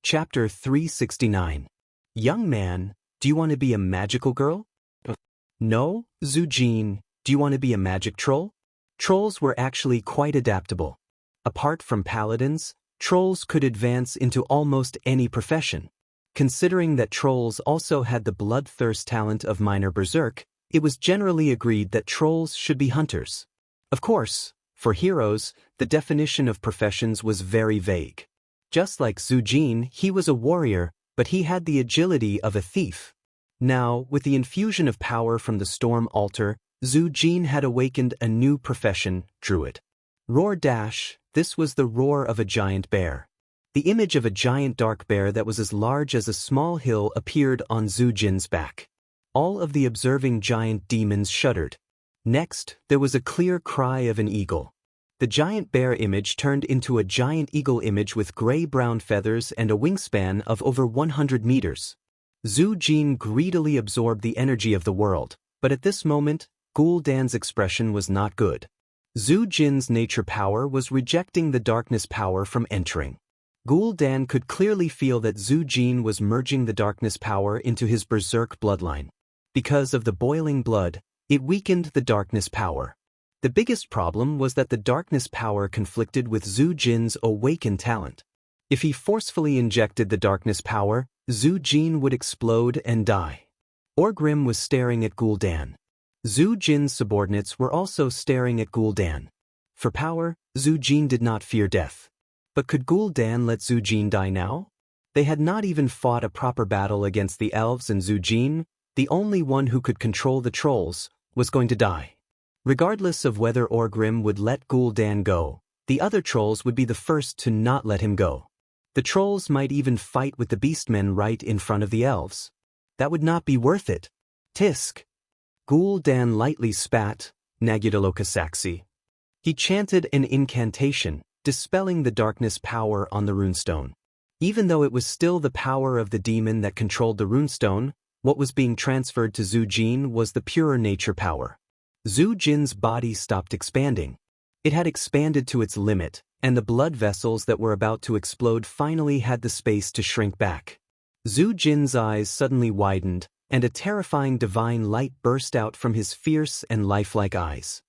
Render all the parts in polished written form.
Chapter 369. Young man, do you want to be a magical girl? No, Zhu Jin, do you want to be a magic troll? Trolls were actually quite adaptable. Apart from paladins, trolls could advance into almost any profession. Considering that trolls also had the bloodthirst talent of minor berserk, it was generally agreed that trolls should be hunters. Of course, for heroes, the definition of professions was very vague. Just like Zhu Jin, he was a warrior, but he had the agility of a thief. Now, with the infusion of power from the storm altar, Zhu Jin had awakened a new profession, druid. Roar dash, this was the roar of a giant bear. The image of a giant dark bear that was as large as a small hill appeared on Zhu Jin's back. All of the observing giant demons shuddered. Next, there was a clear cry of an eagle. The giant bear image turned into a giant eagle image with gray-brown feathers and a wingspan of over 100 meters. Zhu Jin greedily absorbed the energy of the world, but at this moment, Gul'dan's expression was not good. Zhu Jin's nature power was rejecting the darkness power from entering. Gul'dan could clearly feel that Zhu Jin was merging the darkness power into his berserk bloodline. Because of the boiling blood, it weakened the darkness power. The biggest problem was that the darkness power conflicted with Zhu Jin's awakened talent. If he forcefully injected the darkness power, Zhu Jin would explode and die. Orgrim was staring at Gul'dan. Zhu Jin's subordinates were also staring at Gul'dan. For power, Zhu Jin did not fear death. But could Gul'dan let Zhu Jin die now? They had not even fought a proper battle against the elves, and Zhu Jin, the only one who could control the trolls, was going to die. Regardless of whether Orgrim would let Gul'dan go, the other trolls would be the first to not let him go. The trolls might even fight with the beastmen right in front of the elves. That would not be worth it. Tisk. Gul'dan lightly spat, Nagudalokasaksi. He chanted an incantation, dispelling the darkness power on the runestone. Even though it was still the power of the demon that controlled the runestone, what was being transferred to Zhu Jin was the purer nature power. Zhu Jin's body stopped expanding. It had expanded to its limit, and the blood vessels that were about to explode finally had the space to shrink back. Zhu Jin's eyes suddenly widened, and a terrifying divine light burst out from his fierce and lifelike eyes.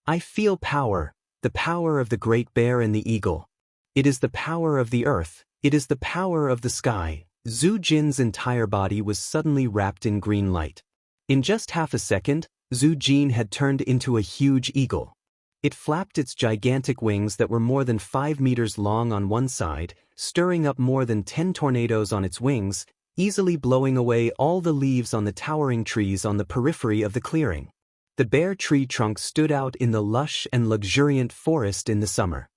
I feel power, the power of the great bear and the eagle. It is the power of the earth, it is the power of the sky. Zhu Jin's entire body was suddenly wrapped in green light. In just half a second, Zhu Jin had turned into a huge eagle. It flapped its gigantic wings that were more than 5 meters long on one side, stirring up more than 10 tornadoes on its wings, easily blowing away all the leaves on the towering trees on the periphery of the clearing. The bare tree trunks stood out in the lush and luxuriant forest in the summer.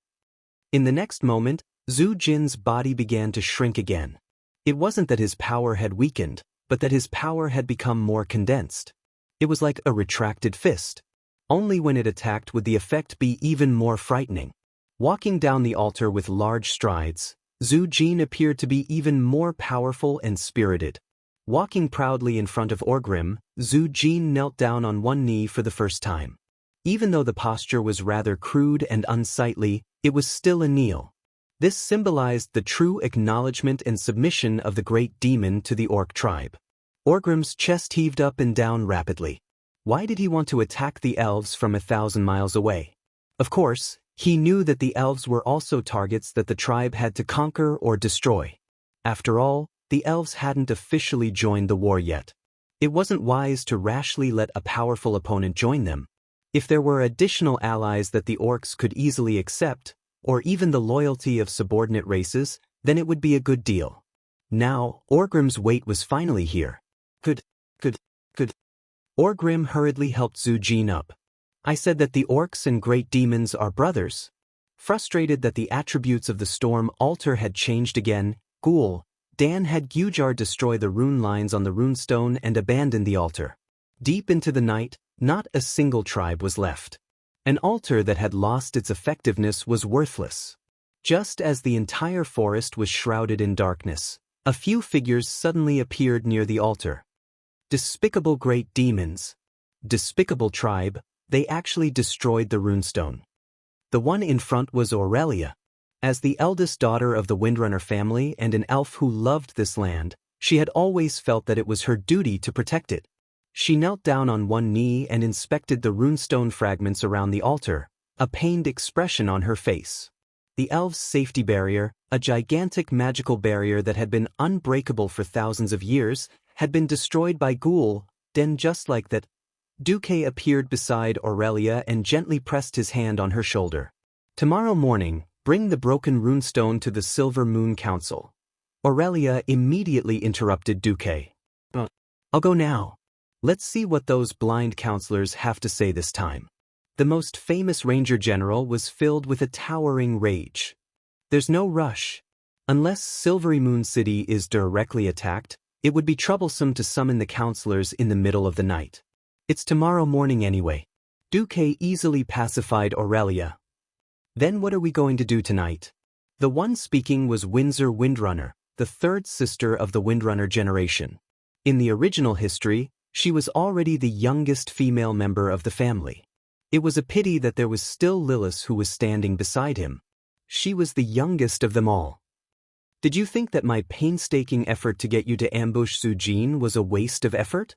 In the next moment, Zhu Jin's body began to shrink again. It wasn't that his power had weakened, but that his power had become more condensed. It was like a retracted fist. Only when it attacked would the effect be even more frightening. Walking down the altar with large strides, Zhu Jin appeared to be even more powerful and spirited. Walking proudly in front of Orgrim, Zhu Jin knelt down on one knee for the first time. Even though the posture was rather crude and unsightly, it was still a kneel. This symbolized the true acknowledgement and submission of the great demon to the orc tribe. Orgrim's chest heaved up and down rapidly. Why did he want to attack the elves from 1,000 miles away? Of course, he knew that the elves were also targets that the tribe had to conquer or destroy. After all, the elves hadn't officially joined the war yet. It wasn't wise to rashly let a powerful opponent join them. If there were additional allies that the orcs could easily accept, or even the loyalty of subordinate races, then it would be a good deal. Now, Orgrim's wait was finally here. Could. Orgrim hurriedly helped Zhu Jin up. I said that the orcs and great demons are brothers. Frustrated that the attributes of the storm altar had changed again, Gul'dan had Gujar destroy the rune lines on the runestone and abandon the altar. Deep into the night, not a single tribe was left. An altar that had lost its effectiveness was worthless. Just as the entire forest was shrouded in darkness, a few figures suddenly appeared near the altar. Despicable great demons. Despicable tribe, they actually destroyed the runestone. The one in front was Aurelia. As the eldest daughter of the Windrunner family and an elf who loved this land, she had always felt that it was her duty to protect it. She knelt down on one knee and inspected the runestone fragments around the altar, a pained expression on her face. The elves' safety barrier, a gigantic magical barrier that had been unbreakable for thousands of years, had been destroyed by Ghoul. Then just like that, Duque appeared beside Aurelia and gently pressed his hand on her shoulder. "Tomorrow morning, bring the broken runestone to the Silver Moon Council." Aurelia immediately interrupted Duque. "I'll go now. Let's see what those blind counselors have to say this time." The most famous Ranger General was filled with a towering rage. "There's no rush. Unless Silvery Moon City is directly attacked, it would be troublesome to summon the counselors in the middle of the night. It's tomorrow morning anyway." Duque easily pacified Aurelia. "Then what are we going to do tonight?" The one speaking was Windsor Windrunner, the third sister of the Windrunner generation. In the original history, she was already the youngest female member of the family. It was a pity that there was still Lilith who was standing beside him. She was the youngest of them all. "Did you think that my painstaking effort to get you to ambush Zhu Jin was a waste of effort?"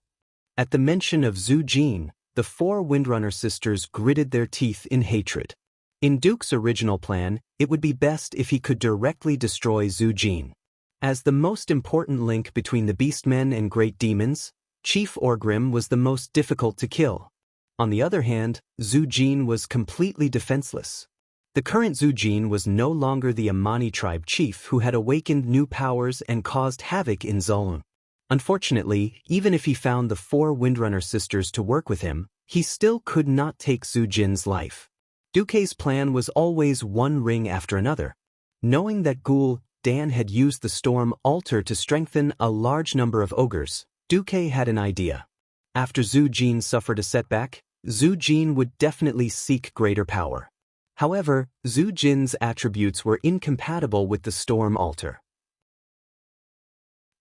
At the mention of Zhu Jin, the four Windrunner sisters gritted their teeth in hatred. In Duke's original plan, it would be best if he could directly destroy Zhu Jin. As the most important link between the Beastmen and Great Demons, Chief Orgrim was the most difficult to kill. On the other hand, Zhu Jin was completely defenseless. The current Zhu Jin was no longer the Amani tribe chief who had awakened new powers and caused havoc in Zulun. Unfortunately, even if he found the four Windrunner sisters to work with him, he still could not take Zhu Jin's life. Duque's plan was always one ring after another. Knowing that Ghoul Dan had used the storm altar to strengthen a large number of ogres, Duque had an idea. After Zhu Jin suffered a setback, Zhu Jin would definitely seek greater power. However, Zhu Jin's attributes were incompatible with the storm altar.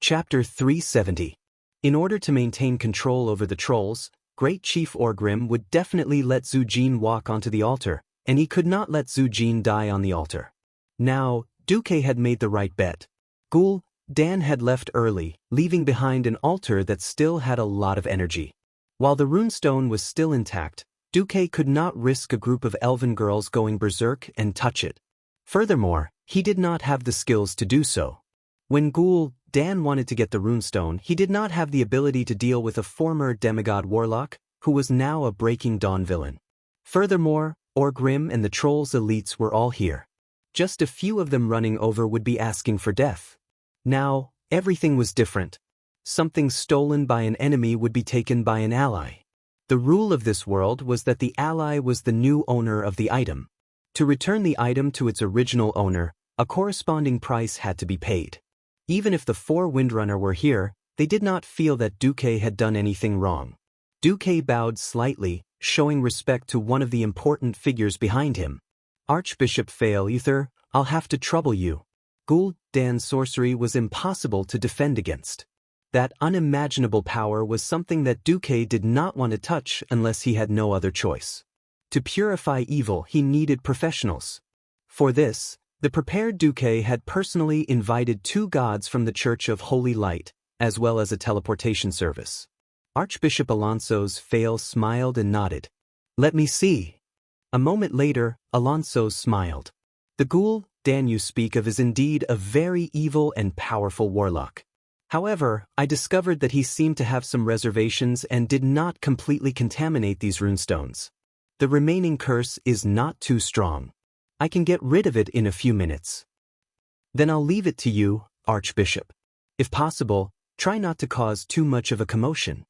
Chapter 370. In order to maintain control over the trolls, Great Chief Orgrim would definitely let Zhu Jin walk onto the altar, and he could not let Zhu Jin die on the altar. Now, Duque had made the right bet. Ghoul Dan had left early, leaving behind an altar that still had a lot of energy. While the runestone was still intact, Duque could not risk a group of elven girls going berserk and touch it. Furthermore, he did not have the skills to do so. When Ghoul Dan wanted to get the runestone, he did not have the ability to deal with a former demigod warlock, who was now a Breaking Dawn villain. Furthermore, Orgrim and the trolls' elites were all here. Just a few of them running over would be asking for death. Now, everything was different. Something stolen by an enemy would be taken by an ally. The rule of this world was that the ally was the new owner of the item. To return the item to its original owner, a corresponding price had to be paid. Even if the four Windrunner were here, they did not feel that Duque had done anything wrong. Duque bowed slightly, showing respect to one of the important figures behind him. "Archbishop Failuther, I'll have to trouble you." Ghoul Dan's sorcery was impossible to defend against. That unimaginable power was something that Duque did not want to touch unless he had no other choice. To purify evil, he needed professionals. For this, the prepared Duque had personally invited 2 gods from the Church of Holy Light, as well as a teleportation service. Archbishop Alonso's Fail smiled and nodded. "Let me see." A moment later, Alonso smiled. "The Ghoul Dan you speak of is indeed a very evil and powerful warlock. However, I discovered that he seemed to have some reservations and did not completely contaminate these runestones. The remaining curse is not too strong. I can get rid of it in a few minutes. Then I'll leave it to you, Archbishop. If possible, try not to cause too much of a commotion."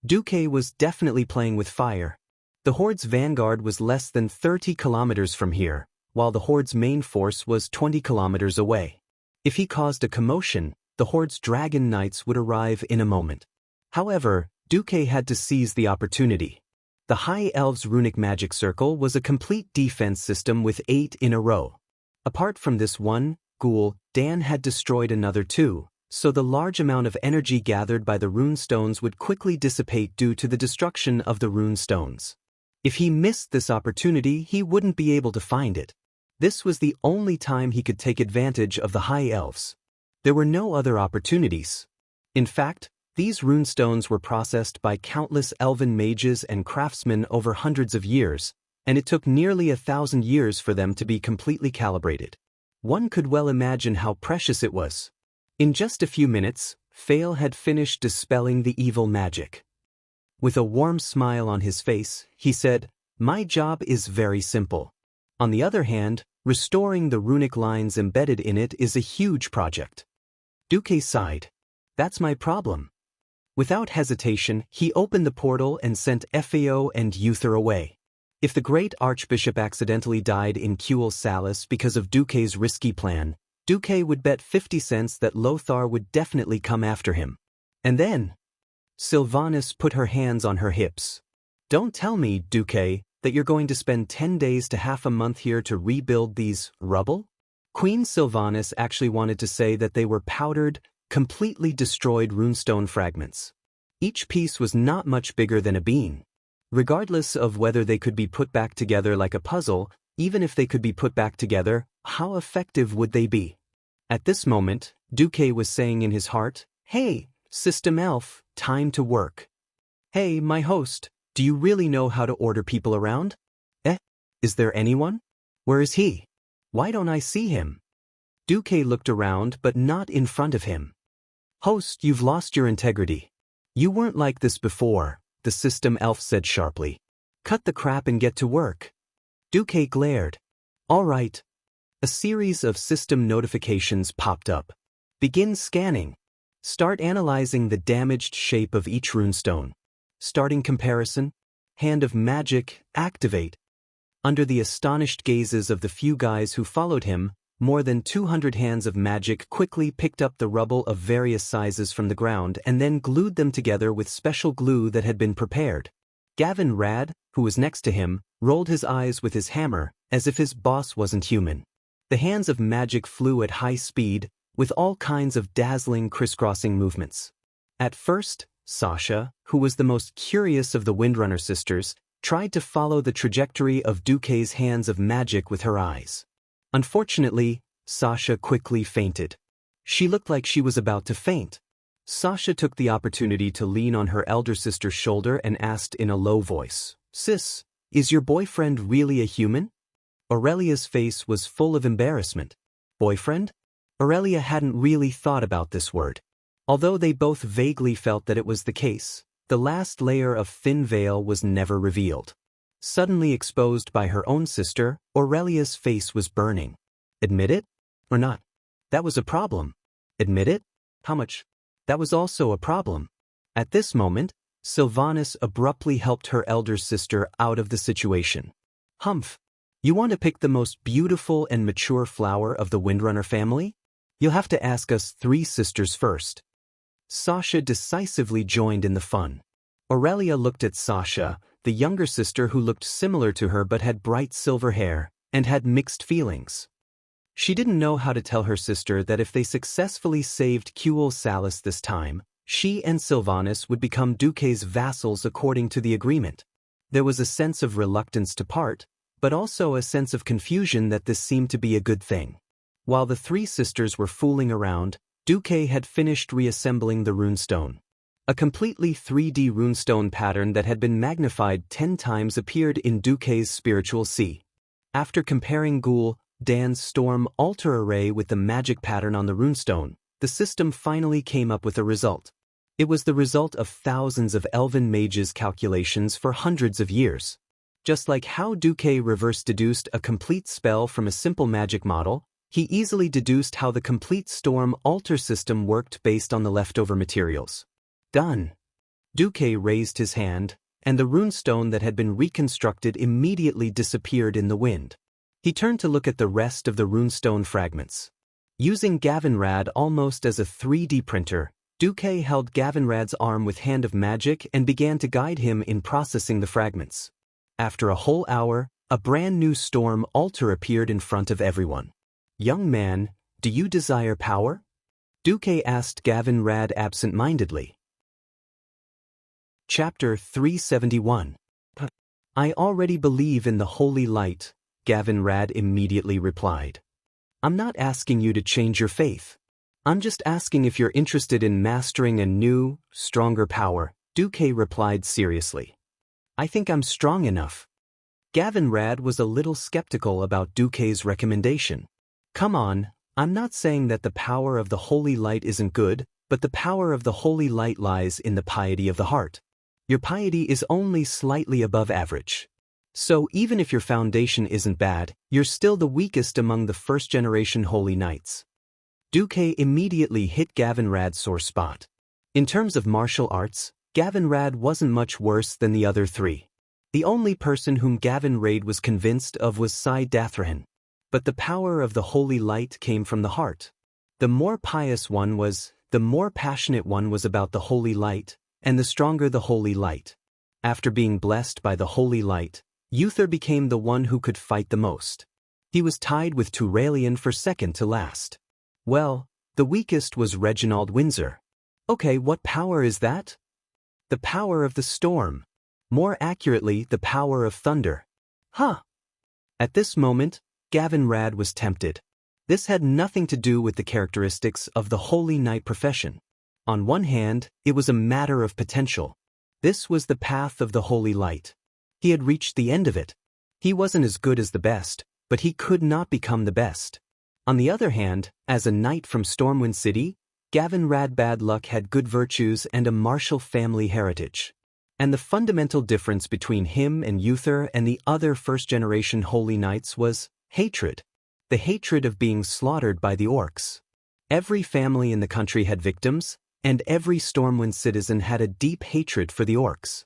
Duque was definitely playing with fire. The Horde's vanguard was less than 30 kilometers from here, while the Horde's main force was 20 kilometers away. If he caused a commotion, the Horde's dragon knights would arrive in a moment. However, Duque had to seize the opportunity. The High Elves' runic magic circle was a complete defense system with 8 in a row. Apart from this one, Ghoul Dan had destroyed another 2, so the large amount of energy gathered by the rune stones would quickly dissipate due to the destruction of the rune stones. If he missed this opportunity, he wouldn't be able to find it. This was the only time he could take advantage of the high elves. There were no other opportunities. In fact, these runestones were processed by countless elven mages and craftsmen over hundreds of years, and it took nearly 1,000 years for them to be completely calibrated. One could well imagine how precious it was. In just a few minutes, Fail had finished dispelling the evil magic. With a warm smile on his face, he said, "My job is very simple. On the other hand, restoring the runic lines embedded in it is a huge project." Duque sighed. "That's my problem." Without hesitation, he opened the portal and sent Fao and Uther away. If the great archbishop accidentally died in Cuel Salis because of Duque's risky plan, Duque would bet 50 cents that Lothar would definitely come after him. And then Sylvanas put her hands on her hips. "Don't tell me, Duque, that you're going to spend 10 days to half a month here to rebuild these rubble?" Queen Sylvanas actually wanted to say that they were powdered, completely destroyed runestone fragments. Each piece was not much bigger than a bean. Regardless of whether they could be put back together like a puzzle, even if they could be put back together, how effective would they be? At this moment, Duque was saying in his heart, "Hey, System Elf, time to work. Hey, my host, do you really know how to order people around? Is there anyone? Where is he? Why don't I see him?" Duque looked around but not in front of him. "Host, you've lost your integrity. You weren't like this before," the System Elf said sharply. "Cut the crap and get to work." Duque glared. "All right." A series of system notifications popped up. "Begin scanning. Start analyzing the damaged shape of each runestone. Starting comparison. Hand of magic, activate." Under the astonished gazes of the few guys who followed him, more than 200 hands of magic quickly picked up the rubble of various sizes from the ground and then glued them together with special glue that had been prepared. Gavin Rad, who was next to him, rolled his eyes with his hammer, as if his boss wasn't human. The hands of magic flew at high speed, with all kinds of dazzling crisscrossing movements. At first, Sasha, who was the most curious of the Windrunner sisters, tried to follow the trajectory of Duque's hands of magic with her eyes. Unfortunately, Sasha quickly fainted. She looked like she was about to faint. Sasha took the opportunity to lean on her elder sister's shoulder and asked in a low voice, "Sis, is your boyfriend really a human?" Aurelia's face was full of embarrassment. Boyfriend? Aurelia hadn't really thought about this word. Although they both vaguely felt that it was the case, the last layer of thin veil was never revealed. Suddenly exposed by her own sister, Aurelia's face was burning. Admit it? Or not? That was a problem. Admit it? How much? That was also a problem. At this moment, Sylvanas abruptly helped her elder sister out of the situation. "Humph. You want to pick the most beautiful and mature flower of the Windrunner family? You'll have to ask us 3 sisters first." Sasha decisively joined in the fun. Aurelia looked at Sasha, the younger sister who looked similar to her but had bright silver hair, and had mixed feelings. She didn't know how to tell her sister that if they successfully saved Cuel Salis this time, she and Sylvanas would become Duque's vassals according to the agreement. There was a sense of reluctance to part, but also a sense of confusion that this seemed to be a good thing. While the 3 sisters were fooling around, Duque had finished reassembling the runestone. A completely 3D runestone pattern that had been magnified 10 times appeared in Duque's spiritual sea. After comparing Ghoul, Dan's storm altar array with the magic pattern on the runestone, the system finally came up with a result. It was the result of thousands of elven mages' calculations for hundreds of years. Just like how Duque reverse-deduced a complete spell from a simple magic model, he easily deduced how the complete storm altar system worked based on the leftover materials. Done. Duque raised his hand, and the runestone that had been reconstructed immediately disappeared in the wind. He turned to look at the rest of the runestone fragments. Using Gavinrad almost as a 3D printer, Duque held Gavinrad's arm with Hand of Magic and began to guide him in processing the fragments. After a whole hour, a brand new storm altar appeared in front of everyone. "Young man, do you desire power?" Duque asked Gavinrad absent-mindedly. Chapter 371. I already believe in the holy light, Gavin Rad immediately replied. I'm not asking you to change your faith. I'm just asking if you're interested in mastering a new, stronger power, Duque replied seriously. I think I'm strong enough. Gavin Rad was a little skeptical about Duque's recommendation. Come on, I'm not saying that the power of the holy light isn't good, but the power of the holy light lies in the piety of the heart. Your piety is only slightly above average. So even if your foundation isn't bad, you're still the weakest among the first-generation holy knights. Duque immediately hit Gavin Rad's sore spot. In terms of martial arts, Gavin Rad wasn't much worse than the other three. The only person whom Gavin Rad was convinced of was Sai Dathrahan. But the power of the holy light came from the heart. The more pious one was, the more passionate one was about the holy light, and the stronger the holy light. After being blessed by the holy light, Uther became the one who could fight the most. He was tied with Turalian for second to last. Well, the weakest was Reginald Windsor. Okay, what power is that? The power of the storm. More accurately, the power of thunder. Huh. At this moment, Gavin Rad was tempted. This had nothing to do with the characteristics of the holy knight profession. On one hand, it was a matter of potential. This was the path of the holy light. He had reached the end of it. He wasn't as good as the best, but he could not become the best. On the other hand, as a knight from Stormwind City, Gavin Rad Bad Luck had good virtues and a martial family heritage. And the fundamental difference between him and Uther and the other first-generation holy knights was hatred. The hatred of being slaughtered by the orcs. Every family in the country had victims, and every Stormwind citizen had a deep hatred for the orcs.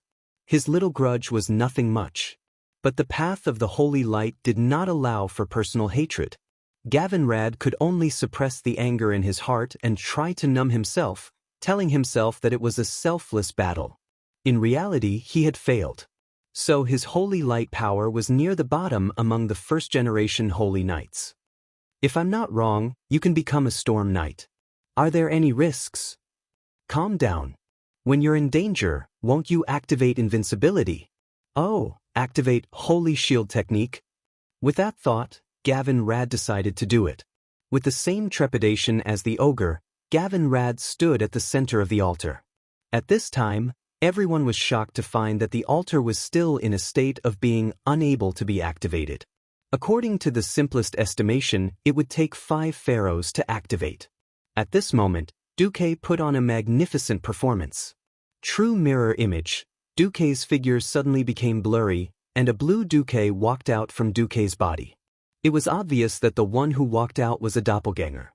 His little grudge was nothing much. But the path of the holy light did not allow for personal hatred. Gavin Rad could only suppress the anger in his heart and try to numb himself, telling himself that it was a selfless battle. In reality, he had failed. So his holy light power was near the bottom among the first-generation holy knights. If I'm not wrong, you can become a storm knight. Are there any risks? Calm down. When you're in danger, won't you activate invincibility? Oh, activate holy shield technique? With that thought, Gavin Rad decided to do it. With the same trepidation as the ogre, Gavin Rad stood at the center of the altar. At this time, everyone was shocked to find that the altar was still in a state of being unable to be activated. According to the simplest estimation, it would take 5 pharaohs to activate. At this moment, Duque put on a magnificent performance. True mirror image, Duque's figure suddenly became blurry, and a blue Duque walked out from Duque's body. It was obvious that the one who walked out was a doppelganger.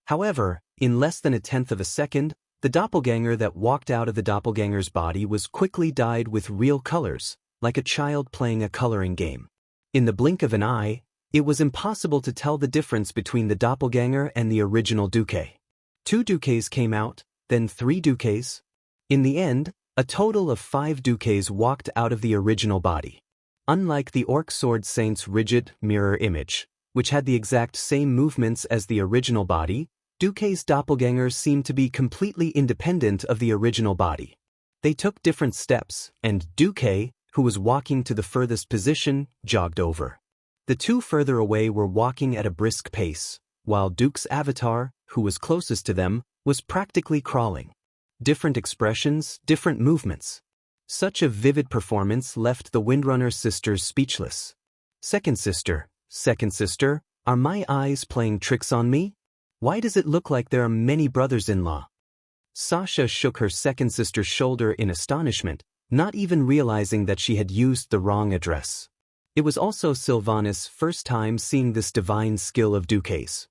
However, in less than a tenth of a second, the doppelganger that walked out of the doppelganger's body was quickly dyed with real colors, like a child playing a coloring game. In the blink of an eye, it was impossible to tell the difference between the doppelganger and the original Duque. 2 Duques came out, then 3 Duques. In the end, a total of 5 Duques walked out of the original body. Unlike the Orc Sword Saint's rigid mirror image, which had the exact same movements as the original body, Duque's doppelganger seemed to be completely independent of the original body. They took different steps, and Duque, who was walking to the furthest position, jogged over. The 2 further away were walking at a brisk pace, while Duke's avatar, who was closest to them, was practically crawling. Different expressions, different movements. Such a vivid performance left the Windrunner sisters speechless. Second sister, are my eyes playing tricks on me? Why does it look like there are many brothers-in-law? Sasha shook her second sister's shoulder in astonishment, not even realizing that she had used the wrong address. It was also Sylvanas' first time seeing this divine skill of Duque's.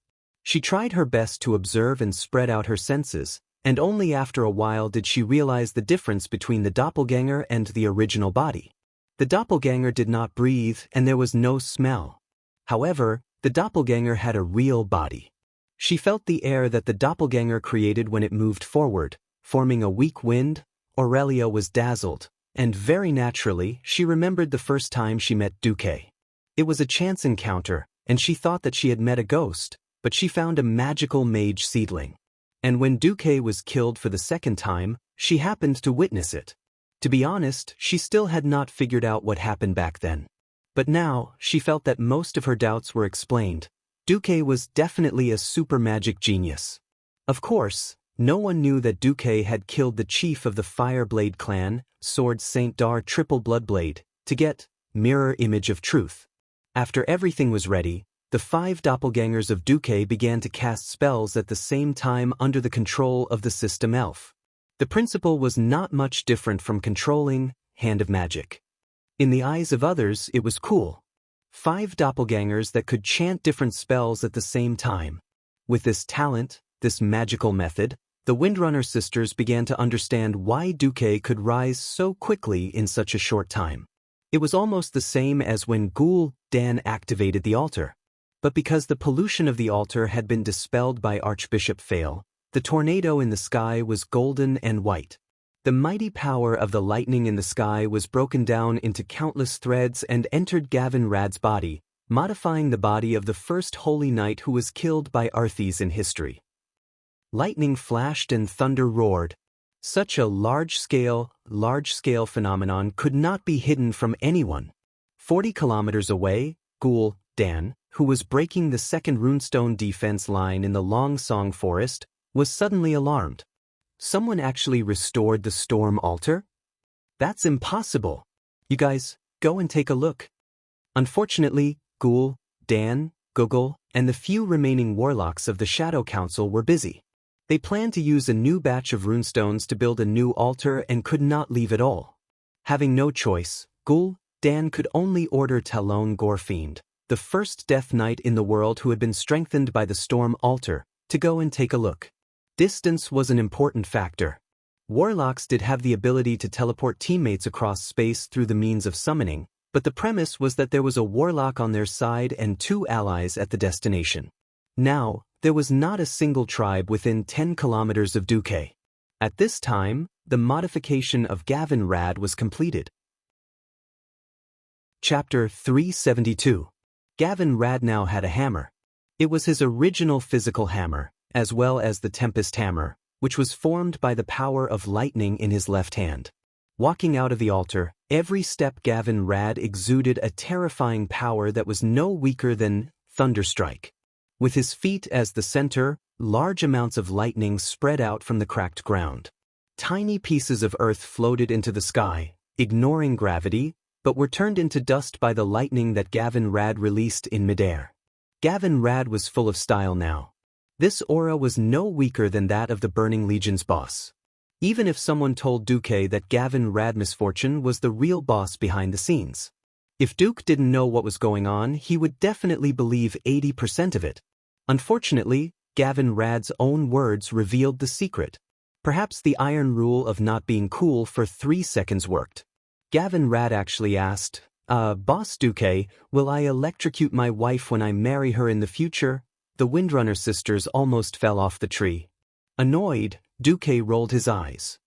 She tried her best to observe and spread out her senses, and only after a while did she realize the difference between the doppelganger and the original body. The doppelganger did not breathe and there was no smell. However, the doppelganger had a real body. She felt the air that the doppelganger created when it moved forward, forming a weak wind. Aurelia was dazzled, and very naturally, she remembered the first time she met Duque. It was a chance encounter, and she thought that she had met a ghost, but she found a magical mage seedling. And when Duque was killed for the second time, she happened to witness it. To be honest, she still had not figured out what happened back then. But now, she felt that most of her doubts were explained. Duque was definitely a super magic genius. Of course, no one knew that Duque had killed the chief of the Fireblade clan, Sword Saint Dar Triple Bloodblade, to get mirror image of truth. After everything was ready, the 5 doppelgangers of Duque began to cast spells at the same time under the control of the system elf. The principle was not much different from controlling Hand of Magic. In the eyes of others, it was cool. 5 doppelgangers that could chant different spells at the same time. With this talent, this magical method, the Windrunner sisters began to understand why Duque could rise so quickly in such a short time. It was almost the same as when Ghoul Dan activated the altar. But because the pollution of the altar had been dispelled by Archbishop Fail, the tornado in the sky was golden and white. The mighty power of the lightning in the sky was broken down into countless threads and entered Gavin Rad's body, modifying the body of the first holy knight who was killed by Arthes in history. Lightning flashed and thunder roared. Such a large-scale phenomenon could not be hidden from anyone. 40 kilometers away, Ghoul Dan, who was breaking the second runestone defense line in the Long Song Forest, was suddenly alarmed. Someone actually restored the storm altar? That's impossible. You guys, go and take a look. Unfortunately, Ghoul, Dan, Google, and the few remaining warlocks of the Shadow Council were busy. They planned to use a new batch of runestones to build a new altar and could not leave at all. Having no choice, Ghoul, Dan could only order Talon Gorfiend, the first Death Knight in the world who had been strengthened by the Storm Altar, to go and take a look. Distance was an important factor. Warlocks did have the ability to teleport teammates across space through the means of summoning, but the premise was that there was a warlock on their side and 2 allies at the destination. Now, there was not a single tribe within 10 kilometers of Duque. At this time, the modification of Gavin Rad was completed. Chapter 372. Gavin Rad now had a hammer. It was his original physical hammer, as well as the Tempest hammer, which was formed by the power of lightning in his left hand. Walking out of the altar, every step Gavin Rad exuded a terrifying power that was no weaker than Thunderstrike. With his feet as the center, large amounts of lightning spread out from the cracked ground. Tiny pieces of earth floated into the sky, ignoring gravity, but were turned into dust by the lightning that Gavin Rad released in midair. Gavin Rad was full of style now. This aura was no weaker than that of the Burning Legion's boss. Even if someone told Duque that Gavin Rad Misfortune was the real boss behind the scenes. If Duke didn't know what was going on, he would definitely believe 80% of it. Unfortunately, Gavin Rad's own words revealed the secret. Perhaps the iron rule of not being cool for 3 seconds worked. Gavin Rad actually asked, Boss Duque, will I electrocute my wife when I marry her in the future? The Windrunner sisters almost fell off the tree. Annoyed, Duque rolled his eyes.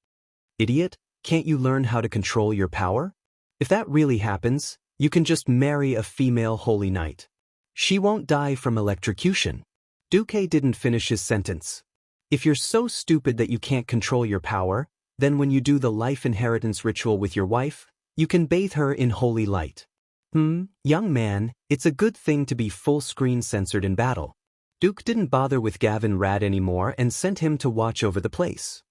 Idiot, can't you learn how to control your power? If that really happens, you can just marry a female holy knight. She won't die from electrocution. Duque didn't finish his sentence. If you're so stupid that you can't control your power, then when you do the life inheritance ritual with your wife, you can bathe her in holy light. Young man, it's a good thing to be full screen censored in battle. Duke didn't bother with Gavin Rad anymore and sent him to watch over the place.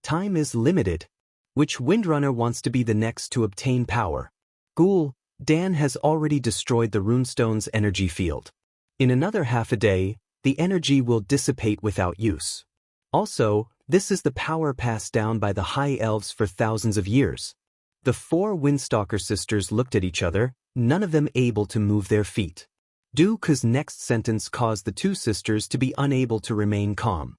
Time is limited. Which Windrunner wants to be the next to obtain power? Ghoul, Dan has already destroyed the runestone's energy field. In another half a day, the energy will dissipate without use. Also, this is the power passed down by the High Elves for thousands of years. The 4 Windstalker sisters looked at each other, none of them able to move their feet. Duke's next sentence caused the 2 sisters to be unable to remain calm.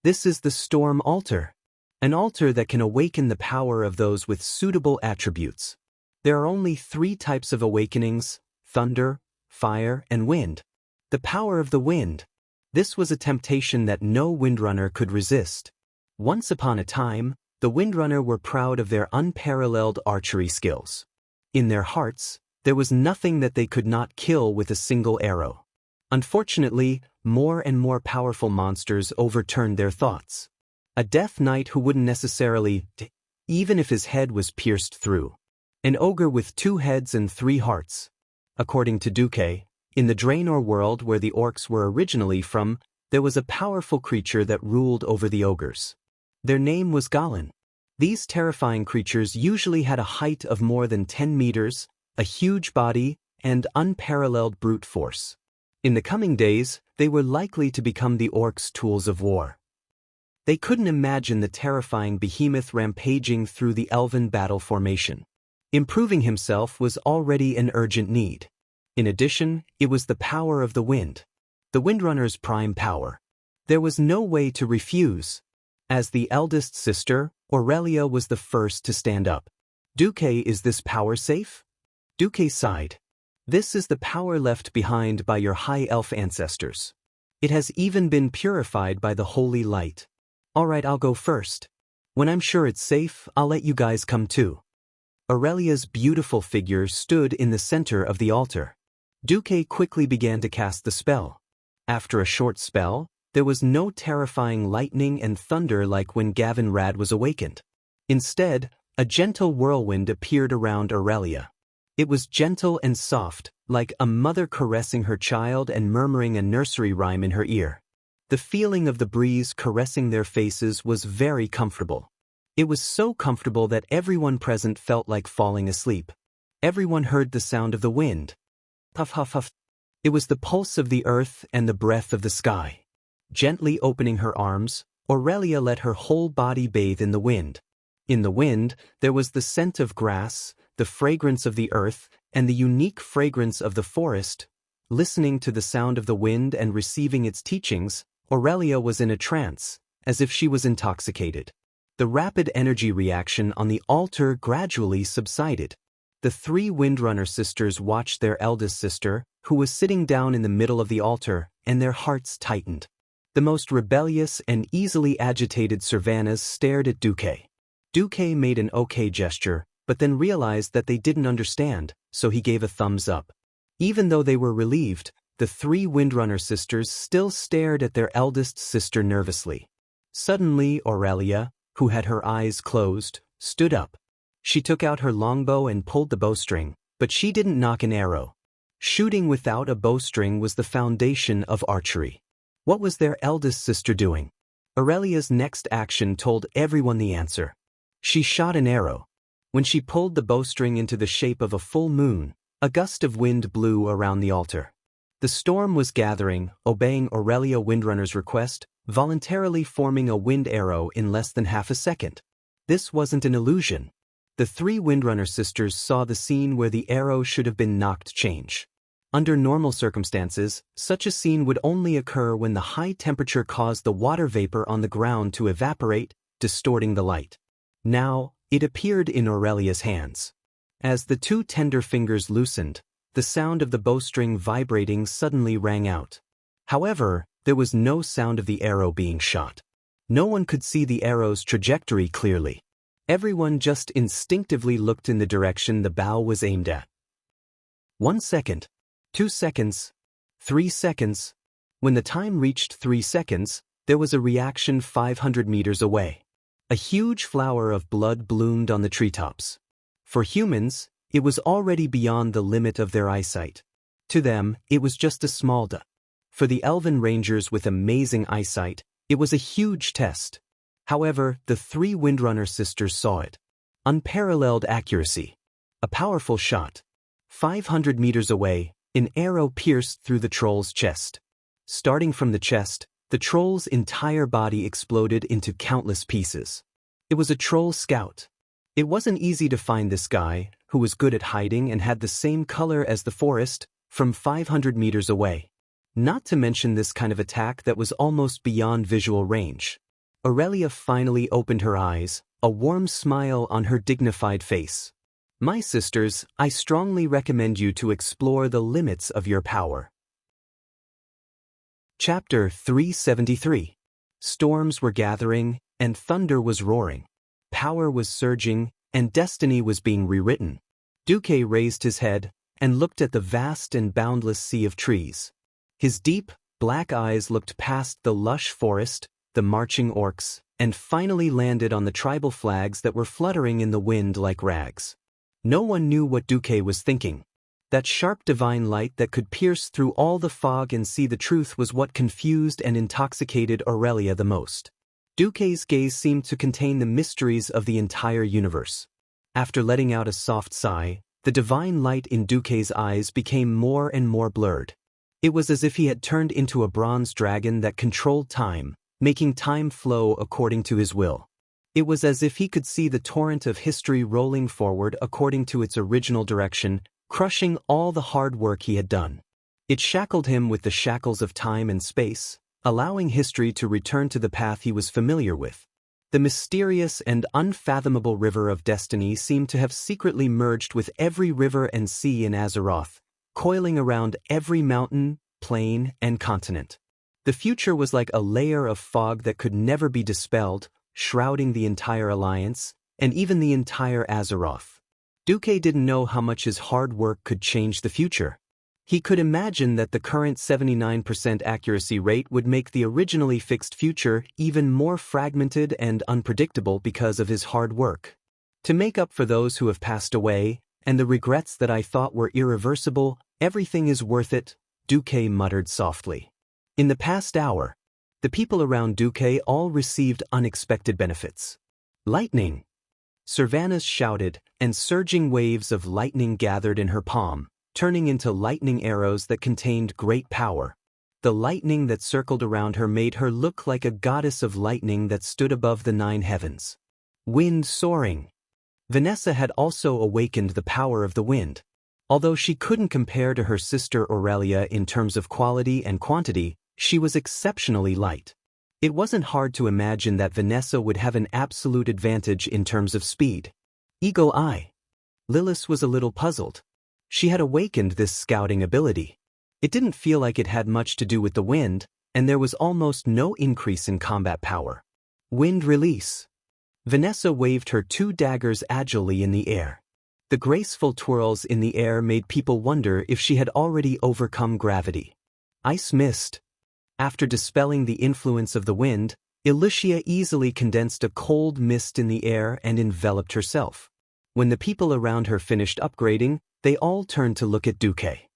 This is the Storm Altar. An altar that can awaken the power of those with suitable attributes. There are only 3 types of awakenings: thunder, fire, and wind. The power of the wind. This was a temptation that no Windrunner could resist. Once upon a time, the Windrunner were proud of their unparalleled archery skills. In their hearts, there was nothing that they could not kill with a single arrow. Unfortunately, more and more powerful monsters overturned their thoughts. A Death Knight who wouldn't necessarily, even if his head was pierced through. An ogre with 2 heads and 3 hearts. According to Duque, in the Draenor world where the orcs were originally from, there was a powerful creature that ruled over the ogres. Their name was Galin. These terrifying creatures usually had a height of more than 10 meters, a huge body, and unparalleled brute force. In the coming days, they were likely to become the orcs' tools of war. They couldn't imagine the terrifying behemoth rampaging through the elven battle formation. Improving himself was already an urgent need. In addition, it was the power of the wind. The Windrunner's prime power. There was no way to refuse. As the eldest sister, Aurelia was the first to stand up. Duque, is this power safe? Duque sighed. This is the power left behind by your high elf ancestors. It has even been purified by the holy light. Alright, I'll go first. When I'm sure it's safe, I'll let you guys come too. Aurelia's beautiful figure stood in the center of the altar. Duque quickly began to cast the spell. After a short spell, there was no terrifying lightning and thunder like when Gavin Rad was awakened. Instead, a gentle whirlwind appeared around Aurelia. It was gentle and soft, like a mother caressing her child and murmuring a nursery rhyme in her ear. The feeling of the breeze caressing their faces was very comfortable. It was so comfortable that everyone present felt like falling asleep. Everyone heard the sound of the wind. Puff, puff, puff. It was the pulse of the earth and the breath of the sky. Gently opening her arms, Aurelia let her whole body bathe in the wind. In the wind, there was the scent of grass, the fragrance of the earth, and the unique fragrance of the forest. Listening to the sound of the wind and receiving its teachings, Aurelia was in a trance, as if she was intoxicated. The rapid energy reaction on the altar gradually subsided. The three Windrunner sisters watched their eldest sister, who was sitting down in the middle of the altar, and their hearts tightened. The most rebellious and easily agitated Servanas stared at Duque. Duque made an okay gesture, but then realized that they didn't understand, so he gave a thumbs up. Even though they were relieved, the three Windrunner sisters still stared at their eldest sister nervously. Suddenly, Aurelia, who had her eyes closed, stood up. She took out her longbow and pulled the bowstring, but she didn't nock an arrow. Shooting without a bowstring was the foundation of archery. What was their eldest sister doing? Aurelia's next action told everyone the answer. She shot an arrow. When she pulled the bowstring into the shape of a full moon, a gust of wind blew around the altar. The storm was gathering, obeying Aurelia Windrunner's request, voluntarily forming a wind arrow in less than half a second. This wasn't an illusion. The three Windrunner sisters saw the scene where the arrow should have been knocked change. Under normal circumstances, such a scene would only occur when the high temperature caused the water vapor on the ground to evaporate, distorting the light. Now, it appeared in Aurelia's hands. As the two tender fingers loosened, the sound of the bowstring vibrating suddenly rang out. However, there was no sound of the arrow being shot. No one could see the arrow's trajectory clearly. Everyone just instinctively looked in the direction the bow was aimed at. 1 second, 2 seconds, 3 seconds. When the time reached 3 seconds, there was a reaction 500 meters away. A huge flower of blood bloomed on the treetops. For humans, it was already beyond the limit of their eyesight. To them, it was just a small dot. For the elven rangers with amazing eyesight, it was a huge test. However, the three Windrunner sisters saw it. Unparalleled accuracy. A powerful shot. 500 meters away, an arrow pierced through the troll's chest. Starting from the chest, the troll's entire body exploded into countless pieces. It was a troll scout. It wasn't easy to find this guy, who was good at hiding and had the same color as the forest, from 500 meters away. Not to mention this kind of attack that was almost beyond visual range. Aurelia finally opened her eyes, a warm smile on her dignified face. My sisters, I strongly recommend you to explore the limits of your power. Chapter 373. Storms were gathering, and thunder was roaring. Power was surging, and destiny was being rewritten. Duque raised his head and looked at the vast and boundless sea of trees. His deep, black eyes looked past the lush forest, the marching orcs, and finally landed on the tribal flags that were fluttering in the wind like rags. No one knew what Duque was thinking. That sharp divine light that could pierce through all the fog and see the truth was what confused and intoxicated Aurelia the most. Duque's gaze seemed to contain the mysteries of the entire universe. After letting out a soft sigh, the divine light in Duque's eyes became more and more blurred. It was as if he had turned into a bronze dragon that controlled time, making time flow according to his will. It was as if he could see the torrent of history rolling forward according to its original direction, crushing all the hard work he had done. It shackled him with the shackles of time and space, allowing history to return to the path he was familiar with. The mysterious and unfathomable river of destiny seemed to have secretly merged with every river and sea in Azeroth, coiling around every mountain, plain, and continent. The future was like a layer of fog that could never be dispelled, shrouding the entire Alliance, and even the entire Azeroth. Duque didn't know how much his hard work could change the future. He could imagine that the current 79% accuracy rate would make the originally fixed future even more fragmented and unpredictable because of his hard work. To make up for those who have passed away, and the regrets that I thought were irreversible, everything is worth it, Duque muttered softly. In the past hour, the people around Duque all received unexpected benefits. Lightning! Sylvanas shouted, and surging waves of lightning gathered in her palm, turning into lightning arrows that contained great power. The lightning that circled around her made her look like a goddess of lightning that stood above the 9 heavens. Wind soaring! Vanessa had also awakened the power of the wind. Although she couldn't compare to her sister Aurelia in terms of quality and quantity, she was exceptionally light. It wasn't hard to imagine that Vanessa would have an absolute advantage in terms of speed. Eagle Eye. Lilith was a little puzzled. She had awakened this scouting ability. It didn't feel like it had much to do with the wind, and there was almost no increase in combat power. Wind release. Vanessa waved her 2 daggers agilely in the air. The graceful twirls in the air made people wonder if she had already overcome gravity. Ice mist. After dispelling the influence of the wind, Ilicia easily condensed a cold mist in the air and enveloped herself. When the people around her finished upgrading, they all turned to look at Duque.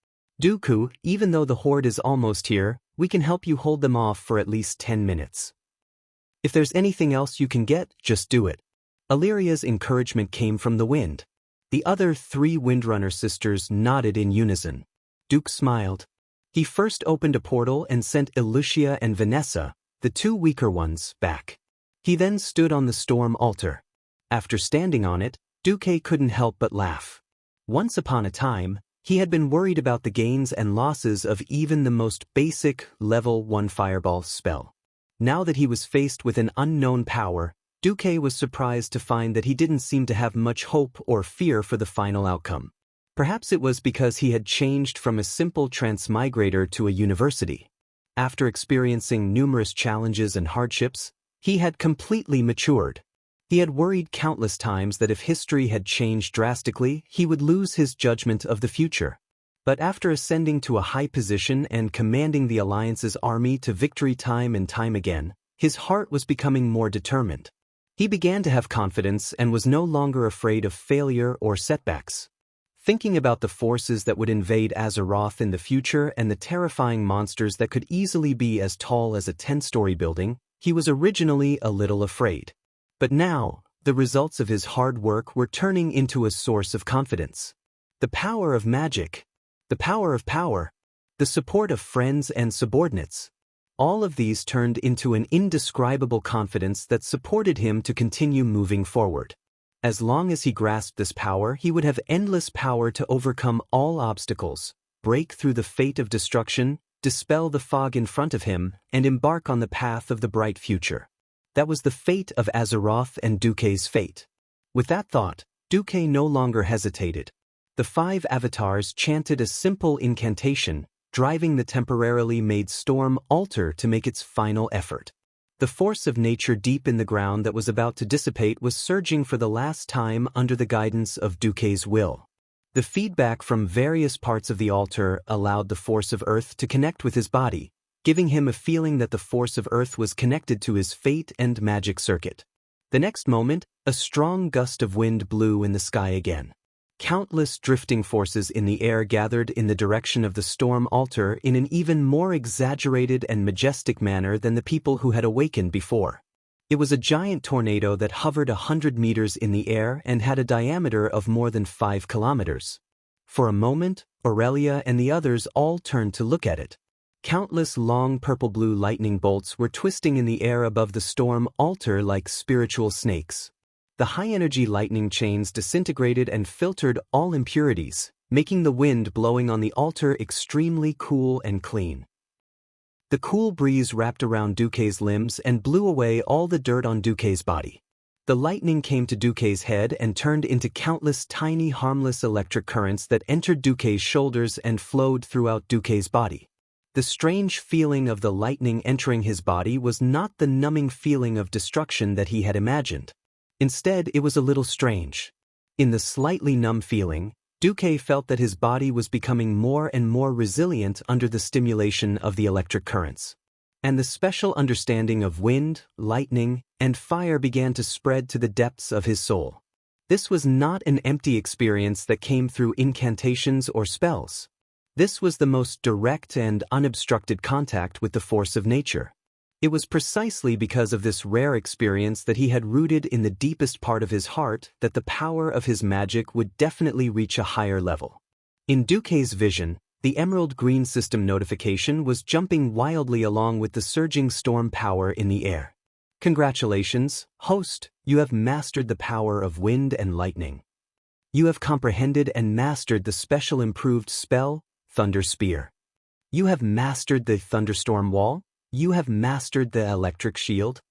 Dooku, even though the horde is almost here, we can help you hold them off for at least 10 minutes. If there's anything else you can get, just do it. Illyria's encouragement came from the wind. The other 3 Windrunner sisters nodded in unison. Duke smiled. He first opened a portal and sent Ilicia and Vanessa, the 2 weaker ones, back. He then stood on the storm altar. After standing on it, Duque couldn't help but laugh. Once upon a time, he had been worried about the gains and losses of even the most basic level 1 fireball spell. Now that he was faced with an unknown power, Duque was surprised to find that he didn't seem to have much hope or fear for the final outcome. Perhaps it was because he had changed from a simple transmigrator to a university. After experiencing numerous challenges and hardships, he had completely matured. He had worried countless times that if history had changed drastically, he would lose his judgment of the future. But after ascending to a high position and commanding the Alliance's army to victory time and time again, his heart was becoming more determined. He began to have confidence and was no longer afraid of failure or setbacks. Thinking about the forces that would invade Azeroth in the future and the terrifying monsters that could easily be as tall as a 10-story building, he was originally a little afraid. But now, the results of his hard work were turning into a source of confidence. The power of magic, the power of power, the support of friends and subordinates. All of these turned into an indescribable confidence that supported him to continue moving forward. As long as he grasped this power, he would have endless power to overcome all obstacles, break through the fate of destruction, dispel the fog in front of him, and embark on the path of the bright future. That was the fate of Azeroth and Duque's fate. With that thought, Duque no longer hesitated. The 5 avatars chanted a simple incantation, driving the temporarily made storm altar to make its final effort. The force of nature deep in the ground that was about to dissipate was surging for the last time under the guidance of Duque's will. The feedback from various parts of the altar allowed the force of earth to connect with his body, giving him a feeling that the force of earth was connected to his fate and magic circuit. The next moment, a strong gust of wind blew in the sky again. Countless drifting forces in the air gathered in the direction of the storm altar in an even more exaggerated and majestic manner than the people who had awakened before. It was a giant tornado that hovered 100 meters in the air and had a diameter of more than 5 kilometers. For a moment, Aurelia and the others all turned to look at it. Countless long purple-blue lightning bolts were twisting in the air above the storm altar like spiritual snakes. The high-energy lightning chains disintegrated and filtered all impurities, making the wind blowing on the altar extremely cool and clean. The cool breeze wrapped around Duque's limbs and blew away all the dirt on Duque's body. The lightning came to Duque's head and turned into countless tiny harmless electric currents that entered Duque's shoulders and flowed throughout Duque's body. The strange feeling of the lightning entering his body was not the numbing feeling of destruction that he had imagined. Instead, it was a little strange. In the slightly numb feeling, Duque felt that his body was becoming more and more resilient under the stimulation of the electric currents. And the special understanding of wind, lightning, and fire began to spread to the depths of his soul. This was not an empty experience that came through incantations or spells. This was the most direct and unobstructed contact with the force of nature. It was precisely because of this rare experience that he had rooted in the deepest part of his heart that the power of his magic would definitely reach a higher level. In Duque's vision, the emerald green system notification was jumping wildly along with the surging storm power in the air. Congratulations, host, you have mastered the power of wind and lightning. You have comprehended and mastered the special improved spell, Thunder Spear. You have mastered the thunderstorm wall. You have mastered the electric shield.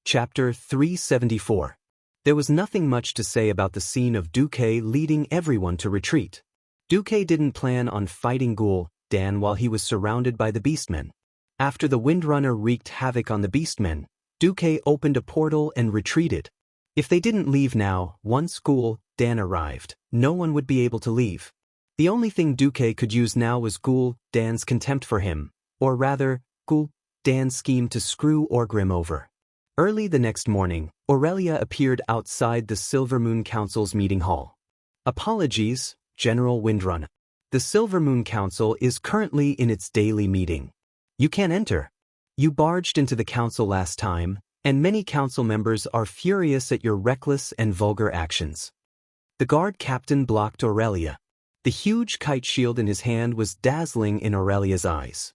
Chapter 374. There was nothing much to say about the scene of Duque leading everyone to retreat. Duque didn't plan on fighting Ghoul Dan while he was surrounded by the beastmen. After the Windrunner wreaked havoc on the beastmen, Duque opened a portal and retreated. If they didn't leave now, once Ghoul Dan arrived, no one would be able to leave. The only thing Duque could use now was Ghoul Dan's contempt for him. Or rather, Ghoul Dan's scheme to screw Orgrim over. Early the next morning, Aurelia appeared outside the Silver Moon Council's meeting hall. Apologies, General Windrunner. The Silver Moon Council is currently in its daily meeting. You can't enter. You barged into the council last time, and many council members are furious at your reckless and vulgar actions. The guard captain blocked Aurelia. The huge kite shield in his hand was dazzling in Aurelia's eyes.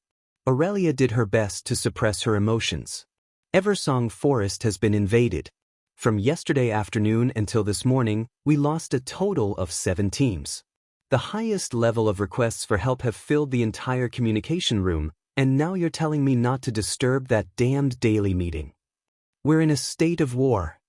Aurelia did her best to suppress her emotions. Eversong Forest has been invaded. From yesterday afternoon until this morning, we lost a total of 7 teams. The highest level of requests for help have filled the entire communication room, and now you're telling me not to disturb that damned daily meeting. We're in a state of war.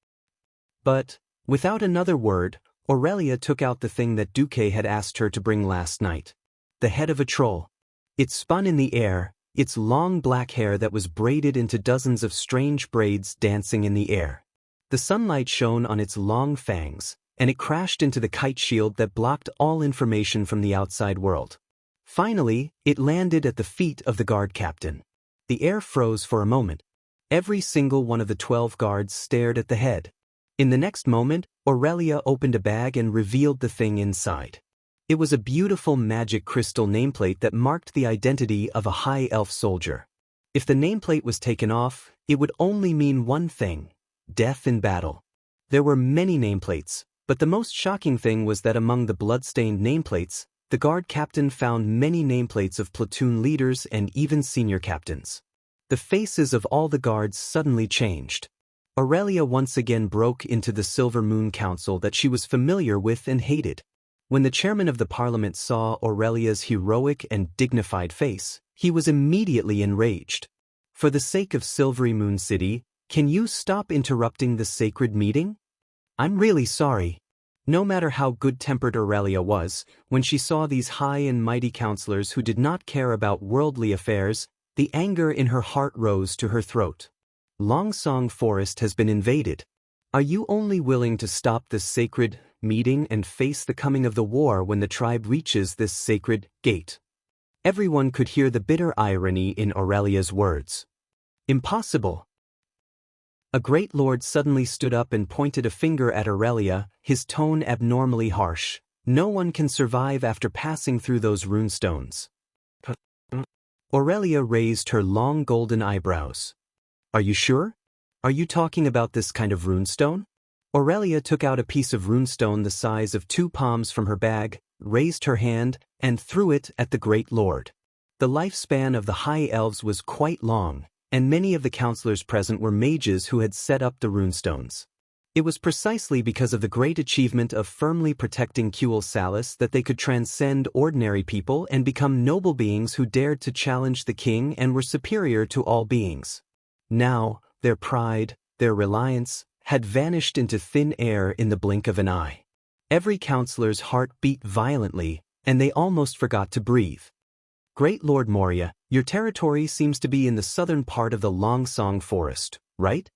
But, without another word, Aurelia took out the thing that Duque had asked her to bring last night. The head of a troll. It spun in the air, its long black hair that was braided into dozens of strange braids dancing in the air. The sunlight shone on its long fangs, and it crashed into the kite shield that blocked all information from the outside world. Finally, it landed at the feet of the guard captain. The air froze for a moment. Every single one of the 12 guards stared at the head. In the next moment, Aurelia opened a bag and revealed the thing inside. It was a beautiful magic crystal nameplate that marked the identity of a high elf soldier. If the nameplate was taken off, it would only mean one thing: death in battle. There were many nameplates, but the most shocking thing was that among the blood-stained nameplates, the guard captain found many nameplates of platoon leaders and even senior captains. The faces of all the guards suddenly changed. Aurelia once again broke into the Silver Moon Council that she was familiar with and hated. When the chairman of the parliament saw Aurelia's heroic and dignified face, he was immediately enraged. For the sake of Silvery Moon City, can you stop interrupting the sacred meeting? I'm really sorry. No matter how good-tempered Aurelia was, when she saw these high and mighty counselors who did not care about worldly affairs, the anger in her heart rose to her throat. Longsong Forest has been invaded. Are you only willing to stop this sacred meeting and face the coming of the war when the tribe reaches this sacred gate? Everyone could hear the bitter irony in Aurelia's words. Impossible. A great lord suddenly stood up and pointed a finger at Aurelia, his tone abnormally harsh. No one can survive after passing through those runestones. Aurelia raised her long golden eyebrows. Are you sure? Are you talking about this kind of runestone? Aurelia took out a piece of runestone the size of 2 palms from her bag, raised her hand, and threw it at the great lord. The lifespan of the high elves was quite long, and many of the counselors present were mages who had set up the runestones. It was precisely because of the great achievement of firmly protecting Kuel Salis that they could transcend ordinary people and become noble beings who dared to challenge the king and were superior to all beings. Now, their pride, their reliance, had vanished into thin air in the blink of an eye. Every counselor's heart beat violently, and they almost forgot to breathe. Great Lord Moria, your territory seems to be in the southern part of the Longsong Forest, right?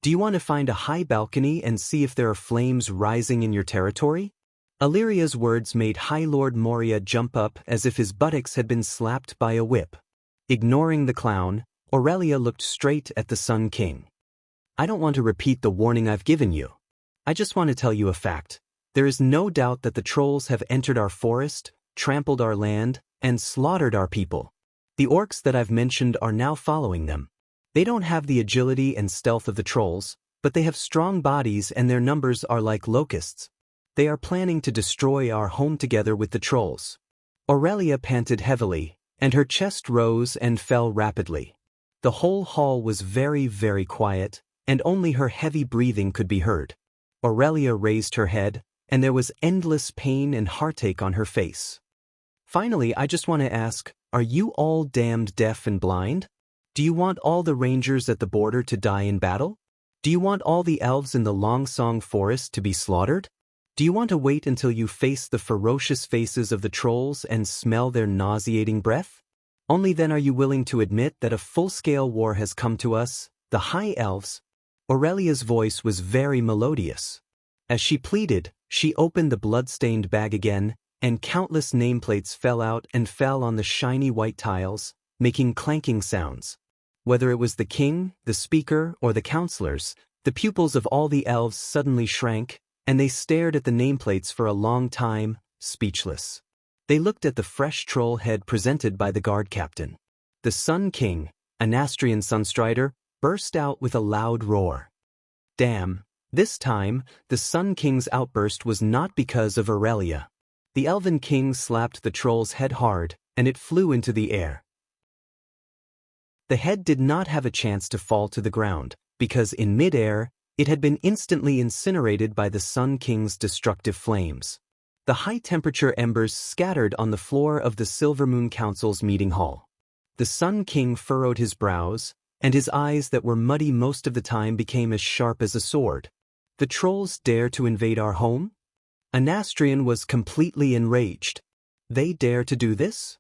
Do you want to find a high balcony and see if there are flames rising in your territory? Illyria's words made High Lord Moria jump up as if his buttocks had been slapped by a whip. Ignoring the clown, Aurelia looked straight at the Sun King. I don't want to repeat the warning I've given you. I just want to tell you a fact. There is no doubt that the trolls have entered our forest, trampled our land, and slaughtered our people. The orcs that I've mentioned are now following them. They don't have the agility and stealth of the trolls, but they have strong bodies and their numbers are like locusts. They are planning to destroy our home together with the trolls. Aurelia panted heavily, and her chest rose and fell rapidly. The whole hall was very, very quiet, and only her heavy breathing could be heard. Aurelia raised her head, and there was endless pain and heartache on her face. Finally, I just want to ask, are you all damned deaf and blind? Do you want all the rangers at the border to die in battle? Do you want all the elves in the Longsong Forest to be slaughtered? Do you want to wait until you face the ferocious faces of the trolls and smell their nauseating breath? Only then are you willing to admit that a full-scale war has come to us, the High Elves. Aurelia's voice was very melodious. As she pleaded, she opened the blood-stained bag again, and countless nameplates fell out and fell on the shiny white tiles, making clanking sounds. Whether it was the king, the speaker, or the counselors, the pupils of all the elves suddenly shrank, and they stared at the nameplates for a long time, speechless. They looked at the fresh troll head presented by the guard captain. The Sun King, a Nastrian Sunstrider, burst out with a loud roar. Damn, this time, the Sun King's outburst was not because of Aurelia. The Elven King slapped the troll's head hard, and it flew into the air. The head did not have a chance to fall to the ground, because in mid-air, it had been instantly incinerated by the Sun King's destructive flames. The high-temperature embers scattered on the floor of the Silvermoon Council's meeting hall. The Sun King furrowed his brows, and his eyes that were muddy most of the time became as sharp as a sword. The trolls dare to invade our home? Anastrian was completely enraged. They dare to do this?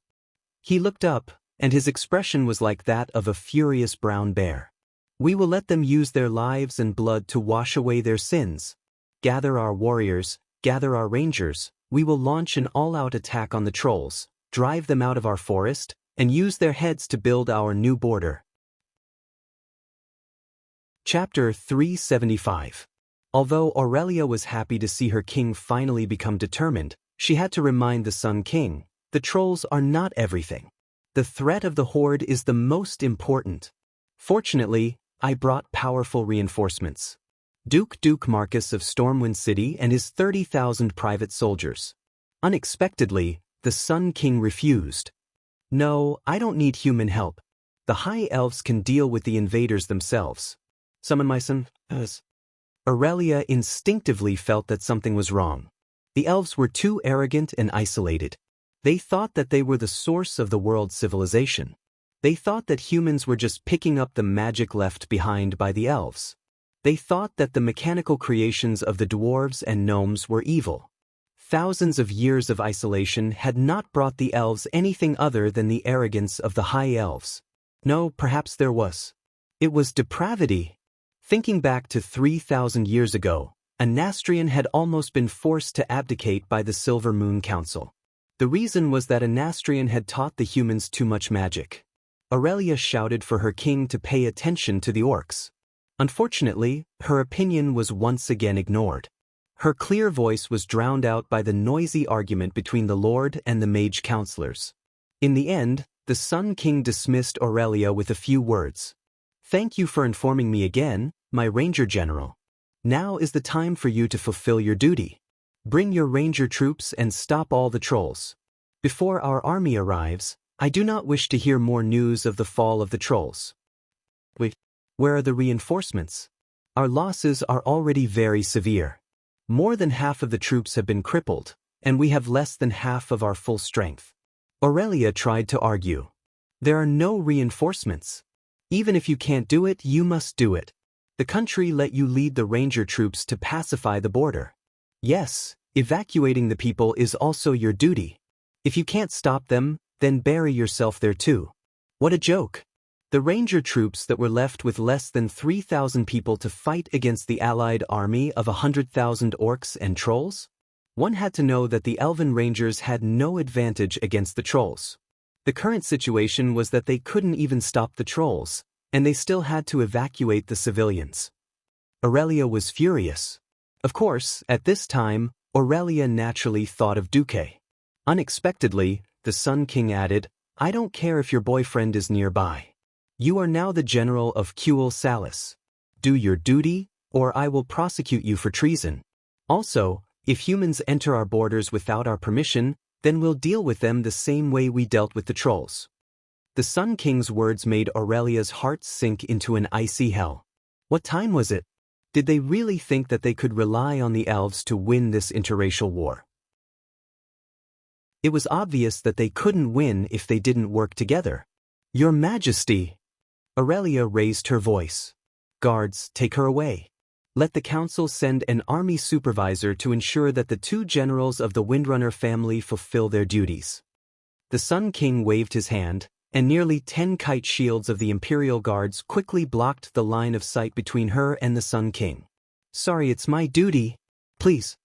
He looked up, and his expression was like that of a furious brown bear. We will let them use their lives and blood to wash away their sins. Gather our warriors, gather our rangers, we will launch an all-out attack on the trolls, drive them out of our forest, and use their heads to build our new border. Chapter 375. Although Aurelia was happy to see her king finally become determined, she had to remind the Sun King, the trolls are not everything. The threat of the horde is the most important. Fortunately, I brought powerful reinforcements. Duke Marcus of Stormwind City and his 30,000 private soldiers. Unexpectedly, the Sun King refused. No, I don't need human help. The High Elves can deal with the invaders themselves. Summon my son. Aurelia instinctively felt that something was wrong. The elves were too arrogant and isolated. They thought that they were the source of the world's civilization. They thought that humans were just picking up the magic left behind by the elves. They thought that the mechanical creations of the dwarves and gnomes were evil. Thousands of years of isolation had not brought the elves anything other than the arrogance of the High Elves. No, perhaps there was. It was depravity. Thinking back to 3,000 years ago, a Nastrian had almost been forced to abdicate by the Silver Moon Council. The reason was that a Nastrian had taught the humans too much magic. Aurelia shouted for her king to pay attention to the orcs. Unfortunately, her opinion was once again ignored. Her clear voice was drowned out by the noisy argument between the Lord and the mage counselors. In the end, the Sun King dismissed Aurelia with a few words. "Thank you for informing me again, my Ranger General. Now is the time for you to fulfill your duty. Bring your Ranger troops and stop all the trolls. Before our army arrives, I do not wish to hear more news of the fall of the trolls." "Wait, where are the reinforcements? Our losses are already very severe. More than half of the troops have been crippled, and we have less than half of our full strength." Aurelia tried to argue. "There are no reinforcements. Even if you can't do it, you must do it. The country let you lead the Ranger troops to pacify the border. Yes, evacuating the people is also your duty. If you can't stop them, then bury yourself there too." What a joke! The Ranger troops that were left with less than 3,000 people to fight against the allied army of 100,000 orcs and trolls? One had to know that the Elven Rangers had no advantage against the trolls. The current situation was that they couldn't even stop the trolls, and they still had to evacuate the civilians. Aurelia was furious. Of course, at this time, Aurelia naturally thought of Duque. Unexpectedly, the Sun King added, "I don't care if your boyfriend is nearby. You are now the general of Cultivate Salis. Do your duty, or I will prosecute you for treason. Also, if humans enter our borders without our permission, then we'll deal with them the same way we dealt with the trolls." The Sun King's words made Aurelia's heart sink into an icy hell. What time was it? Did they really think that they could rely on the elves to win this interracial war? It was obvious that they couldn't win if they didn't work together. "Your Majesty!" Aurelia raised her voice. "Guards, take her away. Let the council send an army supervisor to ensure that the two generals of the Windrunner family fulfill their duties." The Sun King waved his hand, and nearly 10 kite shields of the Imperial Guards quickly blocked the line of sight between her and the Sun King. "Sorry, it's my duty. Please."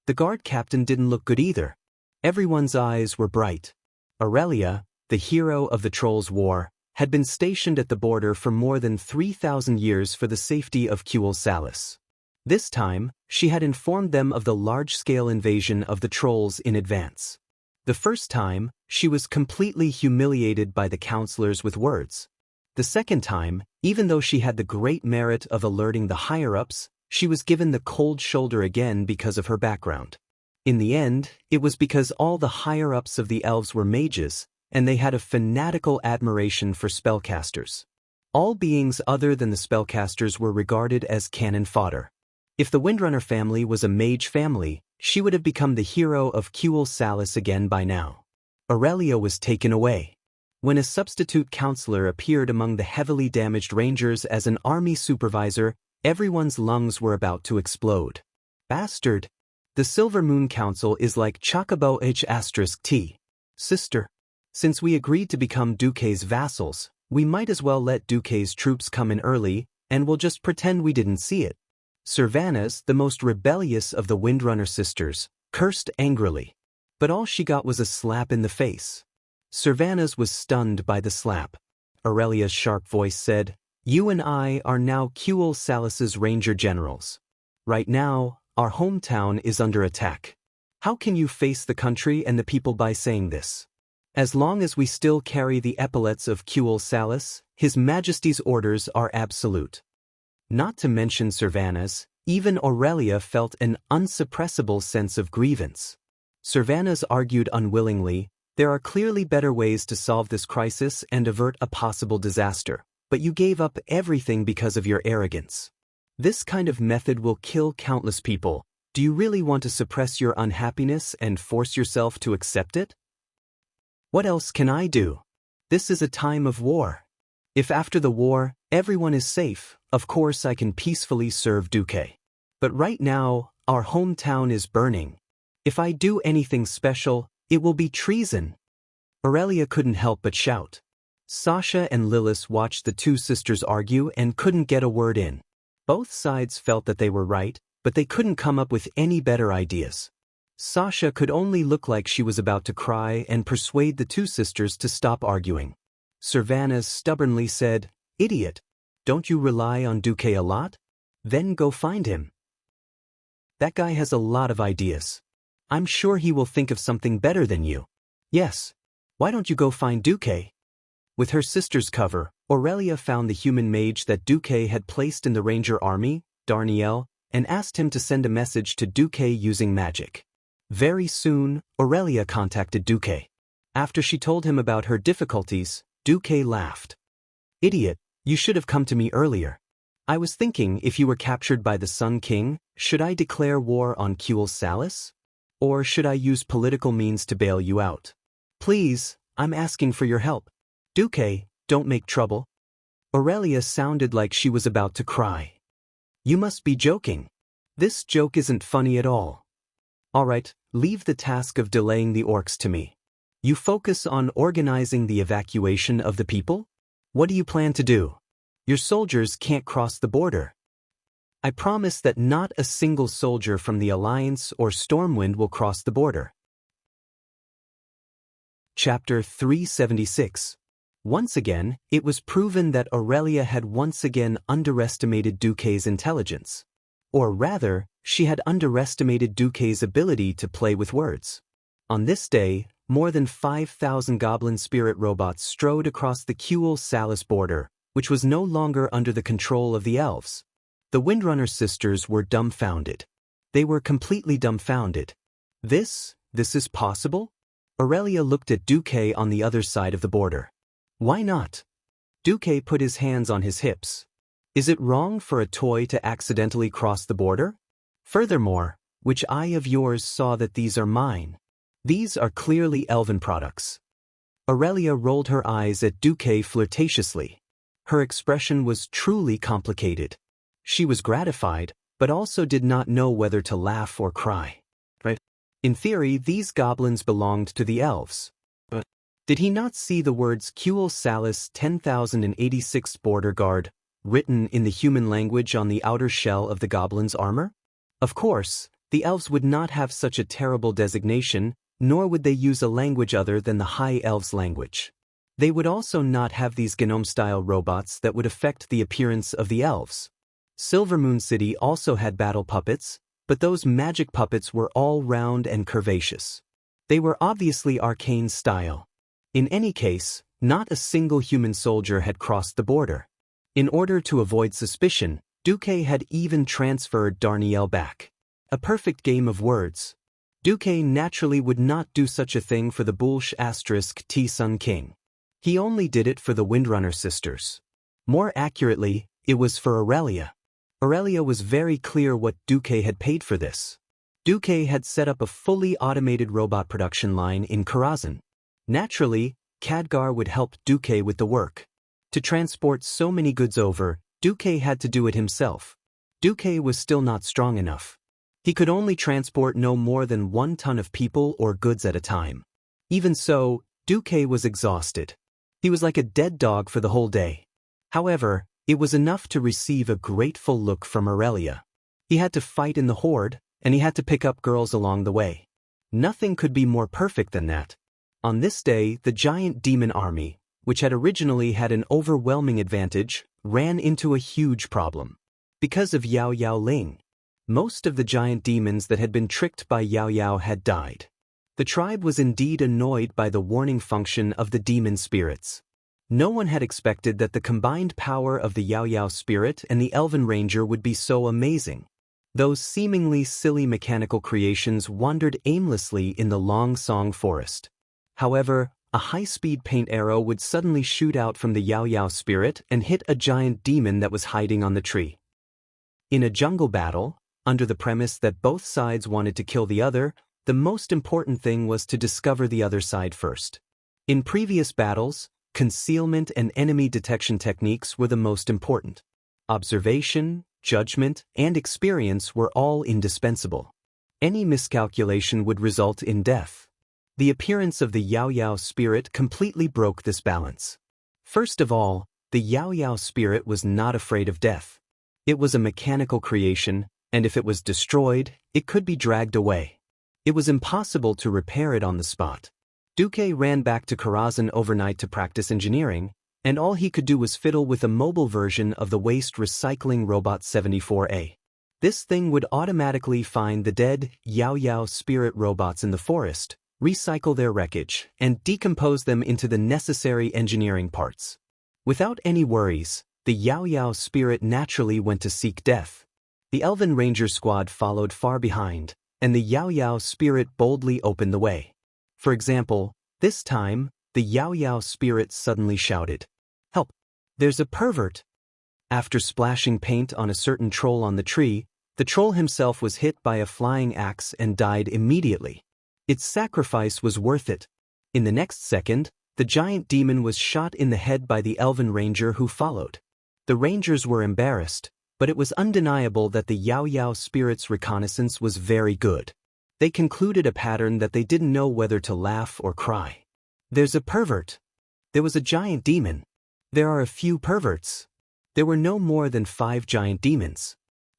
The guard captain didn't look good either. Everyone's eyes were bright. Aurelia, the hero of the Trolls' War, had been stationed at the border for more than 3,000 years for the safety of Cultivate Salis. This time, she had informed them of the large-scale invasion of the trolls in advance. The first time, she was completely humiliated by the counselors with words. The second time, even though she had the great merit of alerting the higher-ups, she was given the cold shoulder again because of her background. In the end, it was because all the higher-ups of the elves were mages, and they had a fanatical admiration for spellcasters. All beings other than the spellcasters were regarded as cannon fodder. If the Windrunner family was a mage family, she would have become the hero of Cultivate Salis again by now. Aurelia was taken away. When a substitute counselor appeared among the heavily damaged rangers as an army supervisor, everyone's lungs were about to explode. "Bastard! The Silver Moon Council is like Chocobo H*T. Sister. Since we agreed to become Duque's vassals, we might as well let Duque's troops come in early, and we'll just pretend we didn't see it." Servanas, the most rebellious of the Windrunner sisters, cursed angrily. But all she got was a slap in the face. Servanas was stunned by the slap. Aurelia's sharp voice said, "You and I are now Cultivate Salis's Ranger Generals. Right now, our hometown is under attack. How can you face the country and the people by saying this? As long as we still carry the epaulets of Cultivate Salis, His Majesty's orders are absolute." Not to mention Servanas, even Aurelia felt an unsuppressible sense of grievance. Servanas argued unwillingly, "There are clearly better ways to solve this crisis and avert a possible disaster, but you gave up everything because of your arrogance. This kind of method will kill countless people. Do you really want to suppress your unhappiness and force yourself to accept it? What else can I do? This is a time of war. If after the war, everyone is safe, of course I can peacefully serve Duque. But right now, our hometown is burning. If I do anything special, it will be treason." Aurelia couldn't help but shout. Sasha and Lilith watched the two sisters argue and couldn't get a word in. Both sides felt that they were right, but they couldn't come up with any better ideas. Sasha could only look like she was about to cry and persuade the two sisters to stop arguing. Servanas stubbornly said, "Idiot. Don't you rely on Duque a lot? Then go find him. That guy has a lot of ideas. I'm sure he will think of something better than you. Yes. Why don't you go find Duque? With her sister's cover, Aurelia found the human mage that Duque had placed in the ranger army, Darnielle, and asked him to send a message to Duque using magic. Very soon, Aurelia contacted Duque. After she told him about her difficulties, Duque laughed. Idiot, you should have come to me earlier. I was thinking if you were captured by the Sun King, should I declare war on Salis? Or should I use political means to bail you out? Please, I'm asking for your help. Duque, don't make trouble. Aurelia sounded like she was about to cry. You must be joking. This joke isn't funny at all. Alright, leave the task of delaying the orcs to me. You focus on organizing the evacuation of the people? What do you plan to do? Your soldiers can't cross the border. I promise that not a single soldier from the Alliance or Stormwind will cross the border. Chapter 376. Once again, it was proven that Aurelia had once again underestimated Duque's intelligence. Or rather, she had underestimated Duque's ability to play with words. On this day, more than 5,000 goblin spirit robots strode across the Salis border, which was no longer under the control of the elves. The Windrunner sisters were dumbfounded. They were completely dumbfounded. This is possible? Aurelia looked at Duque on the other side of the border. Why not? Duque put his hands on his hips. Is it wrong for a toy to accidentally cross the border? Furthermore, which eye of yours saw that these are mine? These are clearly elven products. Aurelia rolled her eyes at Duque flirtatiously. Her expression was truly complicated. She was gratified, but also did not know whether to laugh or cry. In theory, these goblins belonged to the elves. But did he not see the words Salis 10,086 border guard written in the human language on the outer shell of the goblin's armor? Of course, the elves would not have such a terrible designation, nor would they use a language other than the High Elves' language. They would also not have these gnome-style robots that would affect the appearance of the elves. Silvermoon City also had battle puppets, but those magic puppets were all round and curvaceous. They were obviously arcane style. In any case, not a single human soldier had crossed the border. In order to avoid suspicion, Duque had even transferred Darnielle back. A perfect game of words. Duque naturally would not do such a thing for the T Sun King. He only did it for the Windrunner sisters. More accurately, it was for Aurelia. Aurelia was very clear what Duque had paid for this. Duque had set up a fully automated robot production line in Karazhan. Naturally, Khadgar would help Duque with the work. To transport so many goods over, Duque had to do it himself. Duque was still not strong enough. He could only transport no more than 1 ton of people or goods at a time. Even so, Duque was exhausted. He was like a dead dog for the whole day. However, it was enough to receive a grateful look from Aurelia. He had to fight in the horde, and he had to pick up girls along the way. Nothing could be more perfect than that. On this day, the giant demon army, which had originally had an overwhelming advantage, ran into a huge problem. Because of Yao Yao Ling. Most of the giant demons that had been tricked by Yao Yao had died. The tribe was indeed annoyed by the warning function of the demon spirits. No one had expected that the combined power of the Yao Yao spirit and the Elven Ranger would be so amazing. Those seemingly silly mechanical creations wandered aimlessly in the Long Song forest. However, a high-speed paint arrow would suddenly shoot out from the Yao Yao spirit and hit a giant demon that was hiding on the tree. In a jungle battle, under the premise that both sides wanted to kill the other, the most important thing was to discover the other side first. In previous battles, concealment and enemy detection techniques were the most important. Observation, judgment, and experience were all indispensable. Any miscalculation would result in death. The appearance of the Yao Yao spirit completely broke this balance. First of all, the Yao Yao spirit was not afraid of death. It was a mechanical creation, and if it was destroyed, it could be dragged away. It was impossible to repair it on the spot. Duque ran back to Karazhan overnight to practice engineering, and all he could do was fiddle with a mobile version of the waste recycling robot 74A. This thing would automatically find the dead Yao Yao spirit robots in the forest, recycle their wreckage, and decompose them into the necessary engineering parts. Without any worries, the Yao Yao spirit naturally went to seek death. The Elven Ranger squad followed far behind, and the Yao Yao spirit boldly opened the way. For example, this time, the Yao Yao spirit suddenly shouted, "Help! There's a pervert!" After splashing paint on a certain troll on the tree, the troll himself was hit by a flying axe and died immediately. Its sacrifice was worth it. In the next second, the giant demon was shot in the head by the Elven Ranger who followed. The Rangers were embarrassed, but it was undeniable that the Yao Yao spirit's reconnaissance was very good. They concluded a pattern that they didn't know whether to laugh or cry. There's a pervert. There was a giant demon. There are a few perverts. There were no more than 5 giant demons.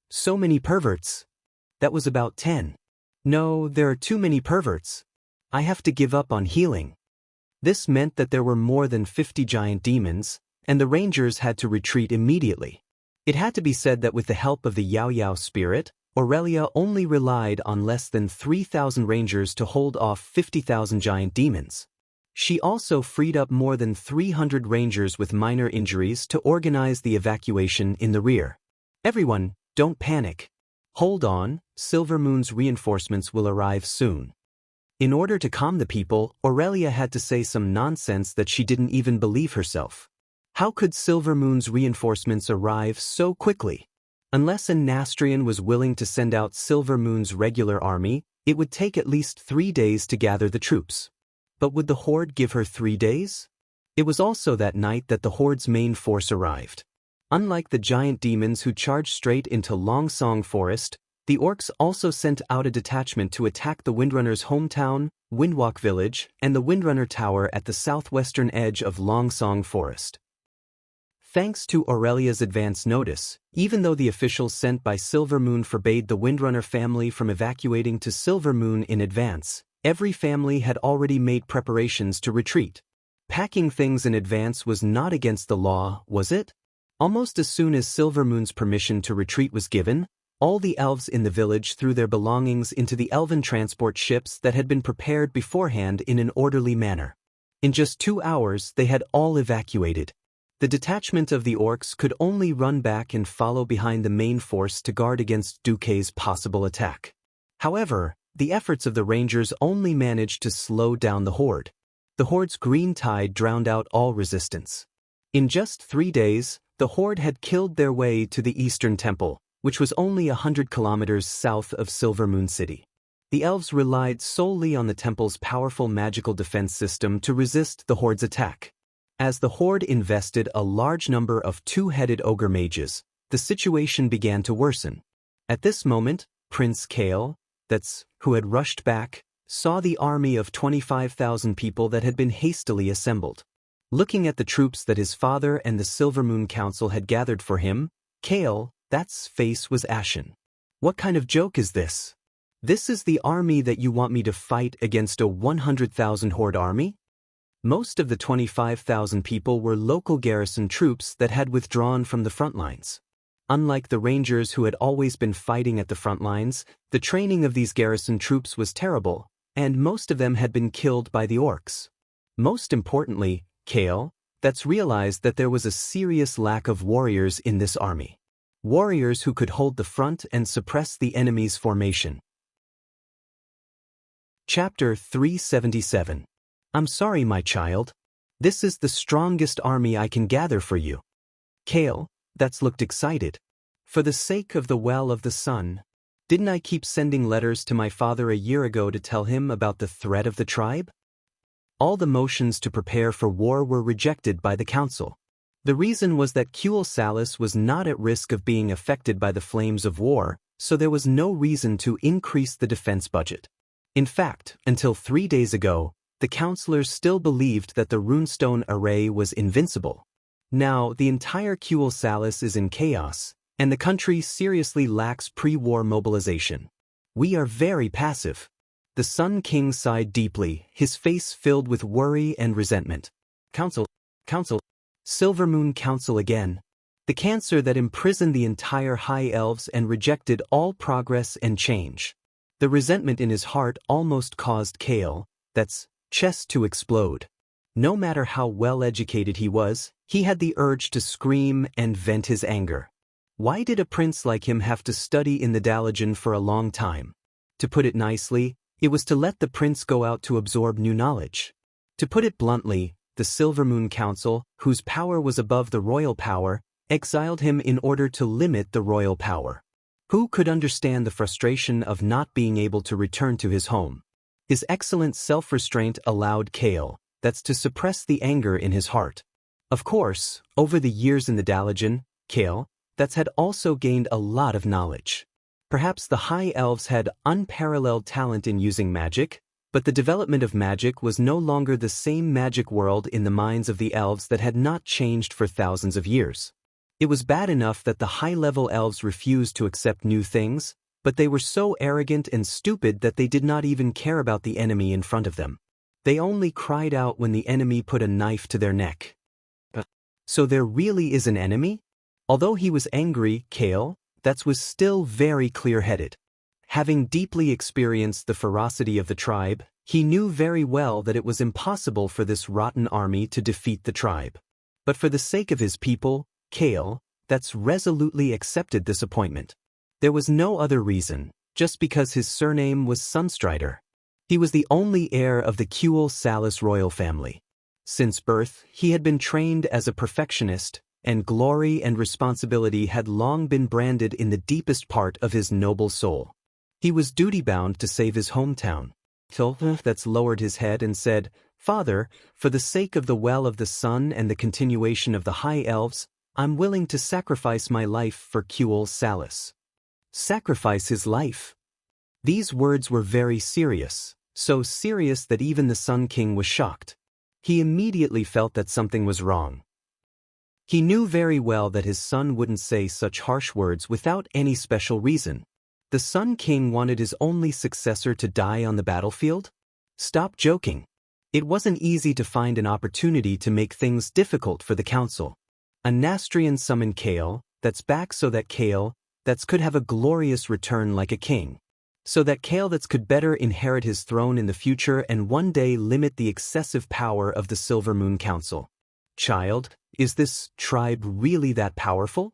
So many perverts. That was about 10. No, there are too many perverts. I have to give up on healing. This meant that there were more than 50 giant demons, and the Rangers had to retreat immediately. It had to be said that with the help of the Yao Yao spirit, Aurelia only relied on less than 3,000 Rangers to hold off 50,000 giant demons. She also freed up more than 300 Rangers with minor injuries to organize the evacuation in the rear. Everyone, don't panic. Hold on, Silver Moon's reinforcements will arrive soon. In order to calm the people, Aurelia had to say some nonsense that she didn't even believe herself. How could Silver Moon's reinforcements arrive so quickly? Unless a Nastrian was willing to send out Silver Moon's regular army, it would take at least 3 days to gather the troops. But would the Horde give her 3 days? It was also that night that the Horde's main force arrived. Unlike the giant demons who charged straight into Longsong Forest, the orcs also sent out a detachment to attack the Windrunner's hometown, Windwalk Village, and the Windrunner Tower at the southwestern edge of Longsong Forest. Thanks to Aurelia's advance notice, even though the officials sent by Silver Moon forbade the Windrunner family from evacuating to Silver Moon in advance, every family had already made preparations to retreat. Packing things in advance was not against the law, was it? Almost as soon as Silver Moon's permission to retreat was given, all the elves in the village threw their belongings into the elven transport ships that had been prepared beforehand in an orderly manner. In just 2 hours they had all evacuated. The detachment of the orcs could only run back and follow behind the main force to guard against Duque's possible attack. However, the efforts of the Rangers only managed to slow down the Horde. The Horde's green tide drowned out all resistance. In just 3 days, the Horde had killed their way to the Eastern Temple, which was only 100 kilometers south of Silver Moon City. The elves relied solely on the temple's powerful magical defense system to resist the Horde's attack. As the Horde invested a large number of 2-headed ogre mages, the situation began to worsen. At this moment, Prince Kale, who had rushed back, saw the army of 25,000 people that had been hastily assembled. Looking at the troops that his father and the Silver Moon Council had gathered for him, Kale's face was ashen. What kind of joke is this? This is the army that you want me to fight against a 100,000 Horde army? Most of the 25,000 people were local garrison troops that had withdrawn from the front lines. Unlike the Rangers who had always been fighting at the front lines, the training of these garrison troops was terrible, and most of them had been killed by the orcs. Most importantly, Kale realized that there was a serious lack of warriors in this army. Warriors who could hold the front and suppress the enemy's formation. Chapter 377. I'm sorry, my child. This is the strongest army I can gather for you. Kale, looked excited. For the sake of the Well of the Sun, didn't I keep sending letters to my father a year ago to tell him about the threat of the tribe? All the motions to prepare for war were rejected by the council. The reason was that Kuel Salis was not at risk of being affected by the flames of war, so there was no reason to increase the defense budget. In fact, until 3 days ago, the councillors still believed that the runestone array was invincible. Now, the entire Kuel Salis is in chaos, and the country seriously lacks pre-war mobilization. We are very passive. The Sun King sighed deeply, his face filled with worry and resentment. Council, Silver Moon Council again. The cancer that imprisoned the entire High Elves and rejected all progress and change. The resentment in his heart almost caused Kale, that's chest, to explode. No matter how well educated he was, he had the urge to scream and vent his anger. Why did a prince like him have to study in the Dalajan for a long time? To put it nicely, it was to let the prince go out to absorb new knowledge. To put it bluntly, the Silver Moon Council, whose power was above the royal power, exiled him in order to limit the royal power. Who could understand the frustration of not being able to return to his home? His excellent self-restraint allowed Kale, that's to suppress the anger in his heart. Of course, over the years in the Dalajan, Kale, that's had also gained a lot of knowledge. Perhaps the High Elves had unparalleled talent in using magic, but the development of magic was no longer the same magic world in the minds of the elves that had not changed for thousands of years. It was bad enough that the high-level elves refused to accept new things, but they were so arrogant and stupid that they did not even care about the enemy in front of them. They only cried out when the enemy put a knife to their neck. So there really is an enemy? Although he was angry, Kale, that was still very clear-headed. Having deeply experienced the ferocity of the tribe, he knew very well that it was impossible for this rotten army to defeat the tribe. But for the sake of his people, Kale, that's resolutely accepted this appointment. There was no other reason, just because his surname was Sunstrider. He was the only heir of the Salis royal family. Since birth, he had been trained as a perfectionist, and glory and responsibility had long been branded in the deepest part of his noble soul. He was duty-bound to save his hometown. That's lowered his head and said, "Father, for the sake of the Well of the Sun and the continuation of the High Elves, I'm willing to sacrifice my life for Salis." Sacrifice his life? These words were very serious, so serious that even the Sun King was shocked. He immediately felt that something was wrong. He knew very well that his son wouldn't say such harsh words without any special reason. The Sun King wanted his only successor to die on the battlefield? Stop joking. It wasn't easy to find an opportunity to make things difficult for the council. A Nastrian summoned Kale, that's back so that Kale, that's could have a glorious return like a king. So that Kale that's could better inherit his throne in the future and one day limit the excessive power of the Silver Moon Council. Child, is this tribe really that powerful?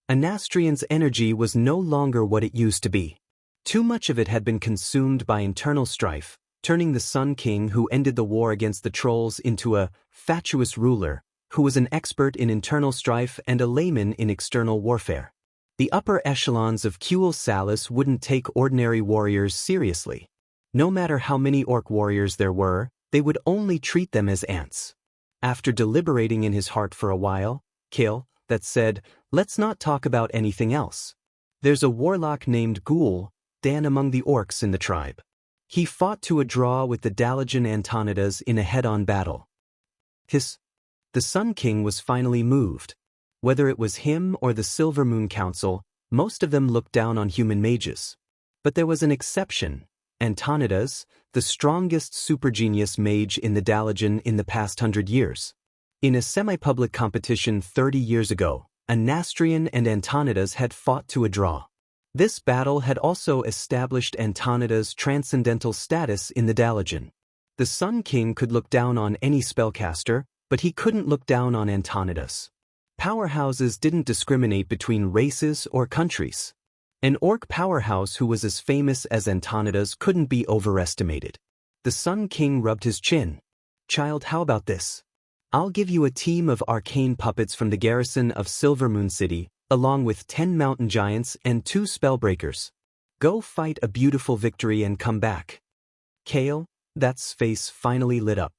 A Nastrian's energy was no longer what it used to be. Too much of it had been consumed by internal strife, turning the Sun King who ended the war against the trolls into a fatuous ruler, who was an expert in internal strife and a layman in external warfare. The upper echelons of Salis wouldn't take ordinary warriors seriously. No matter how many orc warriors there were, they would only treat them as ants. After deliberating in his heart for a while, Kale, that said, "Let's not talk about anything else. There's a warlock named Ghoul, Dan among the orcs in the tribe. He fought to a draw with the Dalajan Antonidas in a head-on battle." The Sun King was finally moved. Whether it was him or the Silver Moon Council, most of them looked down on human mages. But there was an exception, Antonidas, the strongest supergenius mage in the Dalajan in the past 100 years. In a semi-public competition 30 years ago, a Nastrian and Antonidas had fought to a draw. This battle had also established Antonidas' transcendental status in the Dalajan. The Sun King could look down on any spellcaster, but he couldn't look down on Antonidas. Powerhouses didn't discriminate between races or countries. An orc powerhouse who was as famous as Antonidas couldn't be overestimated. The Sun King rubbed his chin. "Child, how about this? I'll give you a team of arcane puppets from the garrison of Silver Moon City, along with 10 mountain giants and 2 spellbreakers. Go fight a beautiful victory and come back." Kale, that's face finally lit up.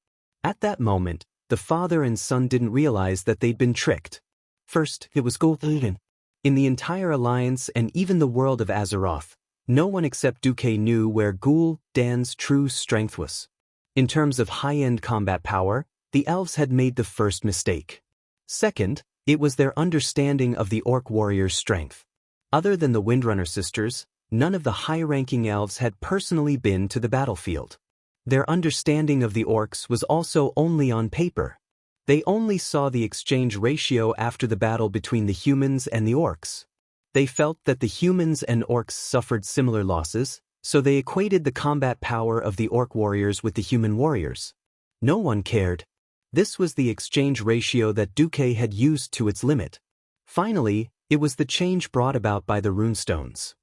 At that moment, the father and son didn't realize that they'd been tricked. First, it was Cultivation. In the entire alliance and even the world of Azeroth, no one except Duque knew where Ghoul Dan's true strength was. In terms of high-end combat power, the elves had made the first mistake. Second, it was their understanding of the orc warrior's strength. Other than the Windrunner sisters, none of the high-ranking elves had personally been to the battlefield. Their understanding of the orcs was also only on paper. They only saw the exchange ratio after the battle between the humans and the orcs. They felt that the humans and orcs suffered similar losses, so they equated the combat power of the orc warriors with the human warriors. No one cared. This was the exchange ratio that Duque had used to its limit. Finally, it was the change brought about by the runestones.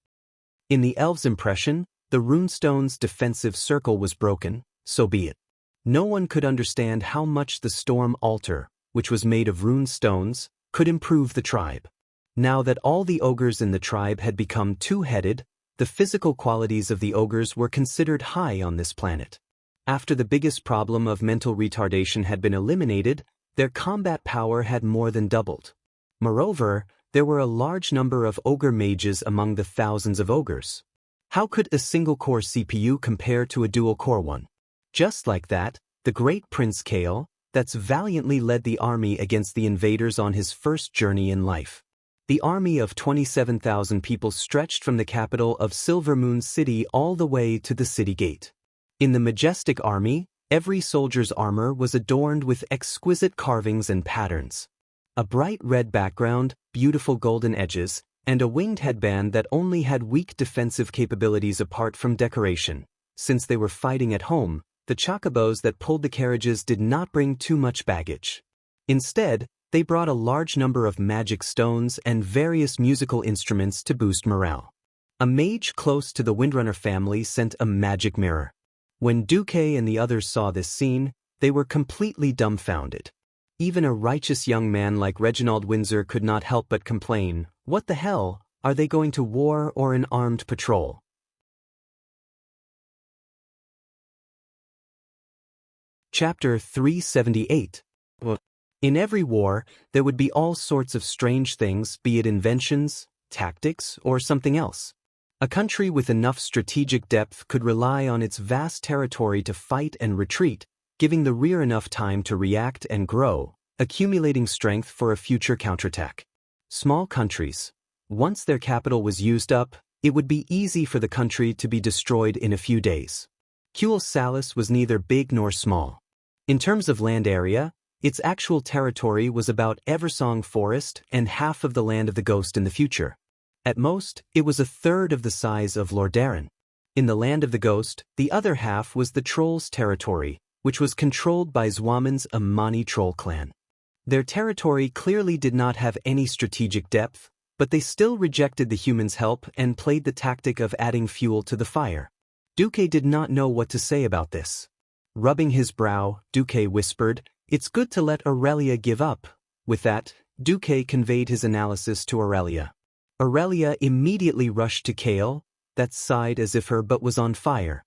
In the elves' impression, the runestone's defensive circle was broken, so be it. No one could understand how much the storm altar, which was made of rune stones, could improve the tribe. Now that all the ogres in the tribe had become two-headed, the physical qualities of the ogres were considered high on this planet. After the biggest problem of mental retardation had been eliminated, their combat power had more than doubled. Moreover, there were a large number of ogre mages among the thousands of ogres. How could a single-core CPU compare to a dual-core one? Just like that, the great Prince Kale, that's valiantly led the army against the invaders on his first journey in life. The army of 27,000 people stretched from the capital of Silver Moon City all the way to the city gate. In the majestic army, every soldier's armor was adorned with exquisite carvings and patterns. A bright red background, beautiful golden edges, and a winged headband that only had weak defensive capabilities apart from decoration. Since they were fighting at home, the chocobos that pulled the carriages did not bring too much baggage. Instead, they brought a large number of magic stones and various musical instruments to boost morale. A mage close to the Windrunner family sent a magic mirror. When Duque and the others saw this scene, they were completely dumbfounded. Even a righteous young man like Reginald Windsor could not help but complain, "What the hell, are they going to war or an armed patrol?" Chapter 378. In every war, there would be all sorts of strange things, be it inventions, tactics, or something else. A country with enough strategic depth could rely on its vast territory to fight and retreat, giving the rear enough time to react and grow, accumulating strength for a future counterattack. Small countries. Once their capital was used up, it would be easy for the country to be destroyed in a few days. Cuel Salis was neither big nor small. In terms of land area, its actual territory was about Eversong Forest and half of the Land of the Ghost in the future. At most, it was a third of the size of Lordaeron. In the Land of the Ghost, the other half was the Trolls' territory, which was controlled by Zwaman's Amani troll clan. Their territory clearly did not have any strategic depth, but they still rejected the humans' help and played the tactic of adding fuel to the fire. Duque did not know what to say about this. Rubbing his brow, Duque whispered, "It's good to let Aurelia give up." With that, Duque conveyed his analysis to Aurelia. Aurelia immediately rushed to Kale, that sighed as if her butt was on fire.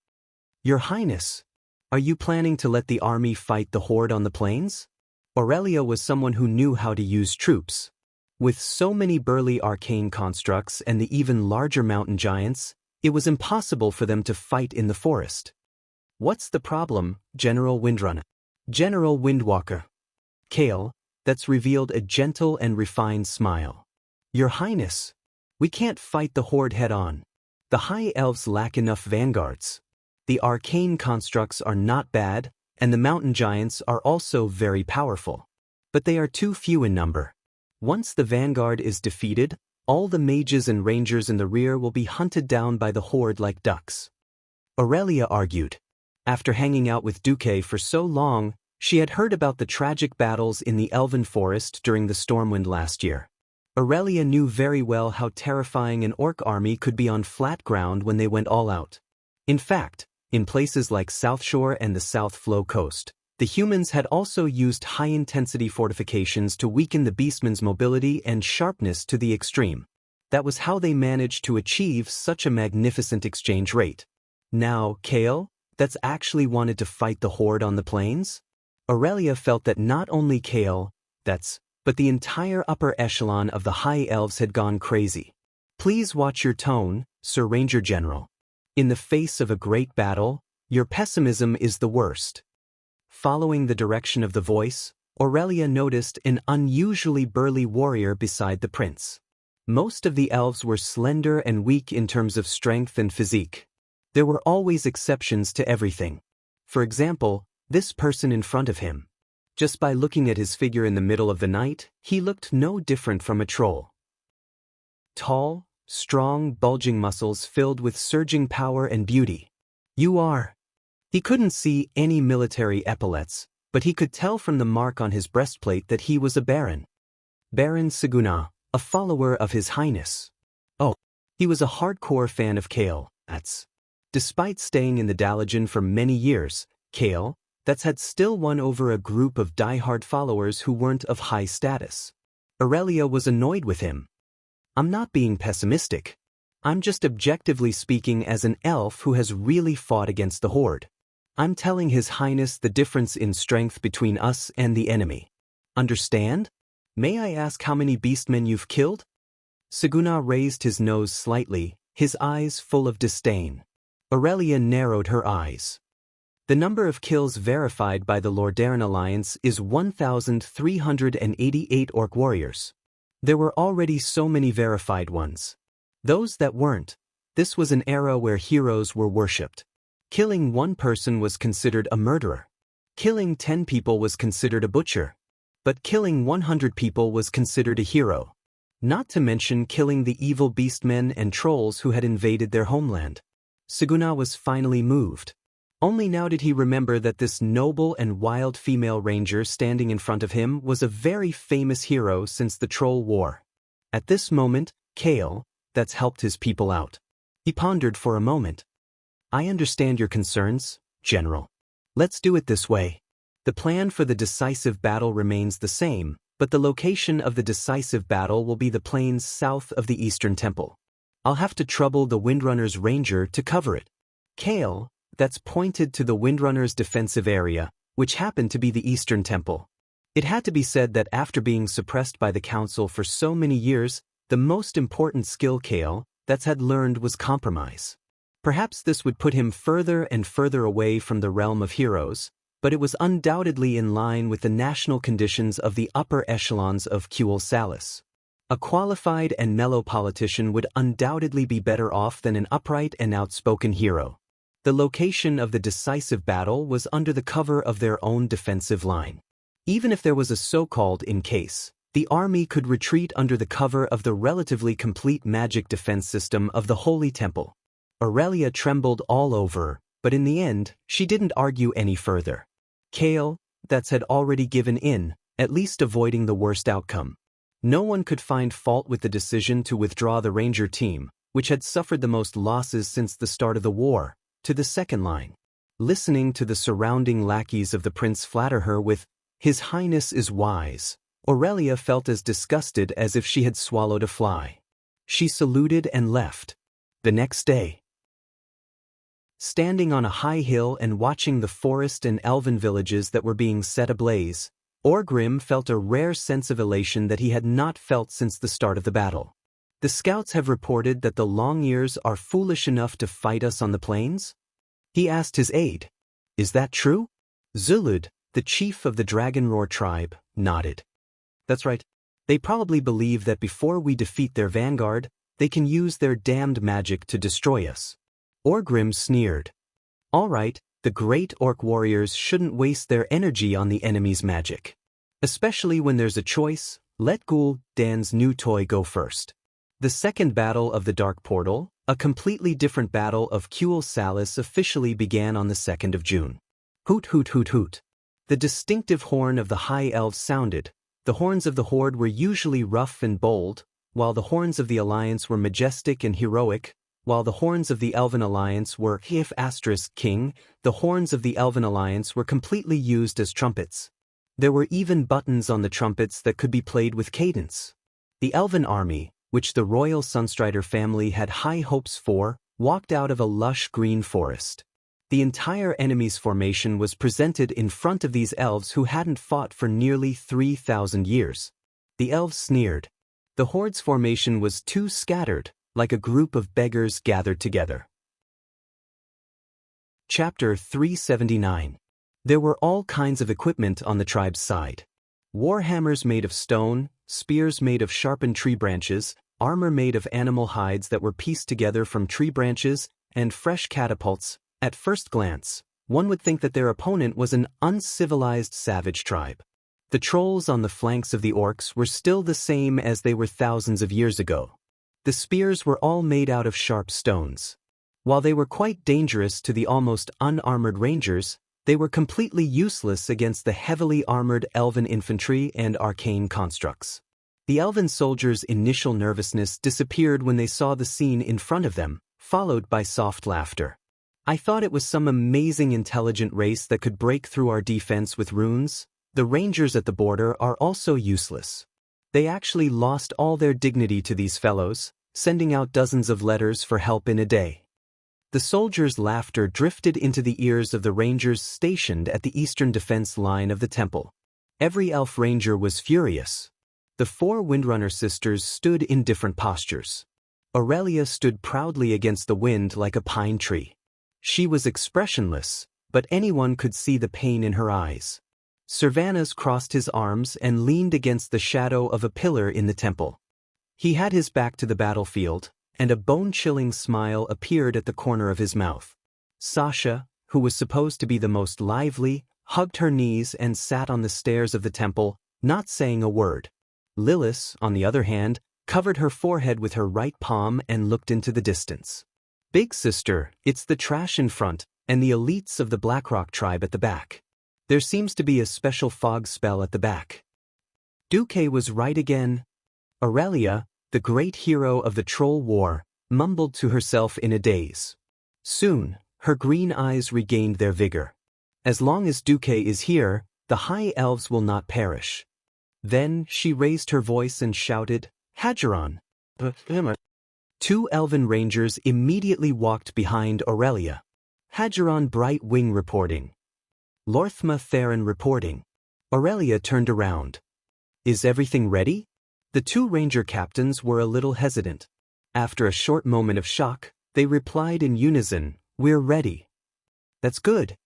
"Your Highness, are you planning to let the army fight the horde on the plains?" Aurelia was someone who knew how to use troops. With so many burly arcane constructs and the even larger mountain giants, it was impossible for them to fight in the forest. "What's the problem, General Windrunner?" "General Windwalker." Kale, that's revealed a gentle and refined smile. "Your Highness, we can't fight the horde head-on. The High Elves lack enough vanguards. The arcane constructs are not bad, and the mountain giants are also very powerful. But they are too few in number. Once the vanguard is defeated, all the mages and rangers in the rear will be hunted down by the horde like ducks." Aurelia argued. After hanging out with Duque for so long, she had heard about the tragic battles in the Elven Forest during the Stormwind last year. Aurelia knew very well how terrifying an orc army could be on flat ground when they went all out. In fact, in places like South Shore and the South Flow Coast, the humans had also used high-intensity fortifications to weaken the beastmen's mobility and sharpness to the extreme. That was how they managed to achieve such a magnificent exchange rate. Now, Kale, that's actually wanted to fight the horde on the plains? Aurelia felt that not only Kale, but the entire upper echelon of the High Elves had gone crazy. Please watch your tone, Sir Ranger General. In the face of a great battle, your pessimism is the worst. Following the direction of the voice, Aurelia noticed an unusually burly warrior beside the prince. Most of the elves were slender and weak in terms of strength and physique. There were always exceptions to everything. For example, this person in front of him. Just by looking at his figure in the middle of the night, he looked no different from a troll. Tall, strong, bulging muscles filled with surging power and beauty. You are. He couldn't see any military epaulets, but he could tell from the mark on his breastplate that he was a baron. Baron Saguna, a follower of His Highness. Oh, he was a hardcore fan of Kale. Despite staying in the Dalajan for many years, Kale had still won over a group of die-hard followers who weren't of high status. Aurelia was annoyed with him. I'm not being pessimistic. I'm just objectively speaking as an elf who has really fought against the Horde. I'm telling His Highness the difference in strength between us and the enemy. Understand? May I ask how many beastmen you've killed? Saguna raised his nose slightly, his eyes full of disdain. Aurelia narrowed her eyes. The number of kills verified by the Lordaeron Alliance is 1,388 orc warriors. There were already so many verified ones. Those that weren't, this was an era where heroes were worshipped. Killing one person was considered a murderer. Killing 10 people was considered a butcher. But killing 100 people was considered a hero. Not to mention killing the evil beastmen and trolls who had invaded their homeland. Saguna was finally moved. Only now did he remember that this noble and wild female ranger standing in front of him was a very famous hero since the Troll War. At this moment, Kale, that's helped his people out. He pondered for a moment. I understand your concerns, General. Let's do it this way. The plan for the decisive battle remains the same, but the location of the decisive battle will be the plains south of the Eastern Temple. I'll have to trouble the Windrunner's ranger to cover it. Kale, that's pointed to the Windrunner's defensive area, which happened to be the Eastern Temple. It had to be said that after being suppressed by the Council for so many years, the most important skill Kale had learned was compromise. Perhaps this would put him further and further away from the realm of heroes, but it was undoubtedly in line with the national conditions of the upper echelons of Kuel Salis. A qualified and mellow politician would undoubtedly be better off than an upright and outspoken hero. The location of the decisive battle was under the cover of their own defensive line. Even if there was a so-called in case, the army could retreat under the cover of the relatively complete magic defense system of the Holy Temple. Aurelia trembled all over, but in the end, she didn't argue any further. Kale, had already given in, at least avoiding the worst outcome. No one could find fault with the decision to withdraw the ranger team, which had suffered the most losses since the start of the war, to the second line. Listening to the surrounding lackeys of the prince flatter her with, "His Highness is wise," Aurelia felt as disgusted as if she had swallowed a fly. She saluted and left. The next day, standing on a high hill and watching the forest and elven villages that were being set ablaze, Orgrim felt a rare sense of elation that he had not felt since the start of the battle. The scouts have reported that the Long-Ears are foolish enough to fight us on the plains? He asked his aide. Is that true? Zulud, the chief of the Dragonroar tribe, nodded. That's right. They probably believe that before we defeat their vanguard, they can use their damned magic to destroy us. Orgrim sneered. All right, the great orc warriors shouldn't waste their energy on the enemy's magic. Especially when there's a choice, let Gul'dan's new toy go first. The second battle of the Dark Portal, a completely different battle of Kuel Salis, officially began on the 2nd of June. Hoot hoot hoot hoot. The distinctive horn of the High Elves sounded. The horns of the Horde were usually rough and bold, while the horns of the Alliance were majestic and heroic. While the horns of the Elven Alliance were king, the horns of the Elven Alliance were completely used as trumpets. There were even buttons on the trumpets that could be played with cadence. The Elven army, which the royal Sunstrider family had high hopes for, walked out of a lush green forest. The entire enemy's formation was presented in front of these elves who hadn't fought for nearly 3,000 years. The elves sneered. The Horde's formation was too scattered, like a group of beggars gathered together. Chapter 379. There were all kinds of equipment on the tribe's side. Warhammers made of stone, spears made of sharpened tree branches, armor made of animal hides that were pieced together from tree branches, and fresh catapults. At first glance, One would think that their opponent was an uncivilized savage tribe. The trolls on the flanks of the orcs were still the same as they were thousands of years ago. The spears were all made out of sharp stones. While they were quite dangerous to the almost unarmored rangers, they were completely useless against the heavily armored elven infantry and arcane constructs. The elven soldiers' initial nervousness disappeared when they saw the scene in front of them, followed by soft laughter. I thought it was some amazing intelligent race that could break through our defense with runes. The rangers at the border are also useless. They actually lost all their dignity to these fellows, sending out dozens of letters for help in a day. The soldiers' laughter drifted into the ears of the rangers stationed at the eastern defense line of the temple. Every elf ranger was furious. The 4 Windrunner sisters stood in different postures. Aurelia stood proudly against the wind like a pine tree. She was expressionless, but anyone could see the pain in her eyes. Servanas crossed his arms and leaned against the shadow of a pillar in the temple. He had his back to the battlefield, and a bone-chilling smile appeared at the corner of his mouth. Sasha, who was supposed to be the most lively, hugged her knees and sat on the stairs of the temple, not saying a word. Lilith, on the other hand, covered her forehead with her right palm and looked into the distance. Big sister, it's the trash in front, and the elites of the Blackrock tribe at the back. There seems to be a special fog spell at the back. Duque was right again. Aurelia, the great hero of the Troll War, mumbled to herself in a daze. Soon, her green eyes regained their vigor. As long as Duque is here, the High Elves will not perish. Then she raised her voice and shouted, Hageron! 2 elven rangers immediately walked behind Aurelia. Hageron Bright Wing reporting. Lorthma Theron reporting. Aurelia turned around. Is everything ready? The 2 ranger captains were a little hesitant. After a short moment of shock, they replied in unison, We're ready. That's good.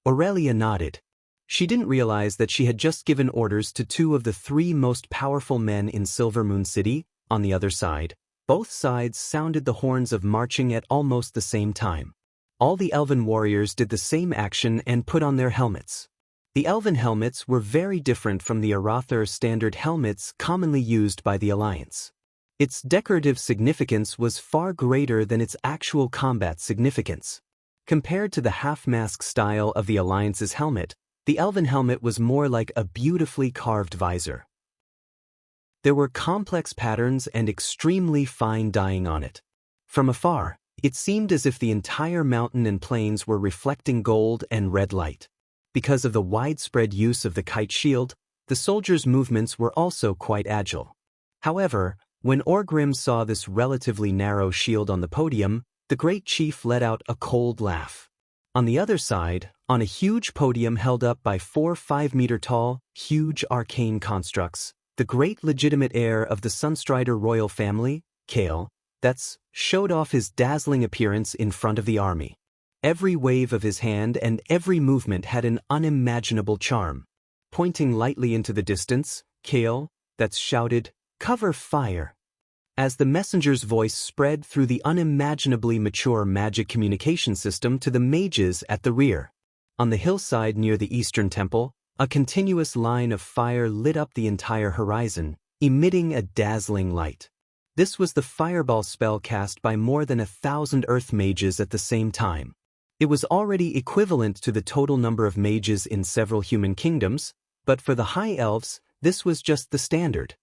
Aurelia nodded. She didn't realize that she had just given orders to 2 of the 3 most powerful men in Silvermoon City. On the other side, both sides sounded the horns of marching at almost the same time. All the elven warriors did the same action and put on their helmets. The elven helmets were very different from the Arathur standard helmets commonly used by the Alliance. Its decorative significance was far greater than its actual combat significance. Compared to the half-mask style of the Alliance's helmet, the elven helmet was more like a beautifully carved visor. There were complex patterns and extremely fine dyeing on it. From afar, it seemed as if the entire mountain and plains were reflecting gold and red light. Because of the widespread use of the kite shield, the soldiers' movements were also quite agile. However, when Orgrim saw this relatively narrow shield on the podium, the great chief let out a cold laugh. On the other side, on a huge podium held up by 4 5-meter-tall, huge arcane constructs, the great legitimate heir of the Sunstrider royal family, Kale, showed off his dazzling appearance in front of the army. Every wave of his hand and every movement had an unimaginable charm. Pointing lightly into the distance, Kale, shouted, Cover fire! As the messenger's voice spread through the unimaginably mature magic communication system to the mages at the rear. On the hillside near the eastern temple, a continuous line of fire lit up the entire horizon, emitting a dazzling light. This was the fireball spell cast by more than 1,000 earth mages at the same time. It was already equivalent to the total number of mages in several human kingdoms, but for the High Elves, this was just the standard.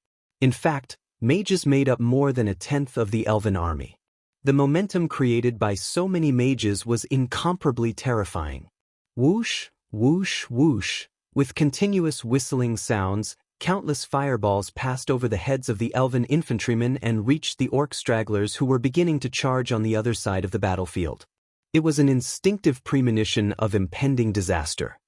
In fact, mages made up more than 1/10 of the elven army. The momentum created by so many mages was incomparably terrifying. Whoosh, whoosh, whoosh. With continuous whistling sounds, countless fireballs passed over the heads of the elven infantrymen and reached the orc stragglers who were beginning to charge on the other side of the battlefield. It was an instinctive premonition of impending disaster.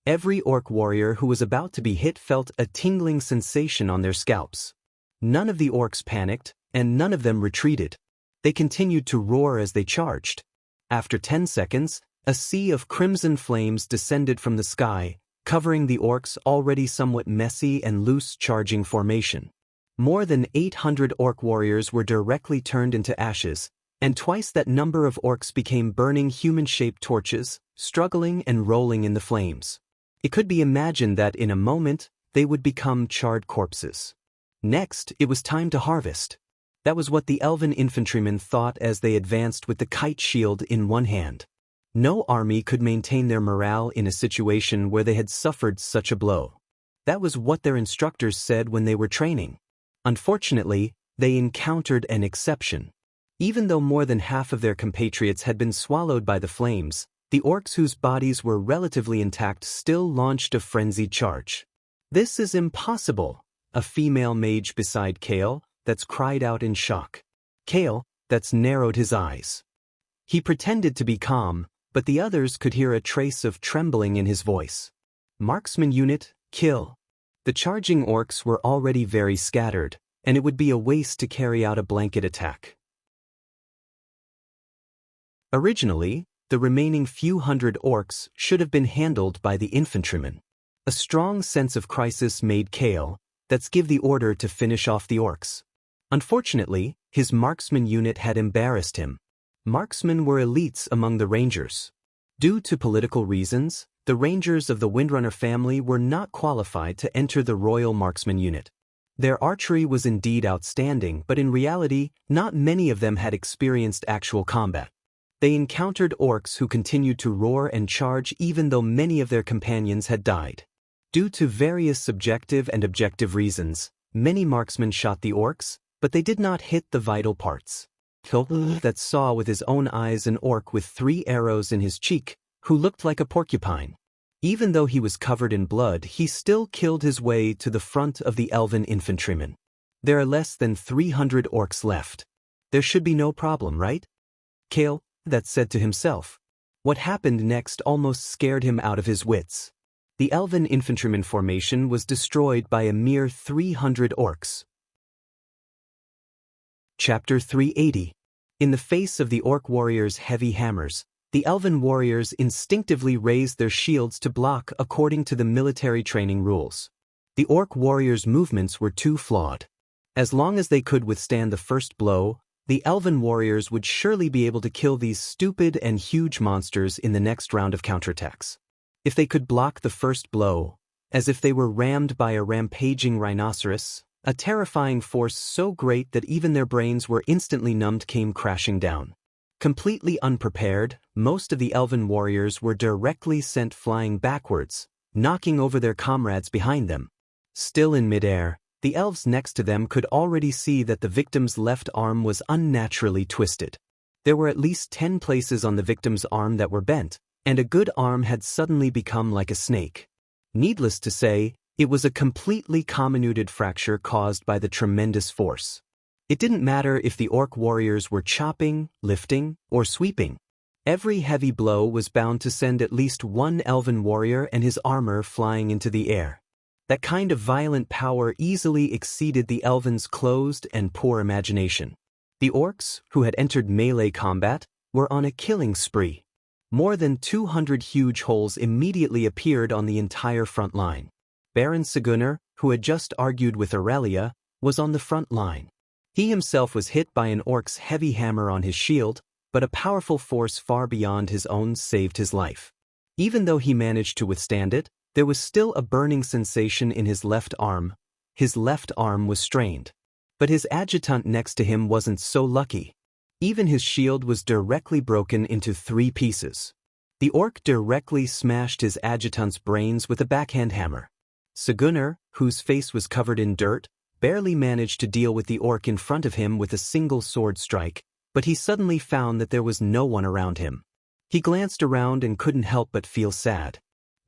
Every orc warrior who was about to be hit felt a tingling sensation on their scalps. None of the orcs panicked, and none of them retreated. They continued to roar as they charged. After 10 seconds, a sea of crimson flames descended from the sky, covering the orcs' already somewhat messy and loose charging formation. More than 800 orc warriors were directly turned into ashes, and twice that number of orcs became burning human-shaped torches, struggling and rolling in the flames. It could be imagined that in a moment, they would become charred corpses. Next, it was time to harvest. That was what the elven infantrymen thought as they advanced with the kite shield in one hand. No army could maintain their morale in a situation where they had suffered such a blow. That was what their instructors said when they were training. Unfortunately, they encountered an exception. Even though more than half of their compatriots had been swallowed by the flames, the orcs whose bodies were relatively intact still launched a frenzied charge. "This is impossible," a female mage beside Kale, that's cried out in shock. Kale, that's narrowed his eyes. He pretended to be calm, but the others could hear a trace of trembling in his voice. "Marksman unit, kill." The charging orcs were already very scattered, and it would be a waste to carry out a blanket attack. Originally, the remaining few hundred orcs should have been handled by the infantrymen. A strong sense of crisis made Kale, that's give the order to finish off the orcs. Unfortunately, his marksman unit had embarrassed him. Marksmen were elites among the rangers. Due to political reasons, the rangers of the Windrunner family were not qualified to enter the royal marksman unit. Their archery was indeed outstanding, but in reality, not many of them had experienced actual combat. They encountered orcs who continued to roar and charge even though many of their companions had died. Due to various subjective and objective reasons, many marksmen shot the orcs, but they did not hit the vital parts. That saw with his own eyes an orc with 3 arrows in his cheek, who looked like a porcupine. Even though he was covered in blood, he still killed his way to the front of the elven infantrymen. There are less than 300 orcs left. There should be no problem, right? Kale, that said to himself. What happened next almost scared him out of his wits. The elven infantryman formation was destroyed by a mere 300 orcs. Chapter 380. In the face of the orc warriors' heavy hammers, the elven warriors instinctively raised their shields to block according to the military training rules. The orc warriors' movements were too flawed. As long as they could withstand the first blow, the elven warriors would surely be able to kill these stupid and huge monsters in the next round of counterattacks. If they could block the first blow, as if they were rammed by a rampaging rhinoceros, a terrifying force so great that even their brains were instantly numbed came crashing down. Completely unprepared, most of the elven warriors were directly sent flying backwards, knocking over their comrades behind them. Still in midair, the elves next to them could already see that the victim's left arm was unnaturally twisted. There were at least 10 places on the victim's arm that were bent, and a good arm had suddenly become like a snake. Needless to say, it was a completely comminuted fracture caused by the tremendous force. It didn't matter if the orc warriors were chopping, lifting, or sweeping. Every heavy blow was bound to send at least one elven warrior and his armor flying into the air. That kind of violent power easily exceeded the elven's closed and poor imagination. The orcs, who had entered melee combat, were on a killing spree. More than 200 huge holes immediately appeared on the entire front line. Baron Segunar, who had just argued with Aurelia, was on the front line. He himself was hit by an orc's heavy hammer on his shield, but a powerful force far beyond his own saved his life. Even though he managed to withstand it, there was still a burning sensation in his left arm. His left arm was strained. But his adjutant next to him wasn't so lucky. Even his shield was directly broken into 3 pieces. The orc directly smashed his adjutant's brains with a backhand hammer. Segunar, whose face was covered in dirt, barely managed to deal with the orc in front of him with a single sword strike, but he suddenly found that there was no one around him. He glanced around and couldn't help but feel sad.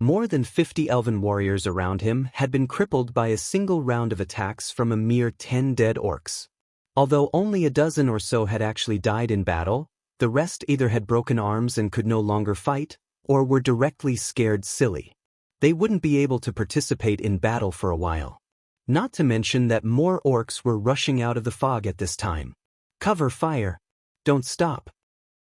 More than 50 elven warriors around him had been crippled by a single round of attacks from a mere 10 dead orcs. Although only a dozen or so had actually died in battle, the rest either had broken arms and could no longer fight, or were directly scared silly. They wouldn't be able to participate in battle for a while. Not to mention that more orcs were rushing out of the fog at this time. Cover fire. Don't stop.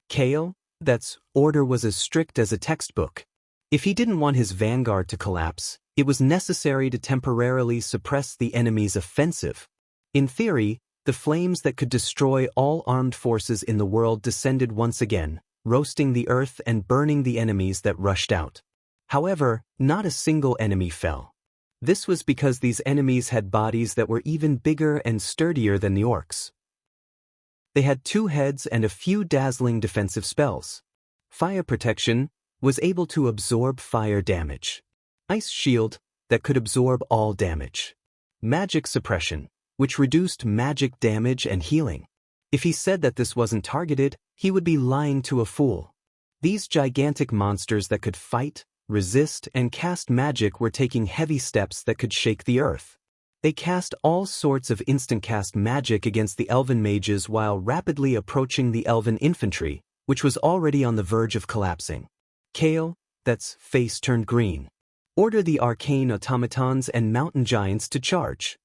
Kale, that's order was as strict as a textbook. If he didn't want his vanguard to collapse, it was necessary to temporarily suppress the enemy's offensive. In theory, the flames that could destroy all armed forces in the world descended once again, roasting the earth and burning the enemies that rushed out. However, not a single enemy fell. This was because these enemies had bodies that were even bigger and sturdier than the orcs. They had 2 heads and a few dazzling defensive spells. Fire protection was able to absorb fire damage. Ice shield that could absorb all damage. Magic suppression, which reduced magic damage and healing. If he said that this wasn't targeted, he would be lying to a fool. These gigantic monsters that could fight, resist, and cast magic were taking heavy steps that could shake the earth. They cast all sorts of instant-cast magic against the elven mages while rapidly approaching the elven infantry, which was already on the verge of collapsing. Kale, that's face turned green. Order the arcane automatons and mountain giants to charge.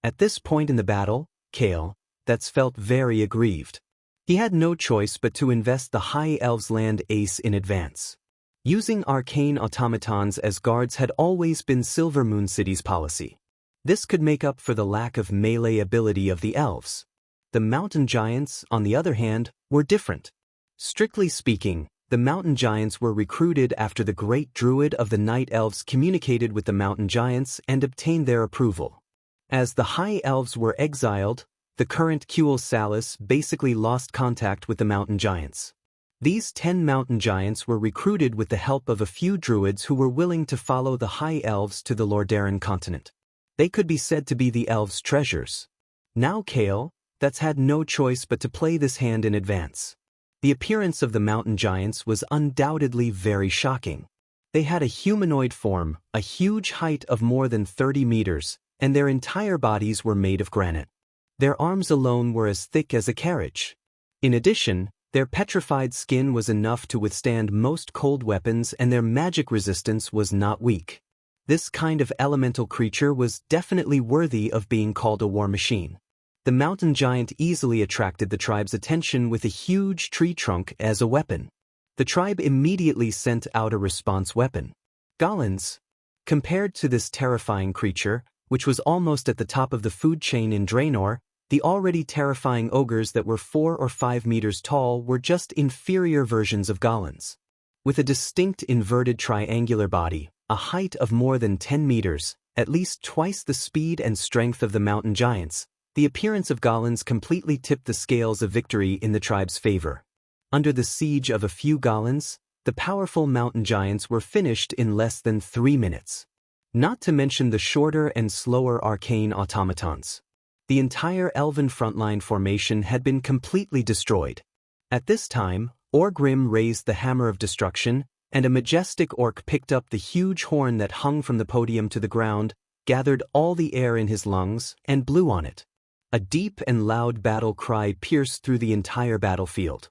At this point in the battle, Kale, that's felt very aggrieved. He had no choice but to invest the High Elves' land ace in advance. Using arcane automatons as guards had always been Silver Moon City's policy. This could make up for the lack of melee ability of the elves. The mountain giants, on the other hand, were different. Strictly speaking, the mountain giants were recruited after the great druid of the night elves communicated with the mountain giants and obtained their approval. As the high elves were exiled, the current Kuel Salis basically lost contact with the mountain giants. These 10 mountain giants were recruited with the help of a few druids who were willing to follow the high elves to the Lordaeron continent. They could be said to be the elves' treasures. Now Kale, that's had no choice but to play this hand in advance. The appearance of the mountain giants was undoubtedly very shocking. They had a humanoid form, a huge height of more than 30 meters, and their entire bodies were made of granite. Their arms alone were as thick as a carriage. In addition, their petrified skin was enough to withstand most cold weapons, and their magic resistance was not weak. This kind of elemental creature was definitely worthy of being called a war machine. The mountain giant easily attracted the tribe's attention with a huge tree trunk as a weapon. The tribe immediately sent out a response weapon. Goblins. Compared to this terrifying creature, which was almost at the top of the food chain in Draenor, the already terrifying ogres that were 4 or 5 meters tall were just inferior versions of goblins. With a distinct inverted triangular body, a height of more than 10 meters, at least twice the speed and strength of the mountain giants, the appearance of goblins completely tipped the scales of victory in the tribe's favor. Under the siege of a few goblins, the powerful mountain giants were finished in less than 3 minutes. Not to mention the shorter and slower arcane automatons. The entire elven frontline formation had been completely destroyed. At this time, Orgrim raised the hammer of destruction, and a majestic orc picked up the huge horn that hung from the podium to the ground, gathered all the air in his lungs, and blew on it. A deep and loud battle cry pierced through the entire battlefield.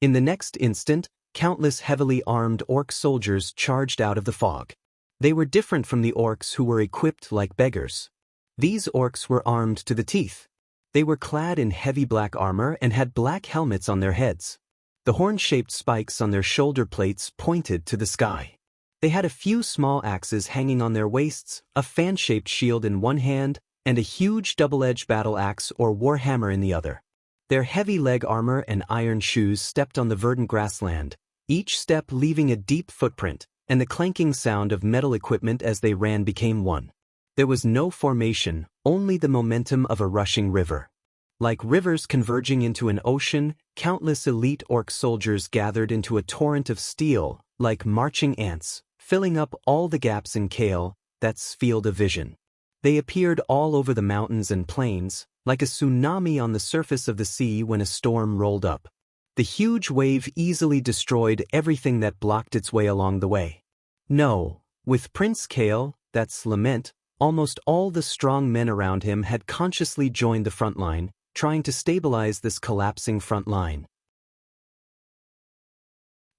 In the next instant, countless heavily armed orc soldiers charged out of the fog. They were different from the orcs who were equipped like beggars. These orcs were armed to the teeth. They were clad in heavy black armor and had black helmets on their heads. The horn-shaped spikes on their shoulder plates pointed to the sky. They had a few small axes hanging on their waists, a fan-shaped shield in one hand, and a huge double-edged battle axe or warhammer in the other. Their heavy leg armor and iron shoes stepped on the verdant grassland, each step leaving a deep footprint, and the clanking sound of metal equipment as they ran became one. There was no formation, only the momentum of a rushing river. Like rivers converging into an ocean, countless elite orc soldiers gathered into a torrent of steel, like marching ants, filling up all the gaps in Kale, that's field of vision. They appeared all over the mountains and plains, like a tsunami on the surface of the sea when a storm rolled up. The huge wave easily destroyed everything that blocked its way along the way. No, with Prince Kale, that's Lament, almost all the strong men around him had consciously joined the front line, trying to stabilize this collapsing front line.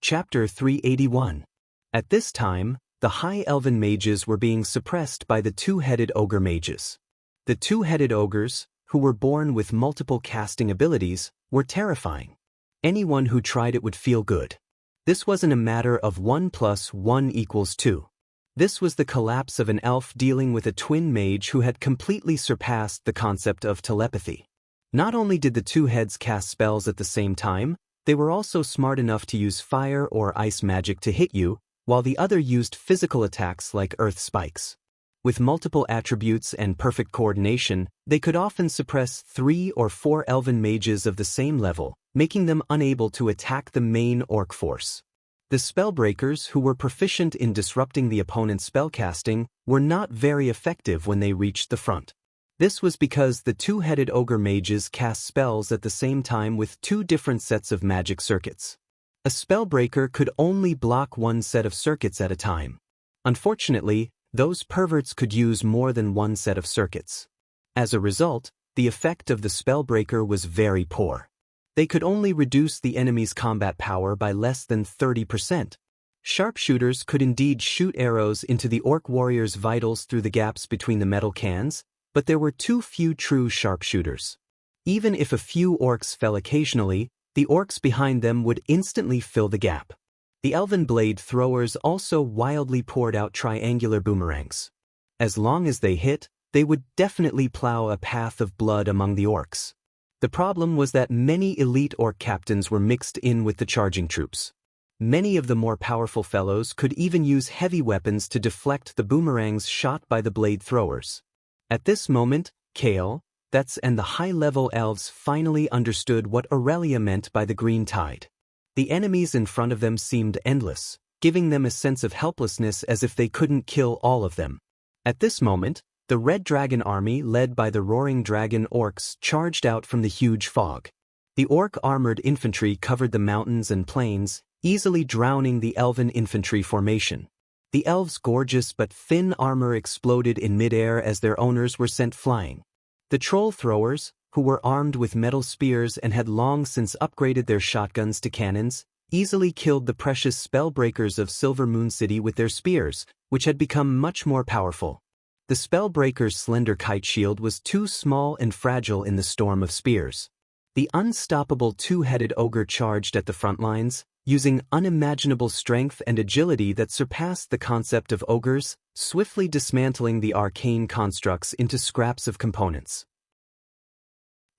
Chapter 381. At this time, the high elven mages were being suppressed by the two-headed ogre mages. The two-headed ogres, who were born with multiple casting abilities, were terrifying. Anyone who tried it would feel good. This wasn't a matter of 1 + 1 = 2. This was the collapse of an elf dealing with a twin mage who had completely surpassed the concept of telepathy. Not only did the two heads cast spells at the same time, They were also smart enough to use fire or ice magic to hit you, while the other used physical attacks like earth spikes. With multiple attributes and perfect coordination, they could often suppress 3 or 4 elven mages of the same level, making them unable to attack the main orc force. The spellbreakers, who were proficient in disrupting the opponent's spellcasting, were not very effective when they reached the front. This was because the two-headed ogre mages cast spells at the same time with 2 different sets of magic circuits. A spellbreaker could only block one set of circuits at a time. Unfortunately, those perverts could use more than one set of circuits. As a result, the effect of the spellbreaker was very poor. They could only reduce the enemy's combat power by less than 30%. Sharpshooters could indeed shoot arrows into the orc warrior's vitals through the gaps between the metal cans, but there were too few true sharpshooters. Even if a few orcs fell occasionally, the orcs behind them would instantly fill the gap. The elven blade throwers also wildly poured out triangular boomerangs. As long as they hit, they would definitely plow a path of blood among the orcs. The problem was that many elite orc captains were mixed in with the charging troops. Many of the more powerful fellows could even use heavy weapons to deflect the boomerangs shot by the blade throwers. At this moment, Kale, and the high-level elves finally understood what Aurelia meant by the green tide. The enemies in front of them seemed endless, giving them a sense of helplessness as if they couldn't kill all of them. At this moment, the Red Dragon army led by the Roaring Dragon orcs charged out from the huge fog. The orc armored infantry covered the mountains and plains, easily drowning the elven infantry formation. The elves' gorgeous but thin armor exploded in midair as their owners were sent flying. The troll throwers, who were armed with metal spears and had long since upgraded their shotguns to cannons, easily killed the precious spellbreakers of Silver Moon City with their spears, which had become much more powerful. The spellbreaker's slender kite shield was too small and fragile in the storm of spears. The unstoppable two-headed ogre charged at the front lines, using unimaginable strength and agility that surpassed the concept of ogres, swiftly dismantling the arcane constructs into scraps of components.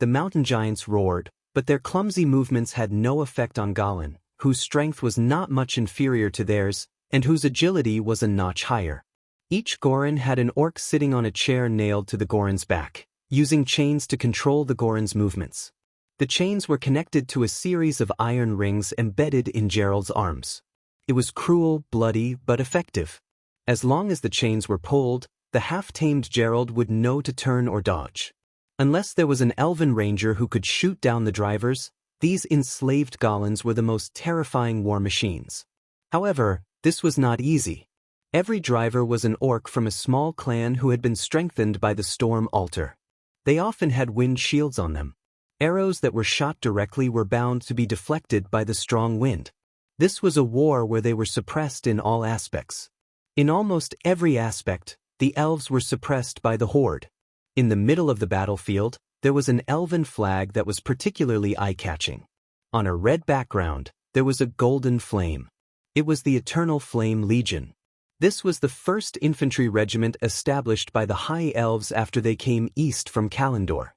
The mountain giants roared, but their clumsy movements had no effect on Galin, whose strength was not much inferior to theirs, and whose agility was a notch higher. Each Goron had an orc sitting on a chair nailed to the Goron's back, using chains to control the Goron's movements. The chains were connected to a series of iron rings embedded in Gerald's arms. It was cruel, bloody, but effective. As long as the chains were pulled, the half-tamed Gerald would know to turn or dodge. Unless there was an elven ranger who could shoot down the drivers, these enslaved Golans were the most terrifying war machines. However, this was not easy. Every driver was an orc from a small clan who had been strengthened by the storm altar. They often had wind shields on them. Arrows that were shot directly were bound to be deflected by the strong wind. This was a war where they were suppressed in all aspects. In almost every aspect, the elves were suppressed by the horde. In the middle of the battlefield, there was an elven flag that was particularly eye-catching. On a red background, there was a golden flame. It was the Eternal Flame Legion. This was the first infantry regiment established by the High Elves after they came east from Kalimdor.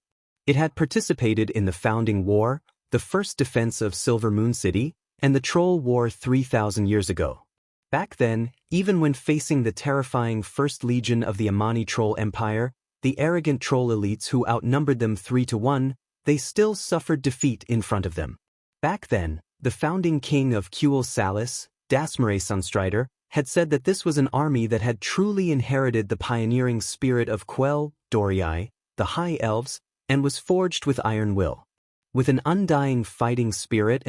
It had participated in the Founding War, the first defense of Silver Moon City, and the Troll War 3,000 years ago. Back then, even when facing the terrifying First Legion of the Amani Troll Empire, the arrogant troll elites who outnumbered them 3-1, they still suffered defeat in front of them. Back then, the founding king of Kuel Salis, Dasmare Sunstrider, had said that this was an army that had truly inherited the pioneering spirit of Quell, Dorii, the High Elves, and was forged with iron will. With an undying fighting spirit,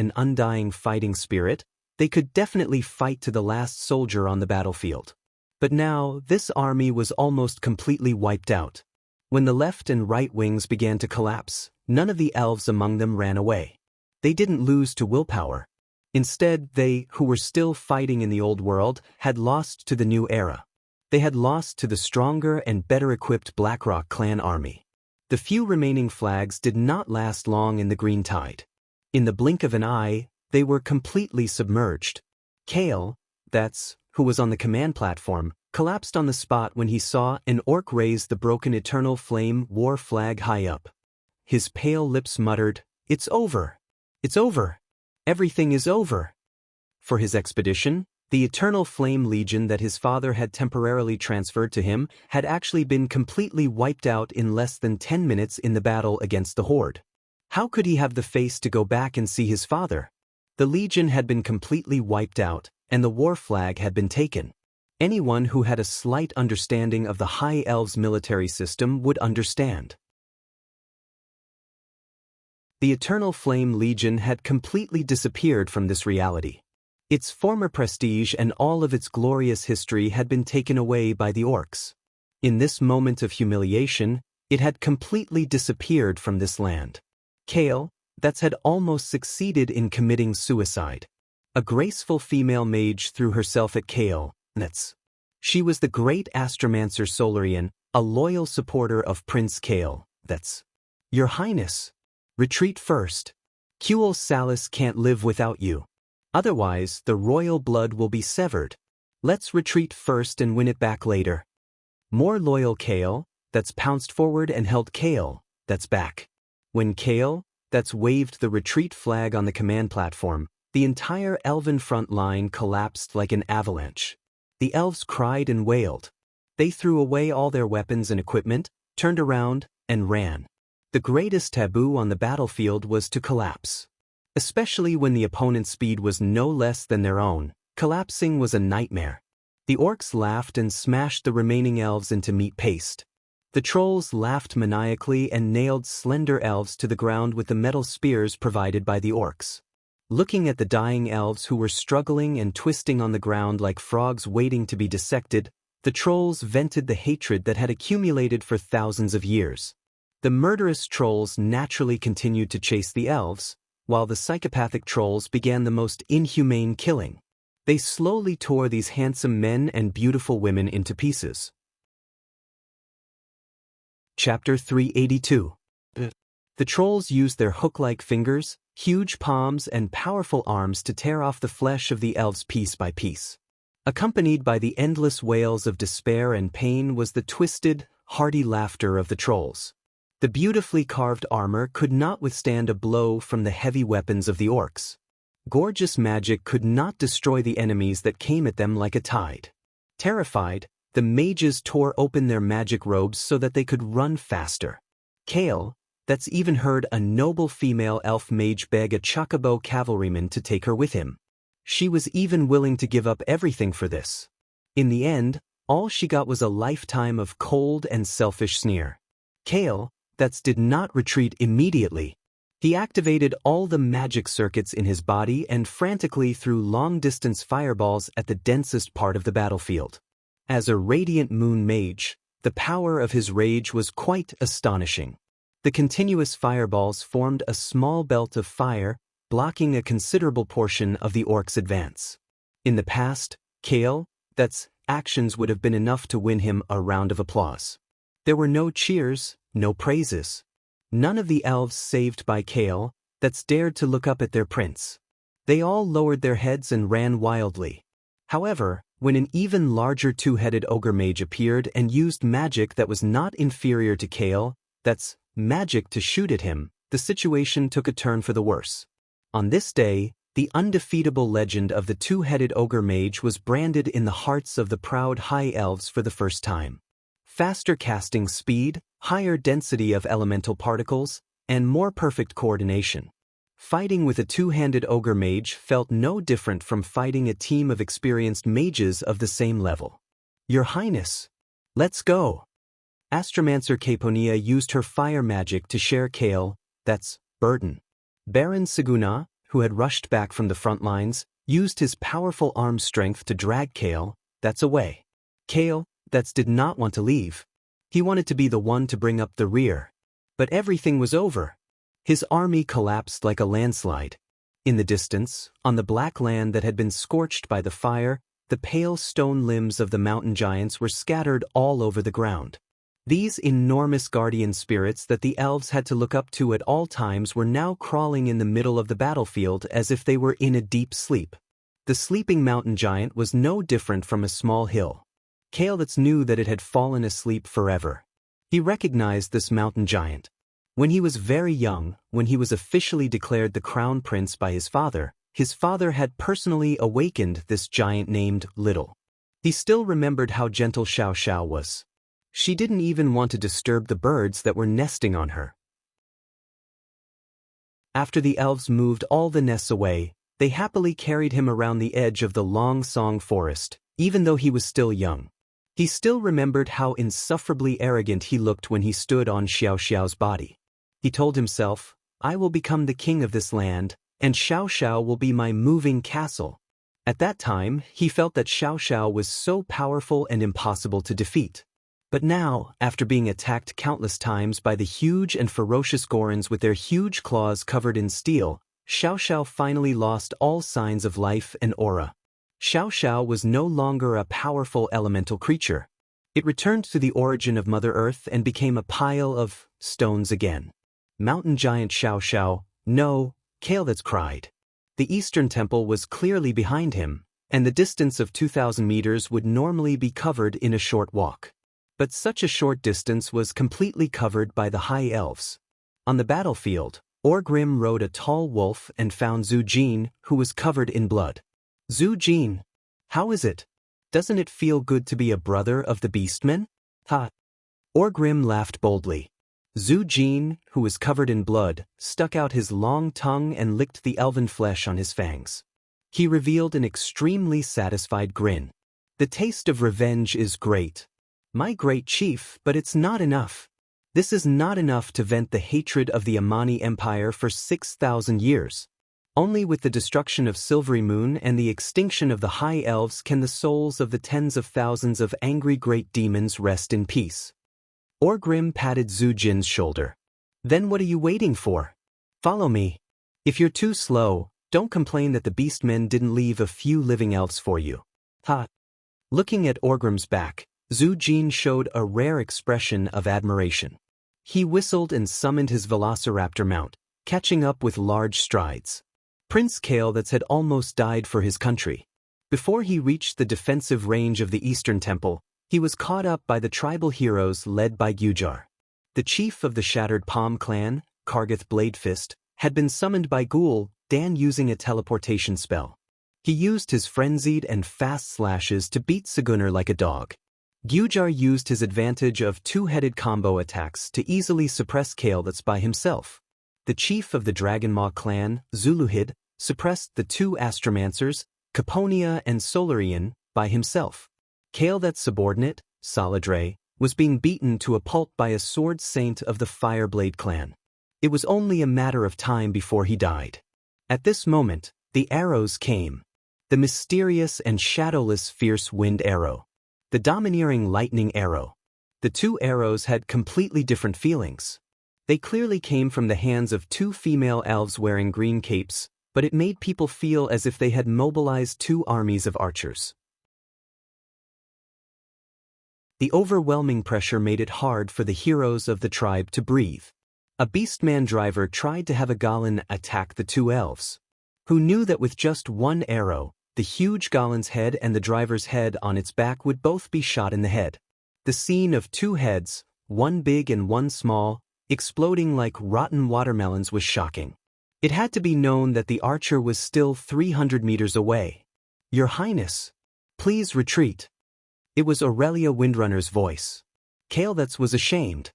they could definitely fight to the last soldier on the battlefield. But now, this army was almost completely wiped out. When the left and right wings began to collapse, none of the elves among them ran away. They didn't lose to willpower. Instead, they, who were still fighting in the old world, had lost to the new era. They had lost to the stronger and better-equipped Blackrock clan army. The few remaining flags did not last long in the green tide. In the blink of an eye, they were completely submerged. Kale, who was on the command platform, collapsed on the spot when he saw an orc raise the broken Eternal Flame war flag high up. His pale lips muttered, "It's over! It's over!" Everything is over. For his expedition, the Eternal Flame Legion that his father had temporarily transferred to him had actually been completely wiped out in less than 10 minutes in the battle against the Horde. How could he have the face to go back and see his father? The Legion had been completely wiped out, and the war flag had been taken. Anyone who had a slight understanding of the High Elves' military system would understand. The Eternal Flame Legion had completely disappeared from this reality. Its former prestige and all of its glorious history had been taken away by the orcs. In this moment of humiliation, it had completely disappeared from this land. Kale, that had almost succeeded in committing suicide. A graceful female mage threw herself at Kale. She was the great astromancer Solarian, a loyal supporter of Prince Kale. Your Highness. Retreat first. Kuel Salis can't live without you. Otherwise, the royal blood will be severed. Let's retreat first and win it back later. More loyal Kale, pounced forward and held Kale, back. When Kale, waved the retreat flag on the command platform, the entire elven front line collapsed like an avalanche. The elves cried and wailed. They threw away all their weapons and equipment, turned around, and ran. The greatest taboo on the battlefield was to collapse. Especially when the opponent's speed was no less than their own, collapsing was a nightmare. The orcs laughed and smashed the remaining elves into meat paste. The trolls laughed maniacally and nailed slender elves to the ground with the metal spears provided by the orcs. Looking at the dying elves who were struggling and twisting on the ground like frogs waiting to be dissected, the trolls vented the hatred that had accumulated for thousands of years. The murderous trolls naturally continued to chase the elves, while the psychopathic trolls began the most inhumane killing. They slowly tore these handsome men and beautiful women into pieces. Chapter 382. The trolls used their hook-like fingers, huge palms and powerful arms to tear off the flesh of the elves piece by piece. Accompanied by the endless wails of despair and pain was the twisted, hearty laughter of the trolls. The beautifully carved armor could not withstand a blow from the heavy weapons of the orcs. Gorgeous magic could not destroy the enemies that came at them like a tide. Terrified, the mages tore open their magic robes so that they could run faster. Kale, even heard a noble female elf mage beg a chocobo cavalryman to take her with him. She was even willing to give up everything for this. In the end, all she got was a lifetime of cold and selfish sneer. Kale, did not retreat immediately. He activated all the magic circuits in his body and frantically threw long-distance fireballs at the densest part of the battlefield. As a radiant moon mage, the power of his rage was quite astonishing. The continuous fireballs formed a small belt of fire, blocking a considerable portion of the orcs' advance. In the past, Kale, actions would have been enough to win him a round of applause. There were no cheers, no praises. None of the elves saved by Kale, dared to look up at their prince. They all lowered their heads and ran wildly. However, when an even larger two-headed ogre mage appeared and used magic that was not inferior to Kale, magic to shoot at him, the situation took a turn for the worse. On this day, the undefeatable legend of the two-headed ogre mage was branded in the hearts of the proud high elves for the first time. Faster casting speed, higher density of elemental particles, and more perfect coordination. Fighting with a two-handed ogre mage felt no different from fighting a team of experienced mages of the same level. Your Highness, let's go. Astromancer Caponia used her fire magic to share Kale, burden. Baron Saguna, who had rushed back from the front lines, used his powerful arm strength to drag Kale, away. Kale, did not want to leave. He wanted to be the one to bring up the rear. But everything was over. His army collapsed like a landslide. In the distance, on the black land that had been scorched by the fire, the pale stone limbs of the mountain giants were scattered all over the ground. These enormous guardian spirits that the elves had to look up to at all times were now crawling in the middle of the battlefield as if they were in a deep sleep. The sleeping mountain giant was no different from a small hill. Kale knew that it had fallen asleep forever. He recognized this mountain giant. When he was very young, when he was officially declared the crown prince by his father had personally awakened this giant named Little. He still remembered how gentle Xiaoxiao was. She didn't even want to disturb the birds that were nesting on her. After the elves moved all the nests away, they happily carried him around the edge of the Long Song forest, even though he was still young. He still remembered how insufferably arrogant he looked when he stood on Xiaoxiao's body. He told himself, I will become the king of this land, and Xiaoxiao will be my moving castle. At that time, he felt that Xiaoxiao was so powerful and impossible to defeat. But now, after being attacked countless times by the huge and ferocious Gorons with their huge claws covered in steel, Xiaoxiao finally lost all signs of life and aura. Xiaoxiao was no longer a powerful elemental creature. It returned to the origin of Mother Earth and became a pile of stones again. Mountain giant Xiaoxiao, no, Cultivate cried. The eastern temple was clearly behind him, and the distance of 2,000 meters would normally be covered in a short walk. But such a short distance was completely covered by the high elves. On the battlefield, Orgrim rode a tall wolf and found Zhu Jin, who was covered in blood. Zhu Jin, how is it? Doesn't it feel good to be a brother of the beastmen? Ha! Orgrim laughed boldly. Zhu Jin, who was covered in blood, stuck out his long tongue and licked the elven flesh on his fangs. He revealed an extremely satisfied grin. The taste of revenge is great. My great chief, but it's not enough. This is not enough to vent the hatred of the Amani Empire for 6,000 years. Only with the destruction of Silvery Moon and the extinction of the High Elves can the souls of the tens of thousands of angry great demons rest in peace. Orgrim patted Zhu Jin's shoulder. Then what are you waiting for? Follow me. If you're too slow, don't complain that the beastmen didn't leave a few living elves for you. Ha! Looking at Orgrim's back, Zhu Jin showed a rare expression of admiration. He whistled and summoned his velociraptor mount, catching up with large strides. Prince Cultivate had almost died for his country. Before he reached the defensive range of the Eastern Temple, he was caught up by the tribal heroes led by Gujar. The chief of the Shattered Palm clan, Kargath Bladefist, had been summoned by Ghoul Dan using a teleportation spell. He used his frenzied and fast slashes to beat Sagunnar like a dog. Gujar used his advantage of two-headed combo attacks to easily suppress Cultivate by himself. The chief of the Dragonmaw clan, Zuluhid, suppressed the two Astromancers, Caponia and Solarian, by himself. Cultivate's subordinate, Saladre, was being beaten to a pulp by a sword saint of the Fireblade clan. It was only a matter of time before he died. At this moment, the arrows came. The mysterious and shadowless fierce wind arrow. The domineering lightning arrow. The two arrows had completely different feelings. They clearly came from the hands of two female elves wearing green capes, but it made people feel as if they had mobilized two armies of archers. The overwhelming pressure made it hard for the heroes of the tribe to breathe. A beastman driver tried to have a Goblin attack the two elves, who knew that with just one arrow, the huge Goblin's head and the driver's head on its back would both be shot in the head. The scene of two heads, one big and one small, exploding like rotten watermelons was shocking. It had to be known that the archer was still 300 meters away. Your Highness, please retreat. It was Aurelia Windrunner's voice. Cultivate was ashamed.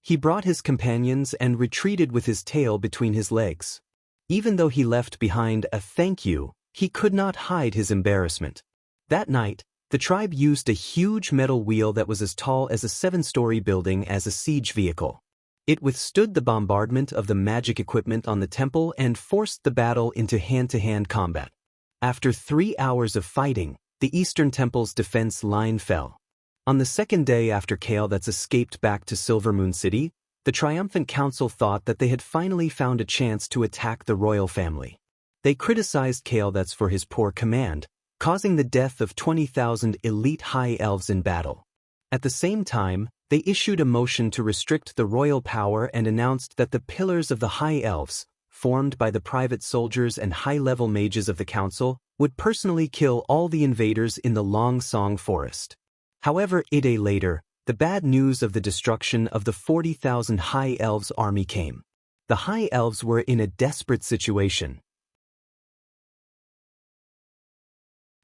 He brought his companions and retreated with his tail between his legs. Even though he left behind a thank you, he could not hide his embarrassment. That night, the tribe used a huge metal wheel that was as tall as a 7-story building as a siege vehicle. It withstood the bombardment of the magic equipment on the temple and forced the battle into hand-to-hand combat. After 3 hours of fighting, the Eastern Temple's defense line fell. On the second day after Cultivate escaped back to Silvermoon City, the triumphant council thought that they had finally found a chance to attack the royal family. They criticized Cultivate for his poor command, causing the death of 20,000 elite high elves in battle. At the same time, they issued a motion to restrict the royal power and announced that the pillars of the high elves, formed by the private soldiers and high-level mages of the council, would personally kill all the invaders in the Long Song forest. However, a day later, the bad news of the destruction of the 40,000 High Elves' army came. The High Elves were in a desperate situation.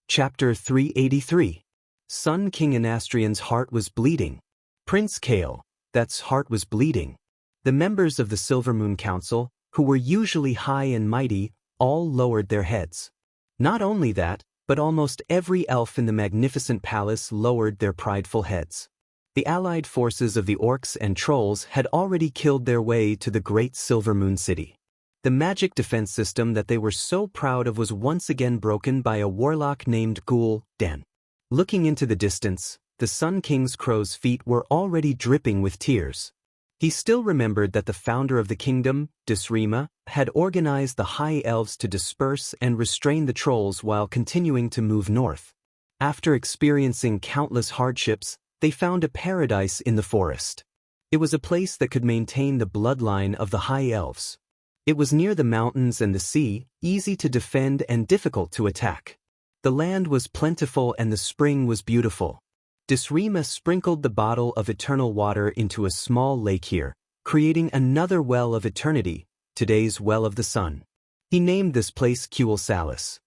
Chapter 383. Sun King Anastrian's heart was bleeding. Prince Kale, that's heart was bleeding. The members of the Silver Moon Council, who were usually high and mighty, all lowered their heads. Not only that, but almost every elf in the magnificent palace lowered their prideful heads. The allied forces of the orcs and trolls had already killed their way to the great Silver Moon City. The magic defense system that they were so proud of was once again broken by a warlock named Ghoul Den. Looking into the distance, the Sun King's crow's feet were already dripping with tears. He still remembered that the founder of the kingdom, Disrima, had organized the High Elves to disperse and restrain the trolls while continuing to move north. After experiencing countless hardships, they found a paradise in the forest. It was a place that could maintain the bloodline of the High Elves. It was near the mountains and the sea, easy to defend and difficult to attack. The land was plentiful and the spring was beautiful. Disrima sprinkled the bottle of eternal water into a small lake here, creating another well of eternity, today's well of the sun. He named this place Kuel Salis.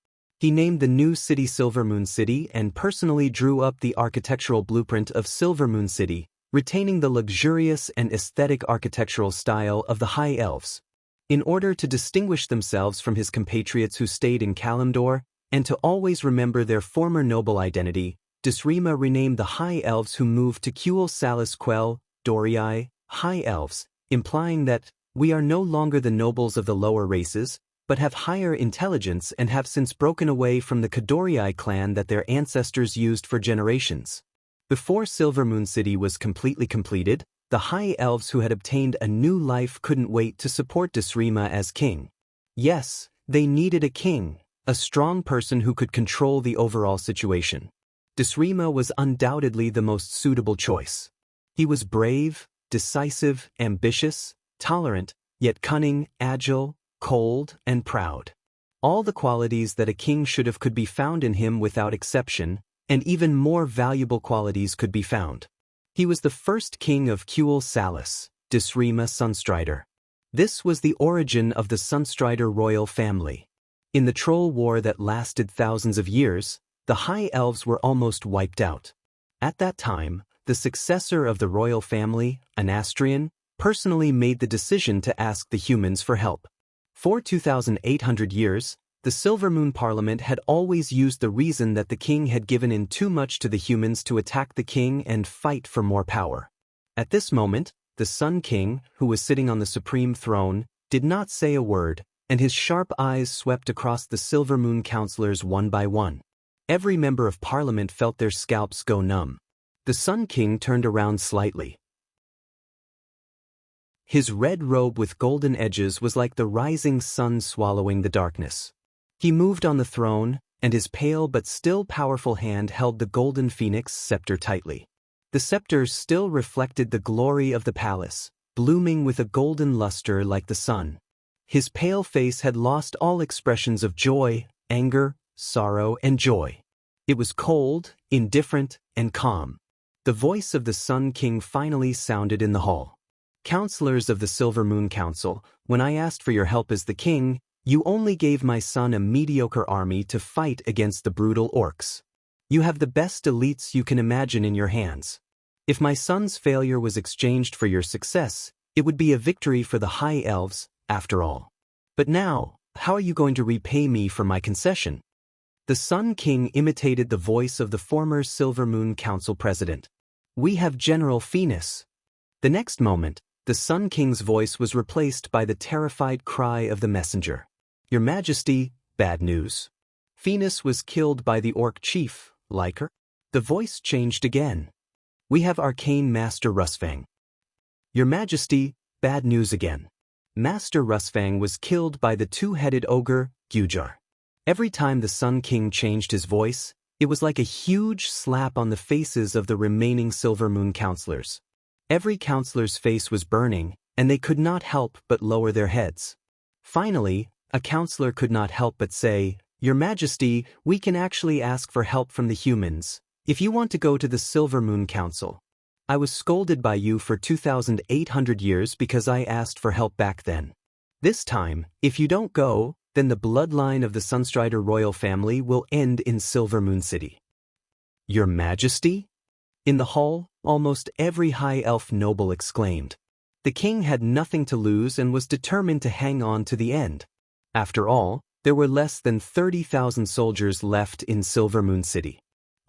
He named the new city Silver Moon City and personally drew up the architectural blueprint of Silver Moon City, retaining the luxurious and aesthetic architectural style of the High Elves. In order to distinguish themselves from his compatriots who stayed in Kalimdor, and to always remember their former noble identity, Disrima renamed the High Elves who moved to Kuel Salis Quell, Dorii, High Elves, implying that we are no longer the nobles of the lower races, but have higher intelligence and have since broken away from the Kadorii clan that their ancestors used for generations. Before Silver Moon City was completely completed, the High Elves who had obtained a new life couldn't wait to support Disrima as king. Yes, they needed a king, a strong person who could control the overall situation. Disrima was undoubtedly the most suitable choice. He was brave, decisive, ambitious, tolerant, yet cunning, agile, cold, and proud. All the qualities that a king should have could be found in him without exception, and even more valuable qualities could be found. He was the first king of Kuel Salis, Disrima Sunstrider. This was the origin of the Sunstrider royal family. In the Troll War that lasted thousands of years, the High Elves were almost wiped out. At that time, the successor of the royal family, Anastrian, personally made the decision to ask the humans for help. For 2,800 years, the Silver Moon Parliament had always used the reason that the king had given in too much to the humans to attack the king and fight for more power. At this moment, the Sun King, who was sitting on the supreme throne, did not say a word, and his sharp eyes swept across the Silver Moon councillors one by one. Every member of Parliament felt their scalps go numb. The Sun King turned around slightly. His red robe with golden edges was like the rising sun swallowing the darkness. He moved on the throne, and his pale but still powerful hand held the golden phoenix scepter tightly. The scepter still reflected the glory of the palace, blooming with a golden luster like the sun. His pale face had lost all expressions of joy, anger, sorrow, and joy. It was cold, indifferent, and calm. The voice of the Sun King finally sounded in the hall. Counselors of the Silver Moon Council, when I asked for your help as the king, you only gave my son a mediocre army to fight against the brutal orcs. You have the best elites you can imagine in your hands. If my son's failure was exchanged for your success, it would be a victory for the High Elves, after all. But now, how are you going to repay me for my concession? The Sun King imitated the voice of the former Silver Moon Council president. We have General Phoenix. The next moment, the Sun King's voice was replaced by the terrified cry of the messenger. Your Majesty, bad news. Phoenix was killed by the orc chief, Liker. The voice changed again. We have Arcane Master Rusfang. Your Majesty, bad news again. Master Rusfang was killed by the two-headed ogre, Gujar. Every time the Sun King changed his voice, it was like a huge slap on the faces of the remaining Silver Moon councillors. Every councillor's face was burning, and they could not help but lower their heads. Finally, a councillor could not help but say, Your Majesty, we can actually ask for help from the humans, if you want to go to the Silver Moon Council. I was scolded by you for 2,800 years because I asked for help back then. This time, if you don't go, then the bloodline of the Sunstrider royal family will end in Silver Moon City. Your Majesty? In the hall, almost every high elf noble exclaimed. The king had nothing to lose and was determined to hang on to the end. After all, there were less than 30,000 soldiers left in Silver Moon City.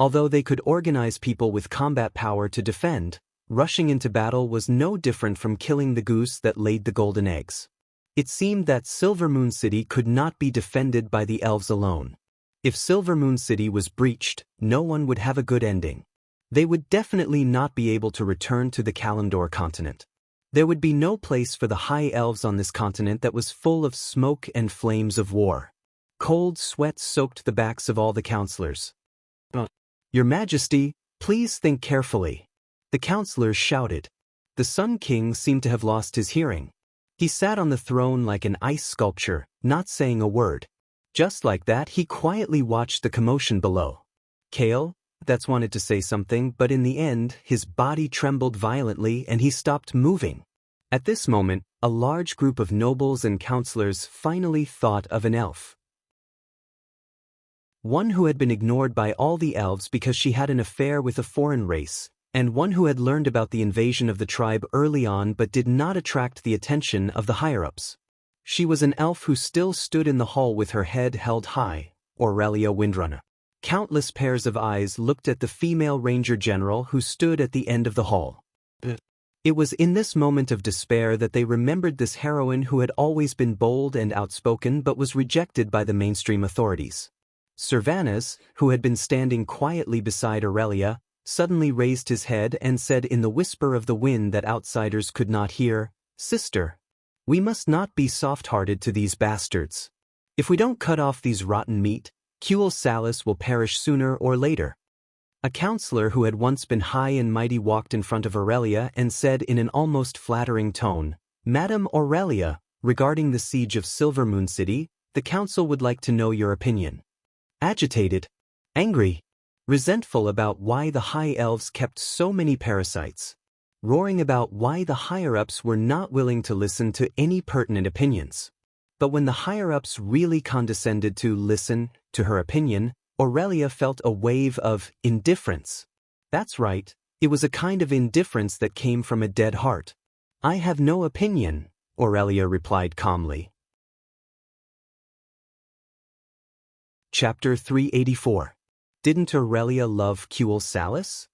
Although they could organize people with combat power to defend, rushing into battle was no different from killing the goose that laid the golden eggs. It seemed that Silver Moon City could not be defended by the elves alone. If Silver Moon City was breached, no one would have a good ending. They would definitely not be able to return to the Kalimdor continent. There would be no place for the high elves on this continent that was full of smoke and flames of war. Cold sweat soaked the backs of all the counselors. Your Majesty, please think carefully. The counselors shouted. The Sun King seemed to have lost his hearing. He sat on the throne like an ice sculpture, not saying a word. Just like that, he quietly watched the commotion below. Kale, that's wanted to say something, but in the end, his body trembled violently and he stopped moving. At this moment, a large group of nobles and counselors finally thought of an elf. One who had been ignored by all the elves because she had an affair with a foreign race, and one who had learned about the invasion of the tribe early on but did not attract the attention of the higher-ups. She was an elf who still stood in the hall with her head held high, Aurelia Windrunner. Countless pairs of eyes looked at the female ranger general who stood at the end of the hall. It was in this moment of despair that they remembered this heroine who had always been bold and outspoken but was rejected by the mainstream authorities. Servanas, who had been standing quietly beside Aurelia, suddenly raised his head and said in the whisper of the wind that outsiders could not hear, "Sister, we must not be soft-hearted to these bastards. If we don't cut off these rotten meat, Kuel Salis will perish sooner or later." A counselor who had once been high and mighty walked in front of Aurelia and said in an almost flattering tone, "Madam Aurelia, regarding the siege of Silver Moon City, the council would like to know your opinion." Agitated, angry, resentful about why the high elves kept so many parasites, roaring about why the higher-ups were not willing to listen to any pertinent opinions. But when the higher-ups really condescended to listen to her opinion, Aurelia felt a wave of indifference. That's right, it was a kind of indifference that came from a dead heart. "I have no opinion," Aurelia replied calmly. Chapter 384. Didn't Aurelia love Kuel Salis?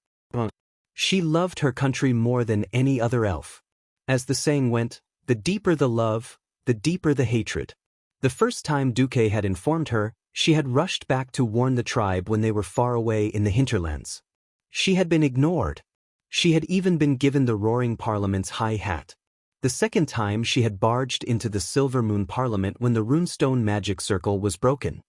She loved her country more than any other elf. As the saying went, the deeper the love, the deeper the hatred. The first time Duque had informed her, she had rushed back to warn the tribe when they were far away in the hinterlands. She had been ignored. She had even been given the Roaring Parliament's high hat. The second time she had barged into the Silver Moon Parliament when the runestone magic circle was broken.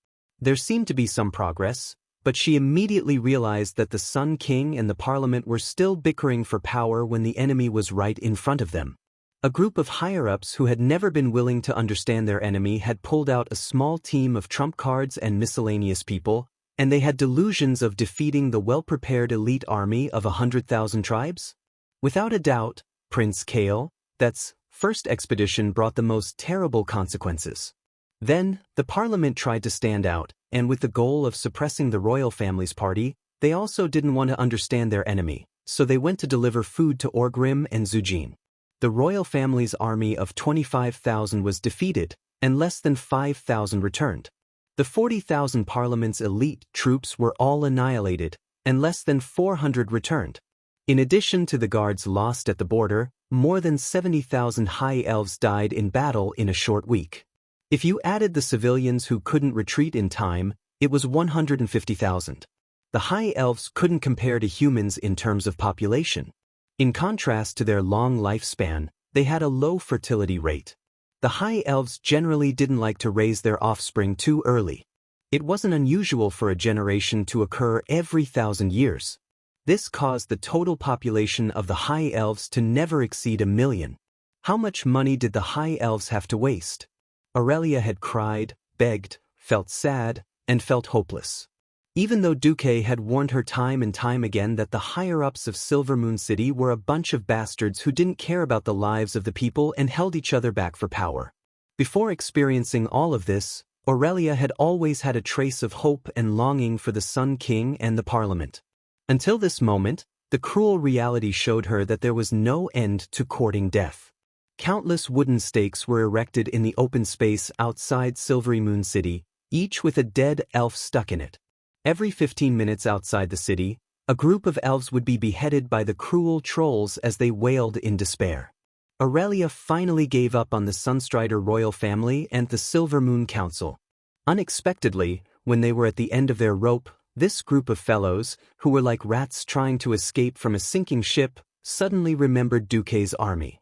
There seemed to be some progress, but she immediately realized that the Sun King and the Parliament were still bickering for power when the enemy was right in front of them. A group of higher-ups who had never been willing to understand their enemy had pulled out a small team of trump cards and miscellaneous people, and they had delusions of defeating the well-prepared elite army of 100,000 tribes? Without a doubt, Prince Kale, that's first expedition brought the most terrible consequences. Then, the Parliament tried to stand out, and with the goal of suppressing the royal family's party, they also didn't want to understand their enemy, so they went to deliver food to Orgrim and Zujin. The royal family's army of 25,000 was defeated, and less than 5,000 returned. The 40,000 Parliament's elite troops were all annihilated, and less than 400 returned. In addition to the guards lost at the border, more than 70,000 high elves died in battle in a short week. If you added the civilians who couldn't retreat in time, it was 150,000. The high elves couldn't compare to humans in terms of population. In contrast to their long lifespan, they had a low fertility rate. The high elves generally didn't like to raise their offspring too early. It wasn't unusual for a generation to occur every 1,000 years. This caused the total population of the high elves to never exceed 1 million. How much money did the high elves have to waste? Aurelia had cried, begged, felt sad, and felt hopeless. Even though Duque had warned her time and time again that the higher-ups of Silver Moon City were a bunch of bastards who didn't care about the lives of the people and held each other back for power. Before experiencing all of this, Aurelia had always had a trace of hope and longing for the Sun King and the Parliament. Until this moment, the cruel reality showed her that there was no end to courting death. Countless wooden stakes were erected in the open space outside Silvery Moon City, each with a dead elf stuck in it. Every 15 minutes outside the city, a group of elves would be beheaded by the cruel trolls as they wailed in despair. Aurelia finally gave up on the Sunstrider royal family and the Silver Moon Council. Unexpectedly, when they were at the end of their rope, this group of fellows, who were like rats trying to escape from a sinking ship, suddenly remembered Duque's army.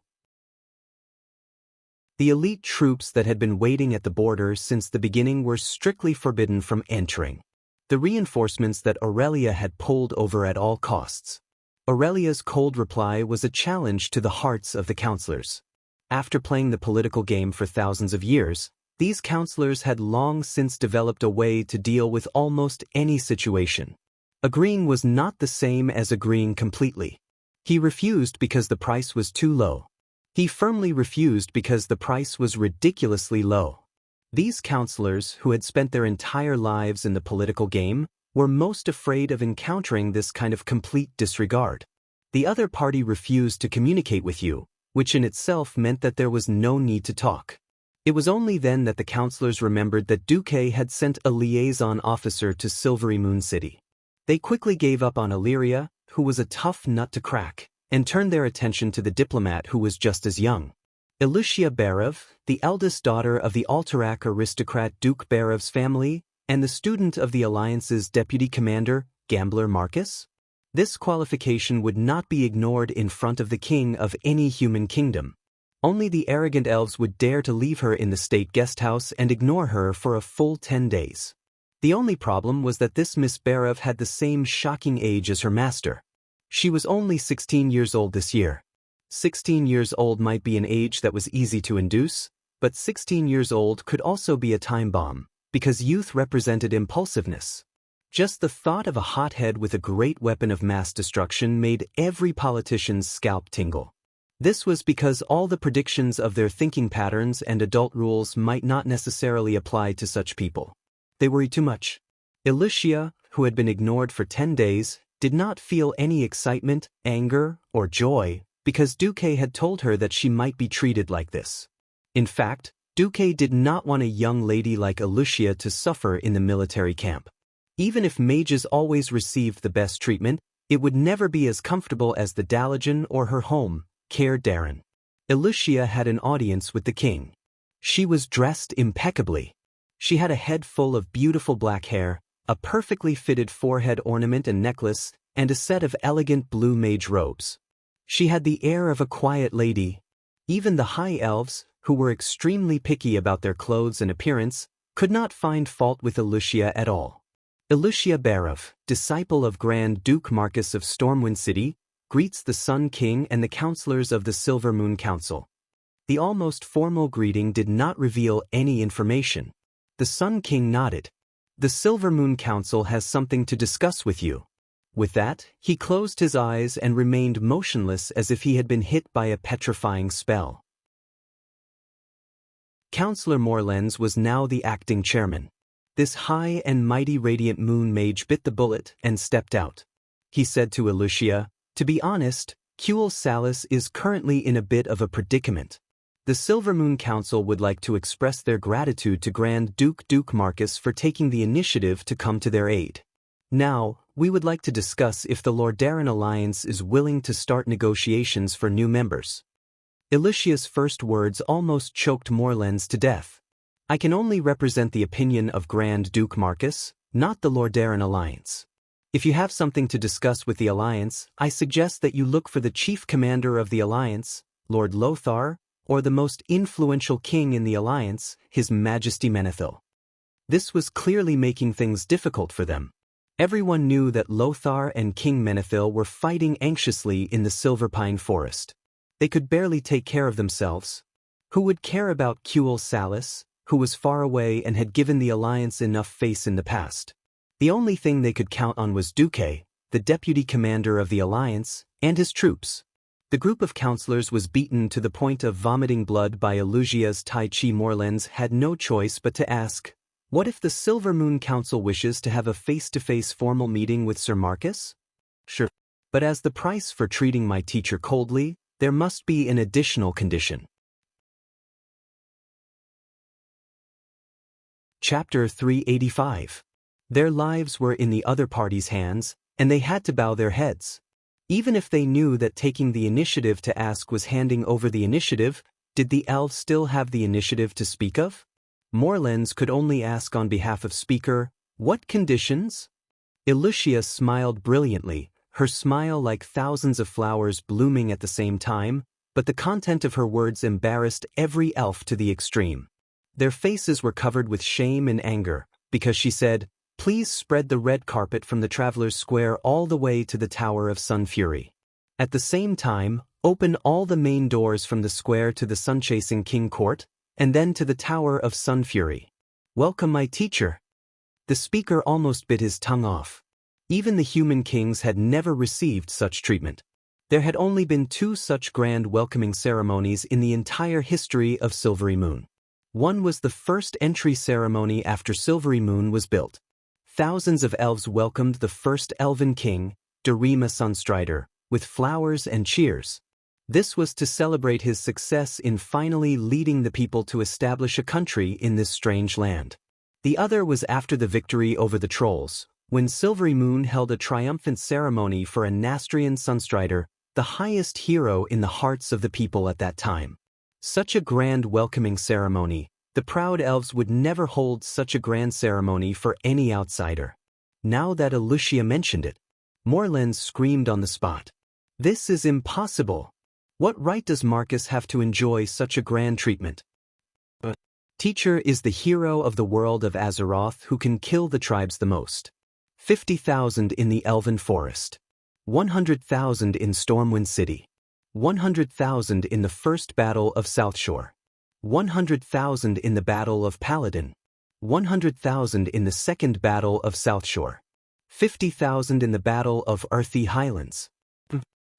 The elite troops that had been waiting at the border since the beginning were strictly forbidden from entering. The reinforcements that Aurelia had pulled over at all costs. Aurelia's cold reply was a challenge to the hearts of the counselors. After playing the political game for thousands of years, these counselors had long since developed a way to deal with almost any situation. Agreeing was not the same as agreeing completely. He refused because the price was too low. He firmly refused because the price was ridiculously low. These counselors, who had spent their entire lives in the political game, were most afraid of encountering this kind of complete disregard. The other party refused to communicate with you, which in itself meant that there was no need to talk. It was only then that the counselors remembered that Duque had sent a liaison officer to Silvery Moon City. They quickly gave up on Illyria, who was a tough nut to crack, and turned their attention to the diplomat who was just as young. Ilyusha Barev, the eldest daughter of the Alterac aristocrat Duke Barev's family, and the student of the Alliance's deputy commander, Gambler Marcus? This qualification would not be ignored in front of the king of any human kingdom. Only the arrogant elves would dare to leave her in the state guesthouse and ignore her for a full 10 days. The only problem was that this Miss Barev had the same shocking age as her master. She was only 16 years old this year. 16 years old might be an age that was easy to induce, but 16 years old could also be a time bomb, because youth represented impulsiveness. Just the thought of a hothead with a great weapon of mass destruction made every politician's scalp tingle. This was because all the predictions of their thinking patterns and adult rules might not necessarily apply to such people. They worried too much. Ilyusha, who had been ignored for 10 days, did not feel any excitement, anger, or joy, because Duque had told her that she might be treated like this. In fact, Duque did not want a young lady like Ilyusha to suffer in the military camp. Even if mages always received the best treatment, it would never be as comfortable as the Dalajan or her home, Caer Darren. Ilyusha had an audience with the king. She was dressed impeccably. She had a head full of beautiful black hair, a perfectly fitted forehead ornament and necklace, and a set of elegant blue mage robes. She had the air of a quiet lady. Even the high elves, who were extremely picky about their clothes and appearance, could not find fault with Ilyusha at all. Ilyusha Barev, disciple of Grand Duke Marcus of Stormwind City, greets the Sun King and the counselors of the Silver Moon Council. The almost formal greeting did not reveal any information. The Sun King nodded. The Silver Moon Council has something to discuss with you. With that, he closed his eyes and remained motionless as if he had been hit by a petrifying spell. Councillor Morlens was now the acting chairman. This high and mighty radiant moon mage bit the bullet and stepped out. He said to Ilyusha, "To be honest, Kuel Salis is currently in a bit of a predicament. The Silver Moon Council would like to express their gratitude to Grand Duke Marcus for taking the initiative to come to their aid. Now, we would like to discuss if the Lordaeron Alliance is willing to start negotiations for new members." Ilyusha's first words almost choked Morlens to death. "I can only represent the opinion of Grand Duke Marcus, not the Lordaeron Alliance. If you have something to discuss with the Alliance, I suggest that you look for the chief commander of the Alliance, Lord Lothar, or the most influential king in the Alliance, His Majesty Menethil." This was clearly making things difficult for them. Everyone knew that Lothar and King Menethil were fighting anxiously in the Silver Pine Forest. They could barely take care of themselves. Who would care about Kuel Salis, who was far away and had given the Alliance enough face in the past? The only thing they could count on was Duque, the deputy commander of the alliance, and his troops. The group of counselors was beaten to the point of vomiting blood by Elusia's Tai Chi. Morlens had no choice but to ask, "What if the Silver Moon Council wishes to have a face-to-face formal meeting with Sir Marcus?" "Sure. But as the price for treating my teacher coldly, there must be an additional condition." Chapter 385. Their lives were in the other party's hands, and they had to bow their heads. Even if they knew that taking the initiative to ask was handing over the initiative, did the elves still have the initiative to speak of? Morlens could only ask on behalf of Speaker, "What conditions?" Elusia smiled brilliantly, her smile like thousands of flowers blooming at the same time, but the content of her words embarrassed every elf to the extreme. Their faces were covered with shame and anger, because she said, "Please spread the red carpet from the Travelers' Square all the way to the Tower of Sun Fury. At the same time, open all the main doors from the square to the Sun-Chasing King Court, and then to the Tower of Sun Fury. Welcome my teacher." The speaker almost bit his tongue off. Even the human kings had never received such treatment. There had only been 2 such grand welcoming ceremonies in the entire history of Silvery Moon. One was the first entry ceremony after Silvery Moon was built. Thousands of elves welcomed the first elven king, Darima Sunstrider, with flowers and cheers. This was to celebrate his success in finally leading the people to establish a country in this strange land. The other was after the victory over the trolls, when Silvery Moon held a triumphant ceremony for a Nastrian Sunstrider, the highest hero in the hearts of the people at that time. Such a grand welcoming ceremony, the proud elves would never hold such a grand ceremony for any outsider. Now that Elusia mentioned it, Morlens screamed on the spot. "This is impossible. What right does Marcus have to enjoy such a grand treatment? Teacher is the hero of the world of Azeroth who can kill the tribes the most. 50,000 in the Elven Forest. 100,000 in Stormwind City. 100,000 in the first battle of Southshore. 100,000 in the Battle of Paladin. 100,000 in the second Battle of Southshore. 50,000 in the Battle of Earthy Highlands.